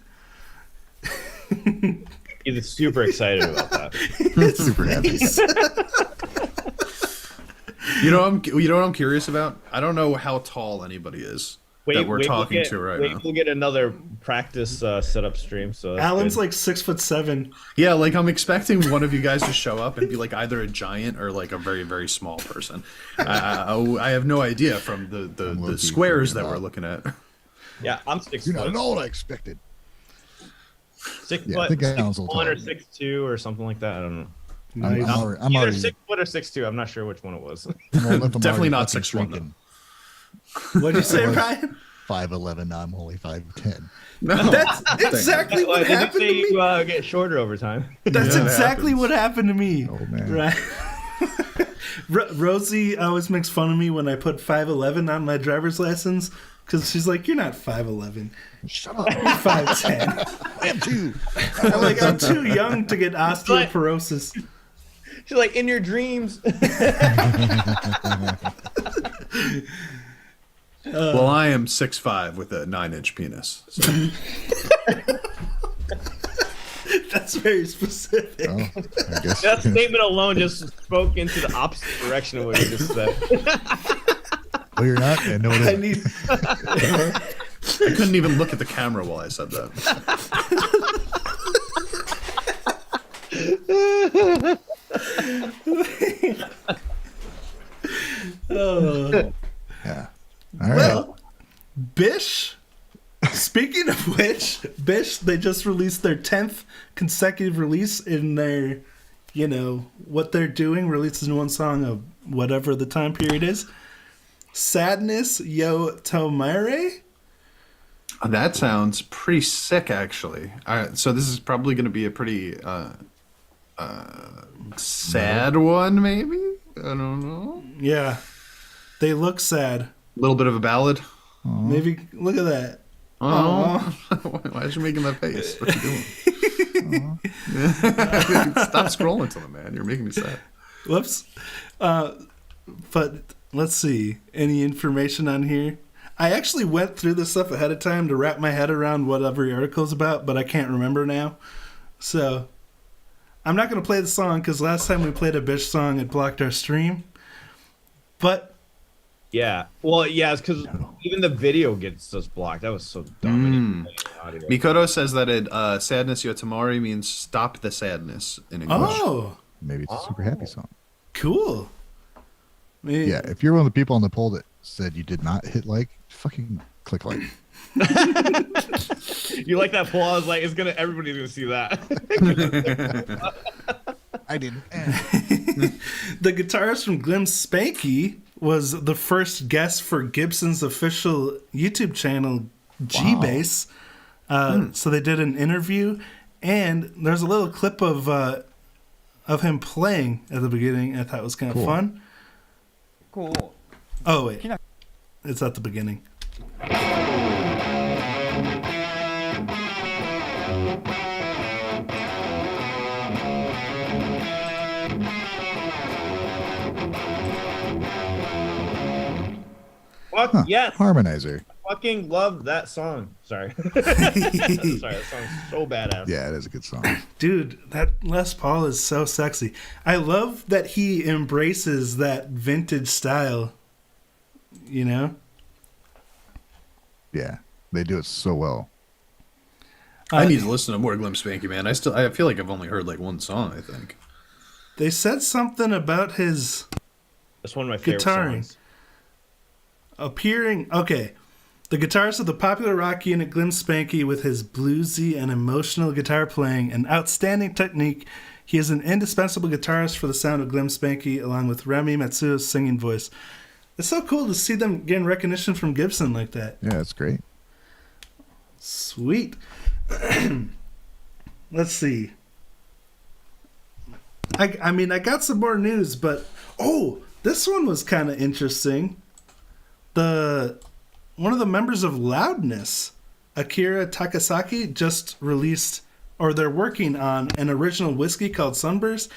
He's super excited about that.
Super happy.
You know what I'm curious about? I don't know how tall anybody is that we're talking to right now.
We'll get another practice setup stream. So that's
Alan's
good.
like 6'7".
Yeah, like I'm expecting one of you guys to show up and be like either a giant or like a very, very small person. I have no idea from the squares that we're looking at.
Yeah, I'm 6
You're
foot.
not at all what I expected.
6
Yeah, I
foot,
think Alan's a little
6'1" or
taller.
6'2" or something like that. I don't know.
Nice.
I'm
Either
already
6 foot or 6'2". I'm not sure which one it was.
Definitely not 6'1",
shrinking.
What'd you say,
I was
Ryan?
5'11". Now I'm only 5'10".
No,
That's exactly what
Did you
happened
say
to me.
you get shorter over time?
That's
Yeah, it
exactly
happens.
what happened to me.
Oh, man.
Right. Rosie always makes fun of me when I put 5'11" on my driver's license because she's like, "You're not 5'11".
Shut up.
You're 5'10".
I am too.
I'm like, I'm too young to get osteoporosis.
She's like, in your dreams.
Well, I am 6'5" with a 9-inch penis. So.
That's very specific.
Oh, I guess.
That statement alone just spoke into the opposite direction of what you just said.
Well, you're not. I know it
I
isn't.
need.
I couldn't even look at the camera while I said that.
Oh.
Yeah. All right.
Well, Bish. Speaking of which, Bish, they just released their 10th consecutive release in their, what they're doing, releases one song of whatever the time period is. Sadness Yo Tomare.
That sounds pretty sick, actually. So this is probably going to be a pretty sad one, maybe? I don't know.
Yeah. They look sad.
A little bit of a ballad.
Maybe, look at that.
Oh, why are you making that face? What are you doing? Stop scrolling to them, man. You're making me sad.
Whoops. But let's see. Any information on here? I actually went through this stuff ahead of time to wrap my head around what every article's about, but I can't remember now. So I'm not going to play the song because last time we played a Bish song, it blocked our stream. But
Yeah. Well, yeah, it's because even the video gets us blocked. That was so dumb.
Mikoto says that Sadness Yotamari means stop the sadness in English.
oh,
Maybe it's a super happy song.
cool.
Yeah. If you're one of the people on the poll that said you did not hit like, fucking click like.
You like that poll? I was like, everybody's gonna see that.
I didn't.
The guitarist from Glim Spanky was the first guest for Gibson's official YouTube channel, G-Bass. So they did an interview, and there's a little clip of him playing at the beginning. I thought it was kind of fun.
Cool.
Oh, wait. It's at the beginning.
Fuck
Huh.
yes.
Harmonizer.
Fucking love that song. Sorry. Sorry, that song's so badass.
Yeah, it is a good song.
Dude, that Les Paul is so sexy. I love that he embraces that vintage style,
Yeah, they do it so well.
I need to listen to more Glim Spanky, man. I feel like I've only heard like one song, I think.
They said something about his
That's one of my favorite
guitaring.
songs.
Appearing, okay. The guitarist of the popular rock unit Glim Spanky, with his bluesy and emotional guitar playing and outstanding technique, he is an indispensable guitarist for the sound of Glim Spanky, along with Remy Matsuo's singing voice. It's so cool to see them getting recognition from Gibson like that.
Yeah, that's great.
Sweet. Let's see. I mean, I got some more news, but this one was kind of interesting. One of the members of Loudness, Akira Takasaki, just released, or they're working on, an original whiskey called Sunburst.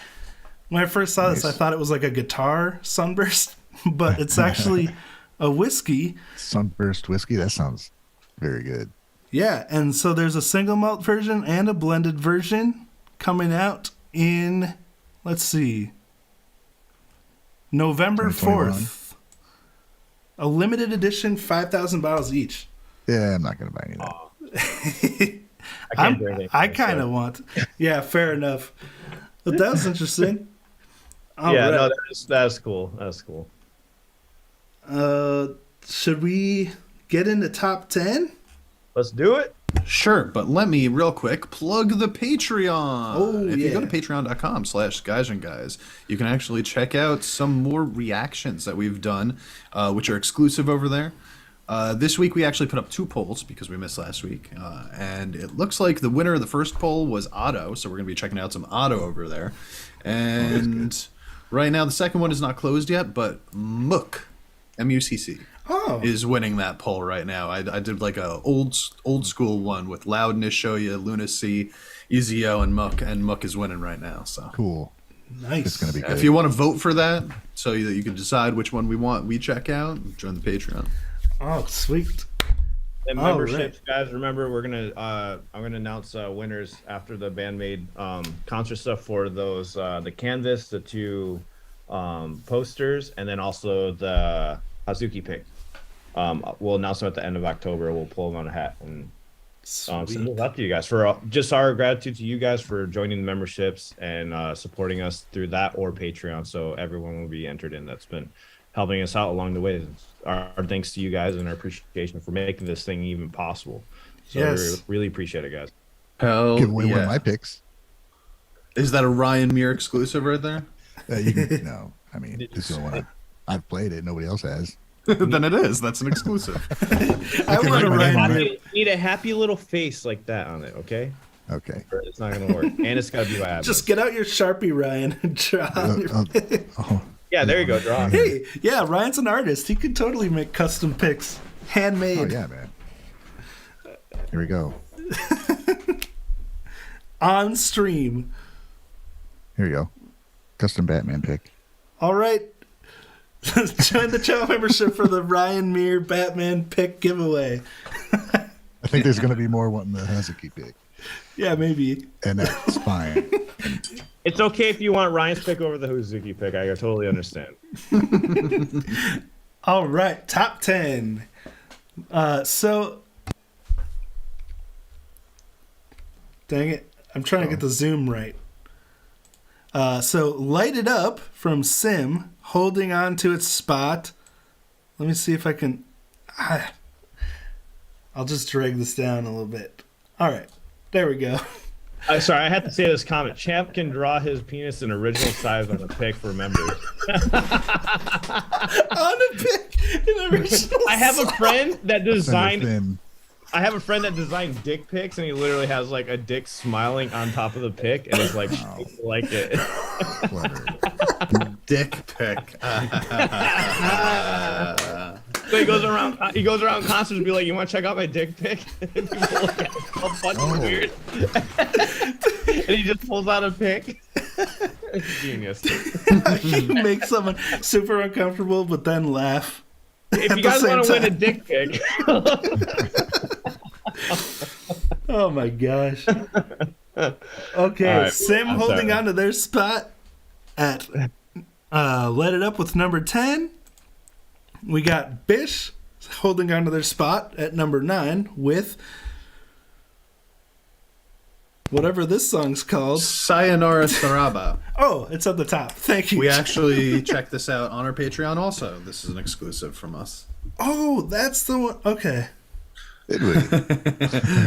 When I first saw this, I thought it was like a guitar Sunburst, but it's actually a whiskey.
Sunburst whiskey. That sounds very good.
Yeah, and so there's a single malt version and a blended version coming out in, let's see, November
2021.
4th. A limited edition, 5,000 bottles each.
Yeah, I'm not gonna buy any of that.
I can't do anything.
I kind of want. Yeah, fair enough. But that was interesting. All
Yeah,
right.
no, that's cool. That's cool.
Should we get into top 10?
Let's do it.
Sure, but let me real quick plug the Patreon.
Oh,
if you go to
yeah.
patreon.com/Gaijin guys, you can actually check out some more reactions that we've done, which are exclusive over there. This week we actually put up 2 polls because we missed last week, and it looks like the winner of the first poll was Otto, so we're going to be checking out some Otto over there. And right now the second one is not closed yet, but Mook, MUCC, is winning that poll right now. I did like a old school one with Loudness, Shoya, Lunacy, Izio, and Mook is winning right now. So
Cool.
Nice.
It's gonna be good.
if you want to vote for that, so that you can decide which one we check out, join the Patreon.
Oh, sweet.
And
All
memberships, guys. Remember, I'm gonna announce winners after the Band-Maid concert stuff for those the canvas, the 2 posters, and then also the Hazuki pick. We'll announce them at the end of October. We'll pull them on a hat and send those out to you guys for just our gratitude to you guys for joining the memberships and supporting us through that or Patreon. So everyone will be entered in that's been helping us out along the way. Our thanks to you guys and our appreciation for making this thing even possible. So
Yes.
we really appreciate it, guys.
Hell
Give away one
yeah.
of my picks.
Is that a Ryan Muir exclusive right there?
You can, no, I mean, this is the one I've played it. Nobody else has.
Then it is. That's an exclusive.
I want to
write my
ride.
name
You need a happy little face like that on it, okay?
Okay.
Or it's not gonna work, and it's gotta be by Abbott.
Just get out your Sharpie, Ryan, and draw.
Oh,
Yeah, there you go. Draw.
Hey, yeah, Ryan's an artist. He could totally make custom pics, handmade.
oh yeah, man. Here we go.
On stream.
Here we go. Custom Batman pick.
All right. Join the channel membership for the Ryan Muir Batman pick giveaway.
I think there's going to be more wanting the Hazuki pick,
Yeah, maybe.
and that's fine.
It's okay if you want Ryan's pick over the Hazuki pick. I totally understand.
All right, top 10. So, dang it. I'm trying to get the zoom right. So, Light It Up from Sim, holding on to its spot. Let me see if I can... I'll just drag this down a little bit. All right, there we go.
Sorry, I had to say this comment. Champ can draw his penis in original size on a pick for members.
On a pic in original
I have a friend that designed.
Thin.
I have a friend that designed dick pics, and he literally has like a dick smiling on top of the pic, and it's like like it.
Clever.
Dick pic.
So he goes around concerts and be like, "You want to check out my dick pic?" And people look at it all fucking weird. And he just pulls out a pic. Genius.
You make someone super uncomfortable, but then laugh.
If
at
you
the
guys
same
want to win a
time.
dick pic,
Oh my gosh. Okay,
All right,
Sim
I'm
holding
sorry.
on to their spot at Let It Up with number 10. We got Bish, holding on to their spot at number 9 with whatever this song's called.
Sayonara Saraba.
Oh, it's at the top. Thank you.
We actually checked this out on our Patreon also. This is an exclusive from us.
Oh, that's the one. Okay.
Did we?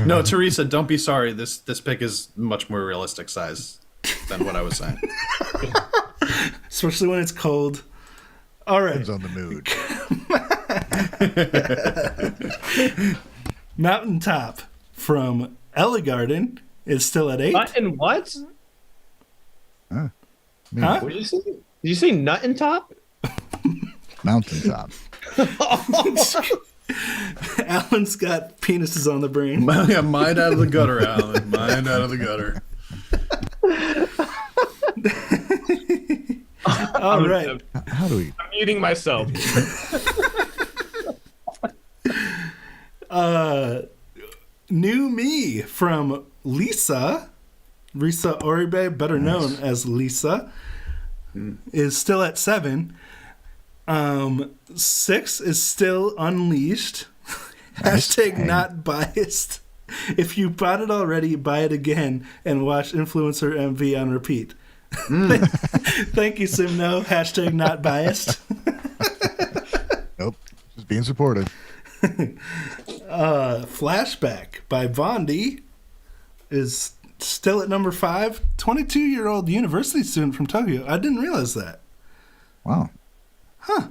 No, Teresa, don't be sorry. This pick is much more realistic size than what I was saying.
Especially when it's cold. All right.
Depends on the mood.
Mountaintop from Ellegarden is still at 8.
Nut and what?
Huh?
What did you say? Did you say nut and top?
Mountaintop.
Alan's got penises on the brain.
Yeah, mind out of the gutter, Alan. Mind out of the gutter.
All right.
How do we?
I'm muting myself.
New Me from Lisa Oribe, better known as Lisa, is still at 7. 6 is still Unleashed. Hashtag not biased. If you bought it already, buy it again and watch Influencer MV on repeat. Thank you, Simno. Hashtag not biased.
Nope. Just being supportive.
Flashback by Bondi is still at number 5. 22-year-old university student from Tokyo. I didn't realize that.
Wow.
Huh.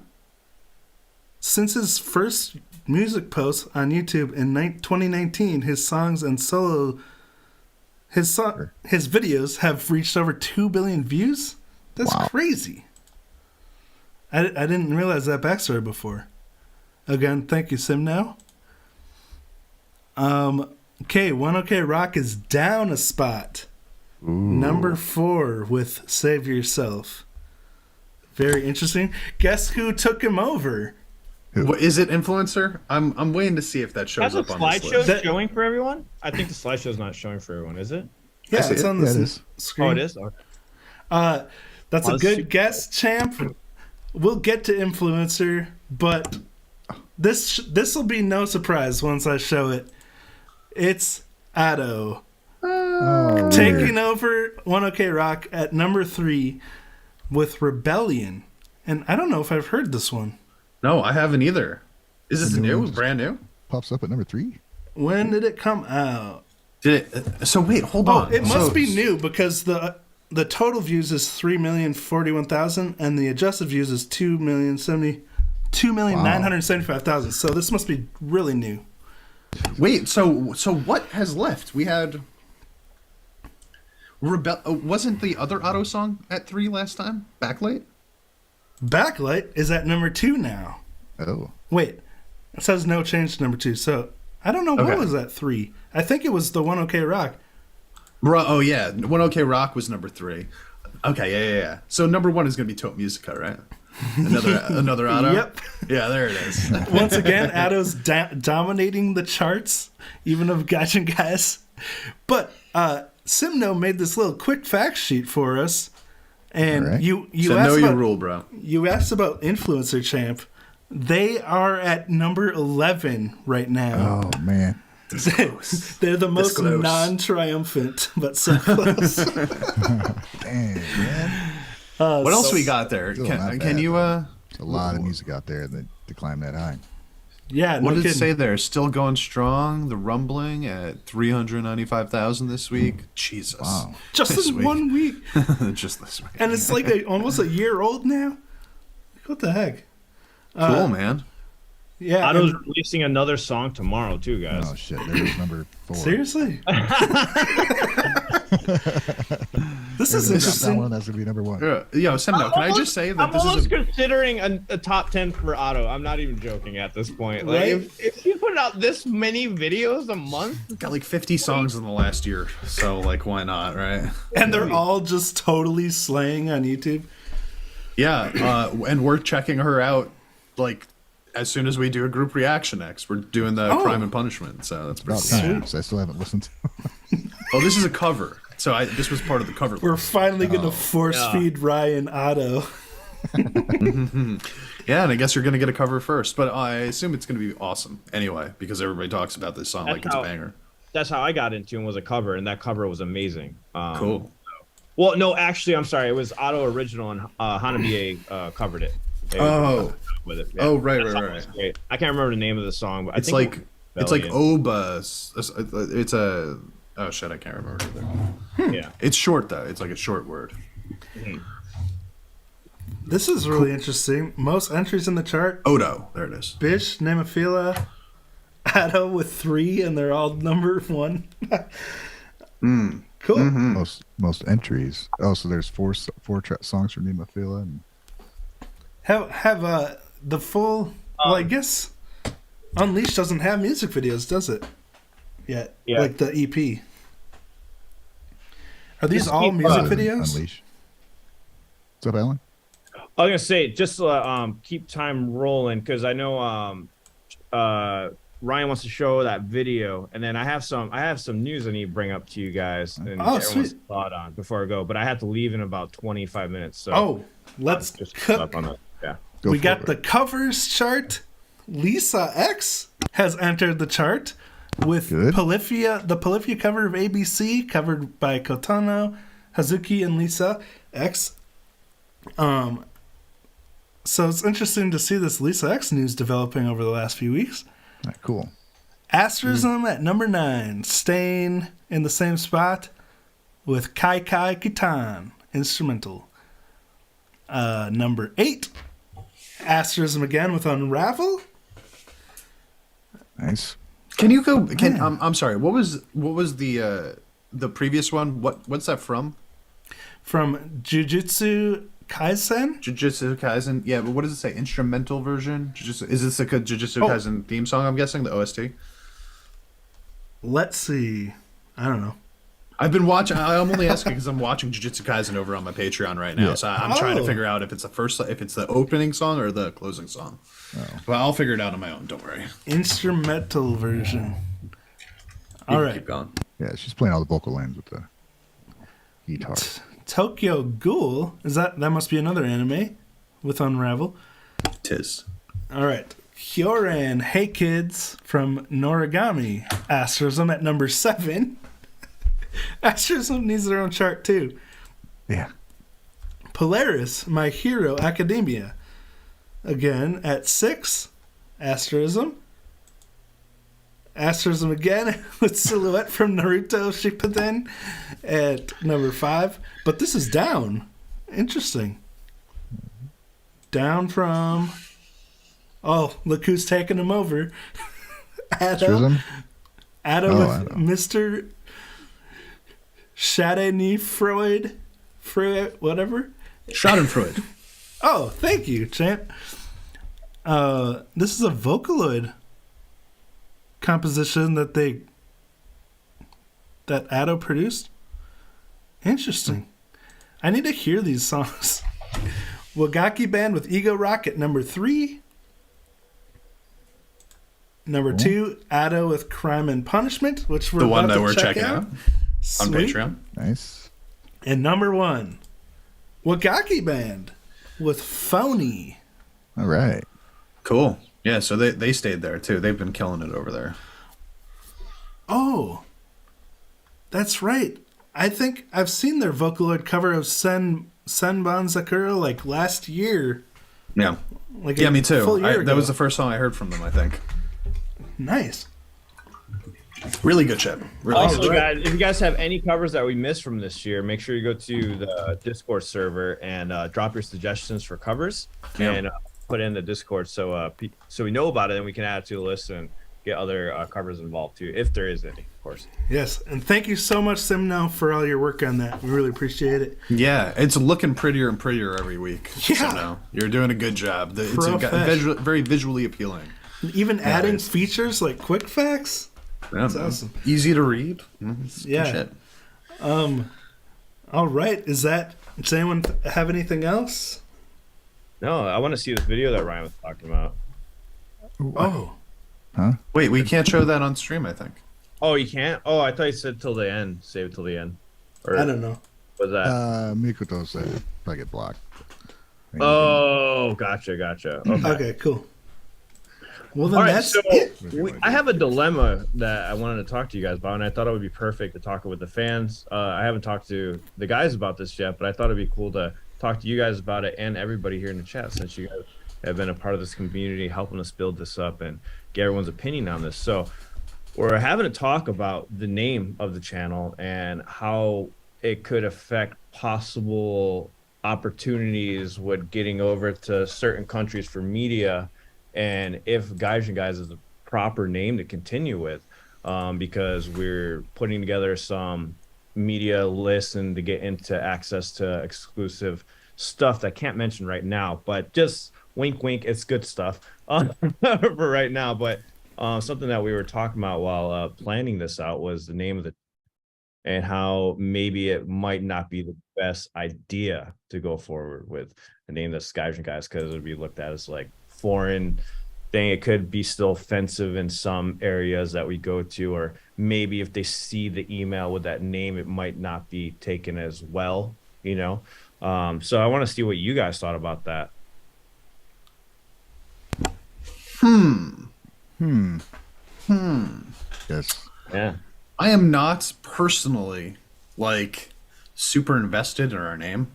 Since his first music post on YouTube in 2019, his songs and his videos have reached over 2 billion views. That's crazy. I didn't realize that backstory before. Again, thank you, Simnow. Okay, 1OK Rock is down a spot.
Ooh.
Number 4 with Save Yourself. Very interesting. Guess who took him over?
What, is it Influencer? I'm waiting to see if that shows up on this list.
Slideshow showing for everyone? I think the slideshow's not showing for everyone, is it?
Yeah, it's on the screen.
Oh, it is? Okay.
That's a good guess, champ. We'll get to Influencer, but this will be no surprise once I show it. It's Addo. Taking over 1OK Rock at number 3 with Rebellion. And I don't know if I've heard this one.
No, I haven't either. Is this new? Brand new?
Pops up at number 3.
When did it come out?
Did it? So wait, hold on.
It must be new because the total views is 3,041,000 and the adjusted views is 2,975,000. So this must be really new.
Wait, so what has left? We had wasn't the other Auto song at 3 last time? Backlight?
Backlight is at number 2 now.
Oh.
Wait, it says no change to number 2. So I don't know what was at 3. I think it was the 1OK Rock.
Oh yeah, 1OK Rock was number 3. Okay, yeah. So number 1 is gonna be Tote Musica, right? Another Auto.
Yep.
Yeah, there it is.
Once again, Addo's dominating the charts, even of Gaijin guys. But Simno made this little quick fact sheet for us, and
right.
you
so
asked
know
about,
your rule, bro.
You asked about Influencer Champ. They are at number 11 right now.
Oh man.
They're the most non-triumphant, but so close.
Dang, man.
What else we got there? Can you?
There's a lot of music out there to climb that high.
Yeah.
What did it say there? Still going strong. The Rumbling at 395,000 this week. Jesus.
Wow.
Just in 1 week.
Just this week.
And it's like almost a year old now. What the heck?
Cool, man.
Yeah.
Otto's releasing another song tomorrow too, guys.
Oh shit! There's number 4.
Seriously? This is
That
interesting.
one has to be number 1.
Yo, Semno, can I just say that
I'm
this
almost
is
considering a top 10 for Otto. I'm not even joking at this point. Like,
Right?
if you put out this many videos a month,
got like 50 songs in the last year, so like why not, right?
And they're all just totally slaying on YouTube.
Yeah, and we're checking her out like as soon as we do a group reaction next. We're doing the Crime and Punishment, so that's pretty
About
cool.
time, 'cause I still haven't listened to.
Oh, this is a cover. So this was part of the cover.
We're finally going to force feed Ryan Otto.
Yeah, and I guess you're gonna get a cover first, but I assume it's gonna be awesome anyway because everybody talks about this song like it's a banger.
That's how I got into it, was a cover, and that cover was amazing.
Cool.
Well, no, actually, I'm sorry. It was Auto Original, and Hanabiye covered it. With it. Yeah.
Oh, right.
Great. I can't remember the name of the song, but
It's
I think
it's like Oba. It's a oh shit, I can't remember either.
Yeah,
it's short though. It's like a short word.
Mm-hmm.
This is really interesting. Most entries in the chart:
Odo. There it is.
Bish, Nemophila, Ado with 3, and they're all number 1. Cool.
Mm-hmm.
Most entries. Oh, so there's four songs for Nemophila. And
Have the full. Well, I guess Unleashed doesn't have music videos, does it? Yet,
Yeah.
like the EP. Are these all music videos?
Unleash. What's up, Alan?
I was gonna say just keep time rolling because I know Ryan wants to show that video, and then I have some news I need to bring up to you guys and everyone's thought on before I go. But I have to leave in about 25 minutes. So
let's
just
cook.
up on that. Yeah,
We got the covers chart. Lisa X has entered the chart with Polyphia, the Polyphia cover of ABC, covered by Kotono, Hazuki, and Lisa X. So it's interesting to see this Lisa X news developing over the last few weeks.
Cool.
Asterism at number 9, staying in the same spot with Kai Kai Kitan, instrumental. Number 8, Asterism again with Unravel.
Nice.
Can you go? I'm sorry. What was the previous one? What's that from?
From Jujutsu Kaisen?
Jujutsu Kaisen. Yeah, but what does it say? Instrumental version? Is this a Jujutsu Kaisen theme song? I'm guessing the OST.
Let's see. I don't know.
I've been watching. I'm only asking because I'm watching Jujutsu Kaisen over on my Patreon right now. Yeah. So I'm trying to figure out if it's the opening song or the closing song. Well, I'll figure it out on my own. Don't worry.
Instrumental version. All right.
Keep going.
Yeah, she's playing all the vocal lines with the guitar.
Tokyo Ghoul. That must be another anime with Unravel.
Tis.
All right. Hyoran, Hey Kids from Noragami. Asterism at number 7. Asterism needs their own chart too.
Yeah.
Polaris, My Hero Academia. Again at 6. Asterism. Asterism again with Silhouette from Naruto Shippuden at number 5. But this is down. Interesting. Down from... Oh, look who's taking him over. Ado with Mr. Schadenfreude, whatever.
Schadenfreude.
Oh, thank you, champ. This is a Vocaloid composition that Ado produced. Interesting. I need to hear these songs. Wagaki Band with Ego Rock at number 3. Number 2, Ado with Crime and Punishment, which we're
the one that
we're
checking out on Patreon.
Nice.
And number 1, Wagaki Band with Phony.
All right.
Cool. Yeah, so they stayed there too. They've been killing it over there.
Oh, that's right. I think I've seen their Vocaloid cover of Senban Sakura like last year.
Yeah.
Like
me too.
That
was the first song I heard from them, I think.
Nice.
Really good chip. Really
also,
good
guys, if you guys have any covers that we missed from this year, make sure you go to the Discord server and drop your suggestions for covers and put it in the Discord so we know about it and we can add it to the list and get other covers involved too, if there is any, of course.
Yes, and thank you so much, Simno, for all your work on that. We really appreciate it.
Yeah, it's looking prettier and prettier every week.
Yeah.
Simno, you're doing a good job. It's very visually appealing.
Even adding features like quick facts. That's awesome.
Easy to read.
Yeah.
Shit.
All right. Does anyone have anything else?
No, I want to see this video that Ryan was talking about.
Oh.
Huh?
Wait, we can't show that on stream, I think.
Oh, you can't? Oh, I thought you said till the end. Save it till the end. Or
I don't know.
was that?
Mikoto said if I get blocked.
Oh, gotcha. Okay.
Okay, cool. Well, then
All right,
that's
so
it.
I have a dilemma that I wanted to talk to you guys about, and I thought it would be perfect to talk with the fans. I haven't talked to the guys about this yet, but I thought it'd be cool to talk to you guys about it and everybody here in the chat, since you guys have been a part of this community, helping us build this up and get everyone's opinion on this. So we're having a talk about the name of the channel and how it could affect possible opportunities with getting over to certain countries for media, and if Gaijin Guys is the proper name to continue with, because we're putting together some media lists and to get into access to exclusive stuff that I can't mention right now, but just wink, wink, it's good stuff for right now. But something that we were talking about while planning this out was the name of the, and how maybe it might not be the best idea to go forward with the name that's Gaijin Guys, because it would be looked at as like foreign thing. It could be still offensive in some areas that we go to, or maybe if they see the email with that name, it might not be taken as well, you know. So I want to see what you guys thought about that.
Yes.
Yeah.
I am not personally like super invested in our name.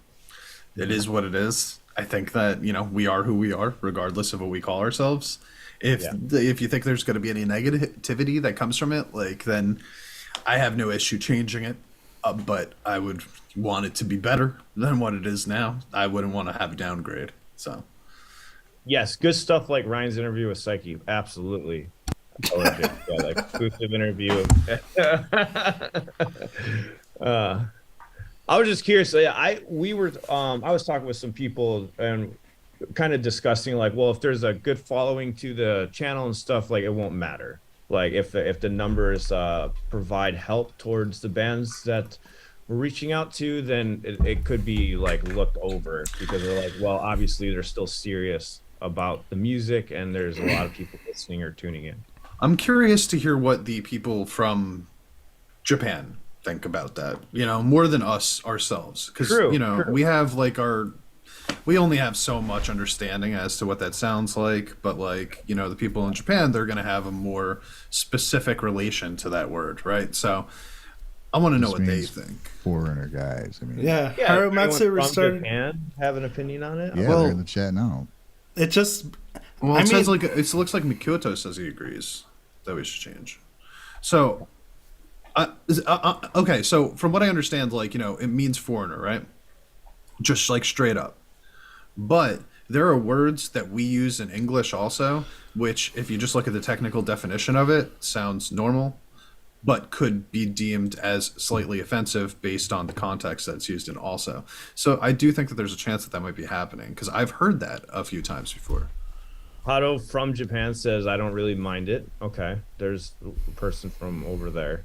It is what it is. I think that, you know, we are who we are, regardless of what we call ourselves. If you think there's going to be any negativity that comes from it, like, then I have no issue changing it. But I would want it to be better than what it is now. I wouldn't want to have a downgrade. So,
yes, good stuff like Ryan's interview with Psyche. Absolutely. Yeah, like exclusive interview. I was just curious. I was talking with some people and kind of discussing like, well, if there's a good following to the channel and stuff, like it won't matter. Like if the numbers provide help towards the bands that we're reaching out to, then it could be like looked over, because they're like, well, obviously they're still serious about the music and there's a lot of people listening or tuning in.
I'm curious to hear what the people from Japan think about that, you know, more than us ourselves, because you know, we have like we only have so much understanding as to what that sounds like, but like, you know, the people in Japan, they're going to have a more specific relation to that word, right? So I want to know what they think.
Foreigner guys, I mean,
Yeah,
Harumatsu
Harumatsu started.
Japan have an opinion on it.
yeah,
Well,
they're in the chat now.
It just.
Well,
I
it says
mean-
like it looks like Mikoto says he agrees that we should change. So, okay. So from what I understand, like, you know, it means foreigner, right? Just like straight up. But there are words that we use in English also, which, if you just look at the technical definition of it, sounds normal, but could be deemed as slightly offensive based on the context that it's used in also. So I do think that there's a chance that that might be happening, because I've heard that a few times before.
Hato from Japan says, I don't really mind it. Okay, there's a person from over there.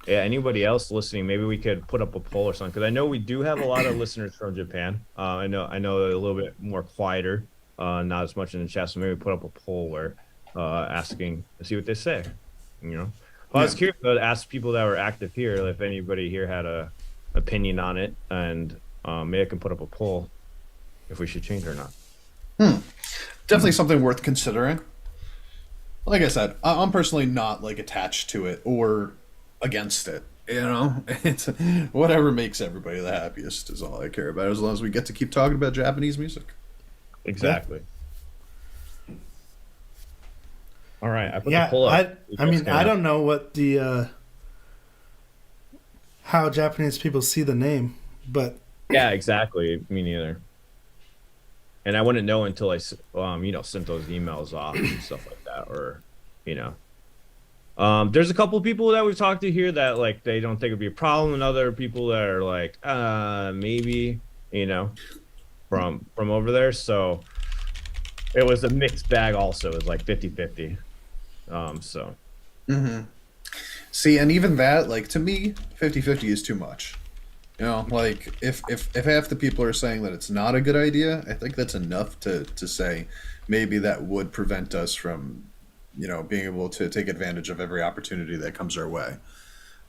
Yeah, anybody else listening, maybe we could put up a poll or something, because I know we do have a lot of listeners from Japan. I know a little bit more quieter, not as much in the chat, so maybe put up a poll where asking to see what they say, you know. Well, I was curious to ask people that were active here if anybody here had a opinion on it, and maybe I can put up a poll if we should change it or not.
Definitely something worth considering. Like I said, I'm personally not like attached to it or against it. You know, it's whatever makes everybody the happiest is all I care about, as long as we get to keep talking about Japanese music.
Exactly. All right, I put the
Yeah,
poll up.
I mean, I don't know what the how Japanese people see the name, but
Yeah, exactly. Me neither. And I wouldn't know until I, you know, sent those emails off and stuff like that, or, you know. There's a couple people that we've talked to here that like they don't think it'd be a problem, and other people that are like, maybe, you know, from over there. So it was a mixed bag. Also, it was like 50-50. So.
See, and even that, like, to me, 50-50 is too much. You know, like, if half the people are saying that it's not a good idea, I think that's enough to say maybe that would prevent us from, you know, being able to take advantage of every opportunity that comes our way.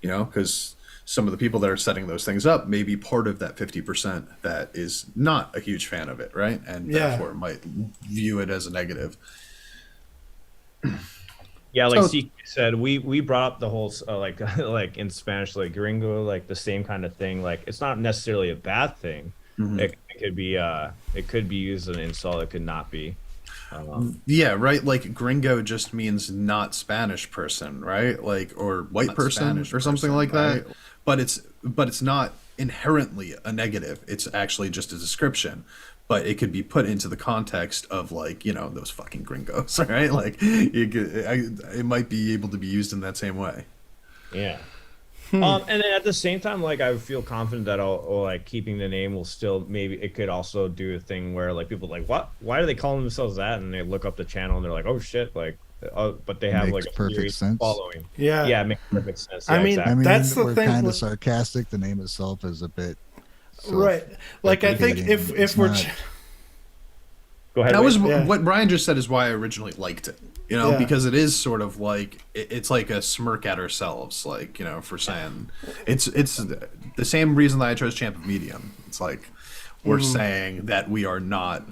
You know, because some of the people that are setting those things up may be part of that 50% that is not a huge fan of it, right? And therefore might view it as a negative.
Yeah, like
So-
CK said, we brought up the whole like like in Spanish, like gringo, like the same kind of thing. Like it's not necessarily a bad thing. It could be used as an insult. It could not be.
Yeah, right. Like gringo just means not Spanish person, right? Like or white
Not
person
Spanish
or something
person,
like that.
right?
But it's not inherently a negative. It's actually just a description. But it could be put into the context of like, you know, those fucking gringos, right? Like it might be able to be used in that same way.
Yeah. And then at the same time, like I feel confident that I'll like keeping the name will still, maybe it could also do a thing where like people are like, what? Why do they call themselves that? And they look up the channel and they're like, oh shit, like, but they have
Makes
like a
perfect
serious
sense.
following.
Yeah.
Yeah, it makes perfect sense.
I
Yeah,
mean,
exactly.
I mean,
That's the
we're
thing
kind
with-
of sarcastic. The name itself is a bit
Right. Like I think
self-deprecating.
if
It's
we're
not-
Go ahead.
That was
Wade.
Yeah.
what Brian just said is why I originally liked it. You know,
Yeah.
because it is sort of like it's like a smirk at ourselves, like, you know, for saying it's the same reason that I chose Champ of Medium. It's like we're saying that we are not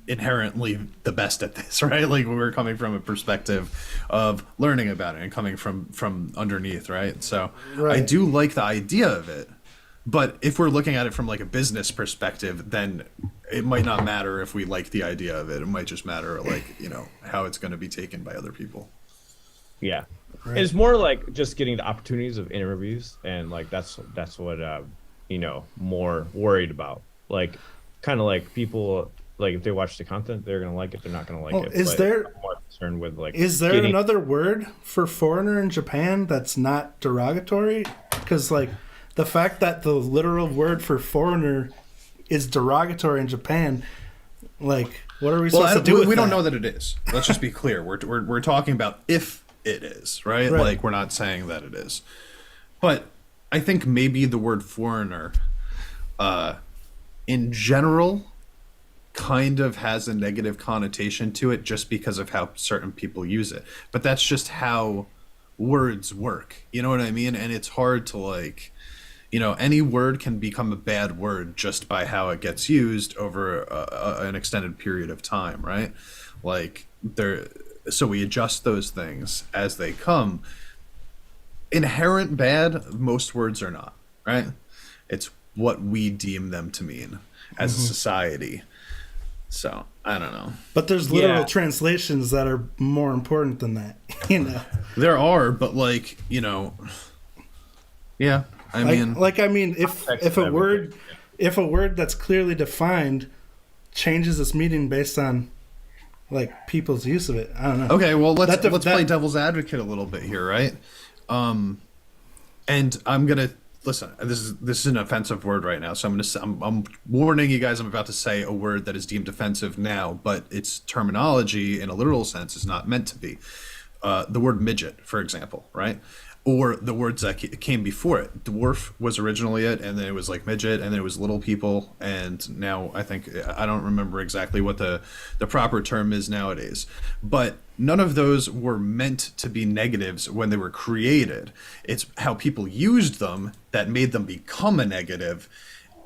inherently the best at this, right? Like we're coming from a perspective of learning about it and coming from underneath, right? So I
Right.
do like the idea of it. But if we're looking at it from like a business perspective, then it might not matter if we like the idea of it. It might just matter like, you know, how it's going to be taken by other people.
Yeah. It's more like just getting the opportunities of interviews, and like that's what you know, more worried about. Like kind of like people, like if they watch the content, they're gonna like it, they're not gonna like
Well,
it.
is
But
there-
I'm more concerned with like
Is there
getting-
another word for foreigner in Japan that's not derogatory? Because like the fact that the literal word for foreigner is derogatory in Japan, like what are we supposed to do with
we don't
that?
know that it is. Let's just be clear. We're talking about if it is, right?
Right.
Like we're not saying that it is. But I think maybe the word foreigner in general kind of has a negative connotation to it just because of how certain people use it. But that's just how words work. You know what I mean? And it's hard to like, you know, any word can become a bad word just by how it gets used over an extended period of time, right? Like so we adjust those things as they come. Inherent bad, most words are not, right? It's what we deem them to mean as a society. So I don't know.
But there's literal
Yeah.
translations that are more important than that, you know.
There are, but like, you know, yeah. I mean,
If a word that's clearly defined changes its meaning based on like people's use of it, I don't know.
okay, well let's
That-
play devil's advocate a little bit here, right? And I'm gonna listen. This is an offensive word right now, so I'm warning you guys. I'm about to say a word that is deemed offensive now, but its terminology in a literal sense is not meant to be. The word midget, for example, right? Or the words that came before it. Dwarf was originally it, and then it was like midget, and then it was little people, and now I don't remember exactly what the proper term is nowadays. But none of those were meant to be negatives when they were created. It's how people used them that made them become a negative,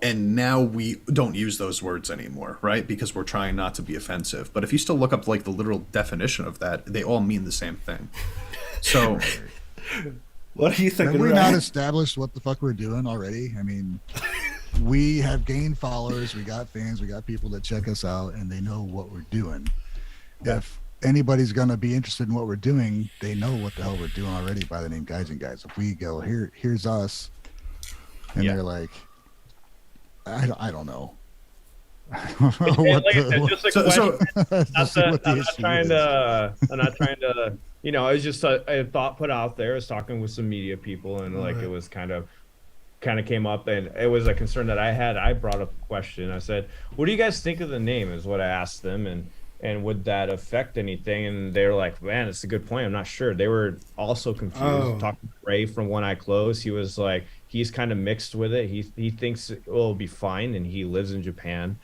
and now we don't use those words anymore, right? Because we're trying not to be offensive. But if you still look up like the literal definition of that, they all mean the same thing. So
What are you thinking,
Have we
Ryan?
not established what the fuck we're doing already? I mean, we have gained followers, we got fans, we got people that check us out, and they know what we're doing. If anybody's gonna be interested in what we're doing, they know what the hell we're doing already by the name Gaijin Guys. If we go here's us, and
Yeah.
they're like, I don't know.
And like I said, just a
So-
question.
so-
I'm not trying to, you know, it's just a thought put out there. I was talking with some media people, and like it was kind of came up, and it was a concern that I had. I brought up a question. I said, "What do you guys think of the name?" Is what I asked them, and would that affect anything? And they were like, "Man, it's a good point. I'm not sure." They were also confused.
Oh.
Talking to Ray from One Eye Closed, he was like, he's kind of mixed with it. He thinks it will be fine, and he lives in Japan.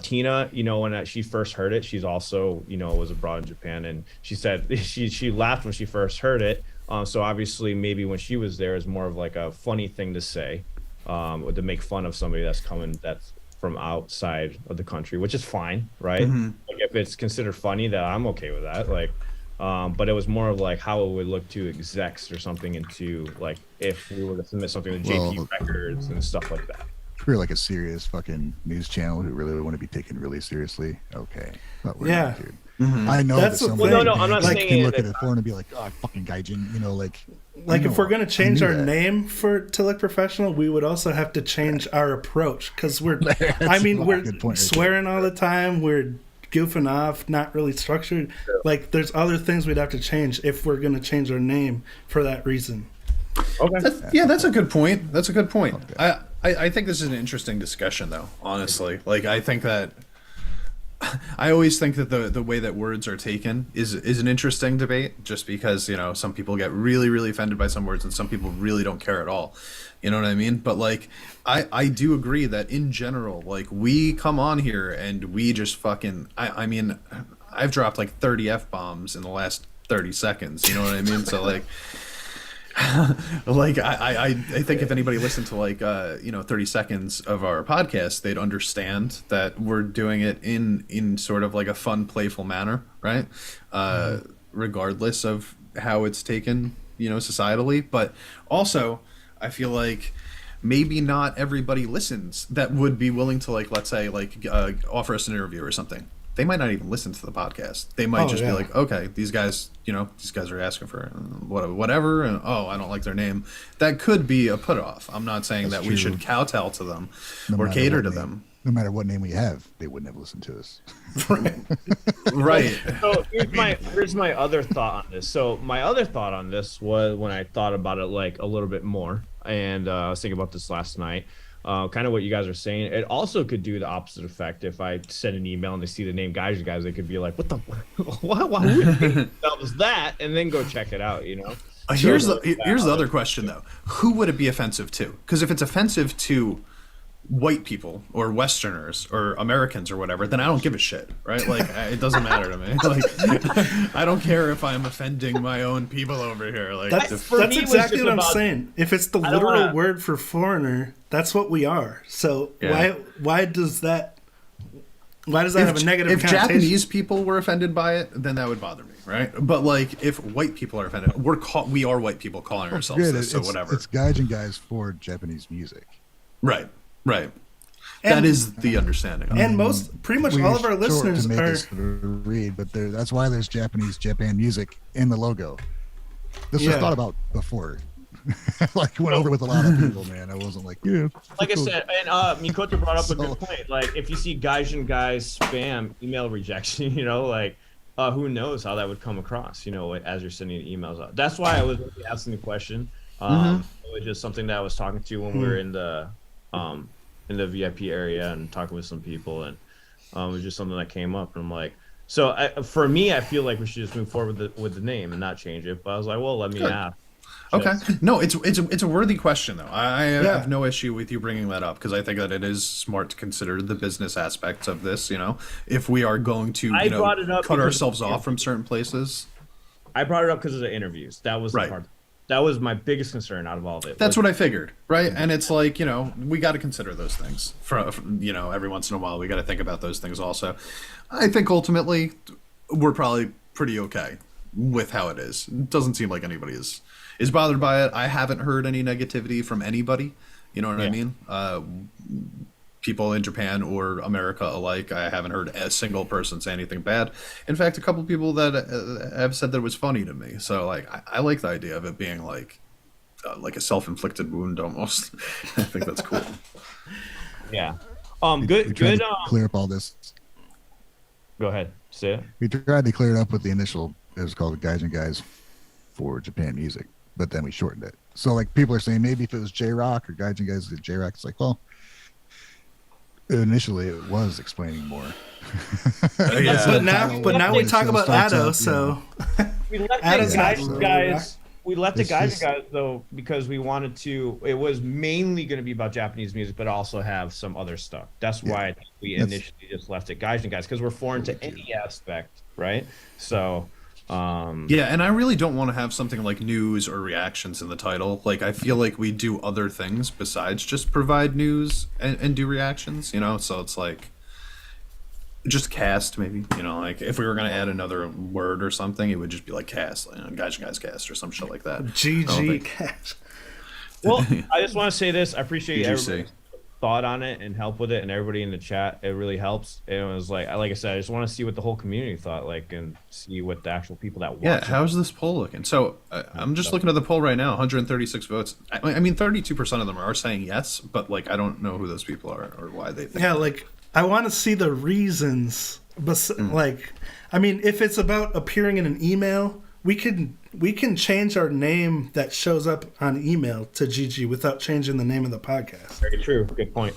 Tina, you know, when she first heard it, she's also, you know, was abroad in Japan, and she said she laughed when she first heard it, So obviously, maybe when she was there, is more of like a funny thing to say, or to make fun of somebody that's from outside of the country, which is fine, right? Like if it's considered funny, that I'm okay with that. Like, but it was more of like how it would look to execs or something, into like if we were to submit something to JP Records and stuff like that.
If we're like a serious fucking news channel who really want to be taken really seriously, okay. But we're not, dude. I know
That's
that
the
somebody
thing.
No, I'm not
can
saying
look
it-
at a phone and be like, oh, fucking Gaijin, you know, like
if we're going to change
knew
our
that.
name to look professional, we would also have to change our approach, because we're
good point right
swearing all the time, we're goofing off, not really structured. Like there's other things we'd have to change if we're going to change our name for that reason.
Okay.
That's a good point. That's a good point.
Okay.
I think this is an interesting discussion, though, honestly. Like, I think that I always think that the way that words are taken is an interesting debate, just because, you know, some people get really, really offended by some words and some people really don't care at all. You know what I mean? But like, I do agree that in general, like, we come on here and we just fucking, I mean, I've dropped like 30 F-bombs in the last 30 seconds. You know what I mean? So like, like I think if anybody listened to like 30 seconds of our podcast, they'd understand that we're doing it in sort of like a fun, playful manner, right? Regardless of how it's taken, you know, societally. But also, I feel like maybe not everybody listens that would be willing to, like, let's say, like, offer us an interview or something. They might not even listen to the podcast. They might be like, okay, these guys are asking for whatever, and I don't like their name. That could be a put off. I'm not saying that we should kowtow to them or cater to them.
No matter what name we have, they wouldn't have listened to us.
Right.
So here's my other thought on this. So my other thought on this was, when I thought about it like a little bit more, and I was thinking about this last night. Kind of what you guys are saying. It also could do the opposite effect. If I send an email and they see the name Gaijin guys, they could be like, "What the? Why would they tell us that?" And then go check it out. You know.
Here's the other question though: who would it be offensive to? Because if it's offensive to white people or Westerners or Americans or whatever, then I don't give a shit, right? Like, it doesn't matter to me. Like, I don't care if I'm offending my own people over here. Like,
That's exactly what I'm saying. If it's the literal word for foreigner, that's what we are. So why does that have a negative
if
connotation?
Japanese people were offended by it, then that would bother me, right? But like, if white people are offended, we are white people calling ourselves this, so whatever.
It's Gaijin guys for Japanese music.
Right.
And
that is the understanding.
And pretty much all of our listeners
to make
are.
this read, but that's why there's Japan music in the logo. This was thought about before. Like, went over with a lot of people, man. I wasn't like,
Like I said, and Mikoto brought up a good point. Like, if you see Gaijin guys spam email rejection, you know, like, who knows how that would come across, you know, as you're sending emails out. That's why I was asking the question. It was just something that I was talking to when we were in the VIP area and talking with some people, and it was just something that came up, and I'm like, so for me, I feel like we should just move forward with the name and not change it. But I was like, well, let me ask.
Okay. No, it's a worthy question though. I have no issue with you bringing that up, because I think that it is smart to consider the business aspects of this. You know, if we are going to cut ourselves off from certain places.
I brought it up because of the interviews. That was the part. That was my biggest concern out of all of it.
That's what I figured, right? And it's like, you know, we got to consider those things. For you know, every once in a while, we got to think about those things also. I think ultimately, we're probably pretty okay with how it is. It doesn't seem like anybody is bothered by it. I haven't heard any negativity from anybody. You know what I mean? People in Japan or America alike, I haven't heard a single person say anything bad. In fact, a couple people that have said that it was funny to me. So, like, I like the idea of it being like a self-inflicted wound almost. I think that's cool.
Yeah.
We tried to clear up all this.
Go ahead. Say it.
We tried to clear it up with the initial. It was called Gaijin guys for Japan music, but then we shortened it. So, like, people are saying maybe if it was J-Rock or Gaijin guys did J-Rock, it's like, well, initially it was explaining more.
But now we talk about Ado, so
we left the Gaijin guys. We left the Gaijin guys though because we wanted to. It was mainly going to be about Japanese music, but also have some other stuff. That's why I think we initially just left it Gaijin guys, because we're foreign to any aspect, right? So
Yeah, and I really don't want to have something like news or reactions in the title. Like, I feel like we do other things besides just provide news and do reactions, you know? So it's like, just cast, maybe, you know, like, if we were going to add another word or something, it would just be like cast, you know, Gaijin Guys cast or some shit like that.
GG cast.
Well, I just want to say this. I appreciate
GGC.
everybody's thought on it and help with it, and everybody in the chat. It really helps. And it was like I said, I just want to see what the whole community thought, like, and see what the actual people that watch.
Yeah, how's this poll looking? So I'm just looking at the poll right now. 136 votes. I mean, 32% of them are saying yes, but like I don't know who those people are or why they think.
Yeah, like I want to see the reasons. But like, I mean, if it's about appearing in an email, we can change our name that shows up on email to GG without changing the name of the podcast.
Very true. Good point.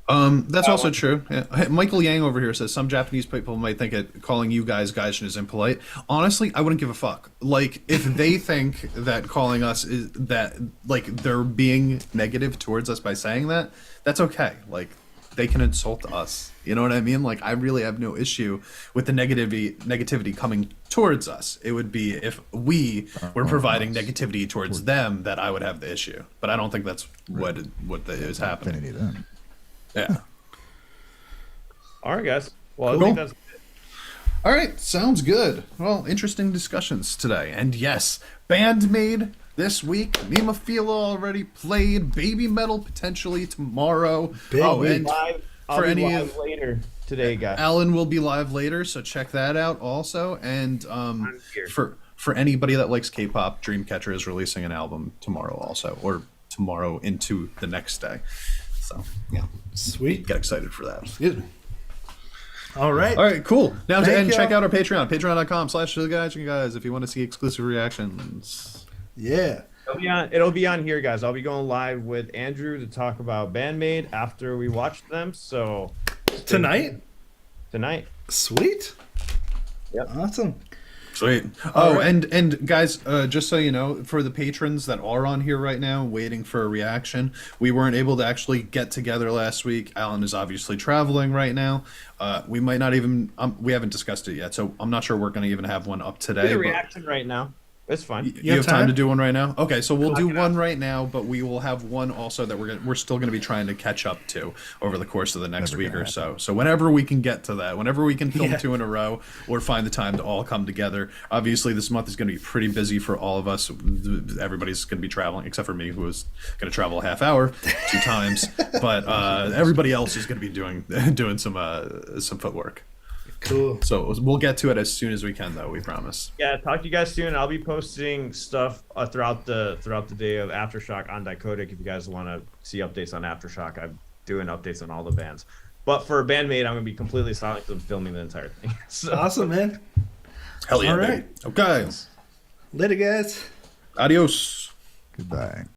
That's also true. Yeah. Hey, Michael Yang over here says some Japanese people might think it calling you guys Gaijin is impolite. Honestly, I wouldn't give a fuck. Like, if they think that calling us is that, like, they're being negative towards us by saying that, that's okay. Like, they can insult us. You know what I mean? Like, I really have no issue with the negativity coming towards us. It would be if we were providing negativity towards them that I would have the issue. But I don't think that's what is happening.
Infinity then.
Yeah.
All right, guys. Well,
Cool.
I think that's
All right, sounds good. Well, interesting discussions today. And yes, Band-Maid this week. Nemophila already played. Babymetal potentially tomorrow.
Big
and
live. I'll
for
be
any
live
of
later today, guys.
Alan will be live later, so check that out also. And
here.
for anybody that likes K-pop, Dreamcatcher is releasing an album tomorrow also, or tomorrow into the next day. So yeah,
Sweet.
get excited for that.
Good. All right.
All right, cool. Now
Thank
check
y'all.
out our Patreon, patreon.com/thegaijin guys, if you want to see exclusive reactions.
Yeah.
It'll be on here, guys. I'll be going live with Andrew to talk about Band-Maid after we watch them. So
Tonight? Sweet.
Yep.
Awesome.
Sweet.
All
Oh,
right.
and guys, just so you know, for the patrons that are on here right now waiting for a reaction, we weren't able to actually get together last week. Alan is obviously traveling right now. We might not even we haven't discussed it yet, so I'm not sure we're going to even have one up today.
do the
but-
reaction right now. It's fine.
You have time
time?
to do one right now? Okay, so we'll do
Knock it
one right now, but we will have one also that we're still going to be trying to catch up to over the course of the next
Never
week
gonna
or so. So whenever we can get to that, whenever we can film 2 in a row or find the time to all come together. Obviously, this month is going to be pretty busy for all of us. Everybody's going to be traveling, except for me, who is going to travel a half hour 2 times. But everybody else is going to be doing some footwork.
Cool.
So we'll get to it as soon as we can, though. We promise.
Yeah, talk to you guys soon. I'll be posting stuff throughout the day of Aftershock on Dichotic. If you guys want to see updates on Aftershock, I'm doing updates on all the bands. But for Band-Maid, I'm gonna be completely silent 'cause I'm filming the entire thing. So.
Awesome, man.
Hell yeah,
All
baby.
right.
Okay.
Later, guys.
Adios.
Goodbye.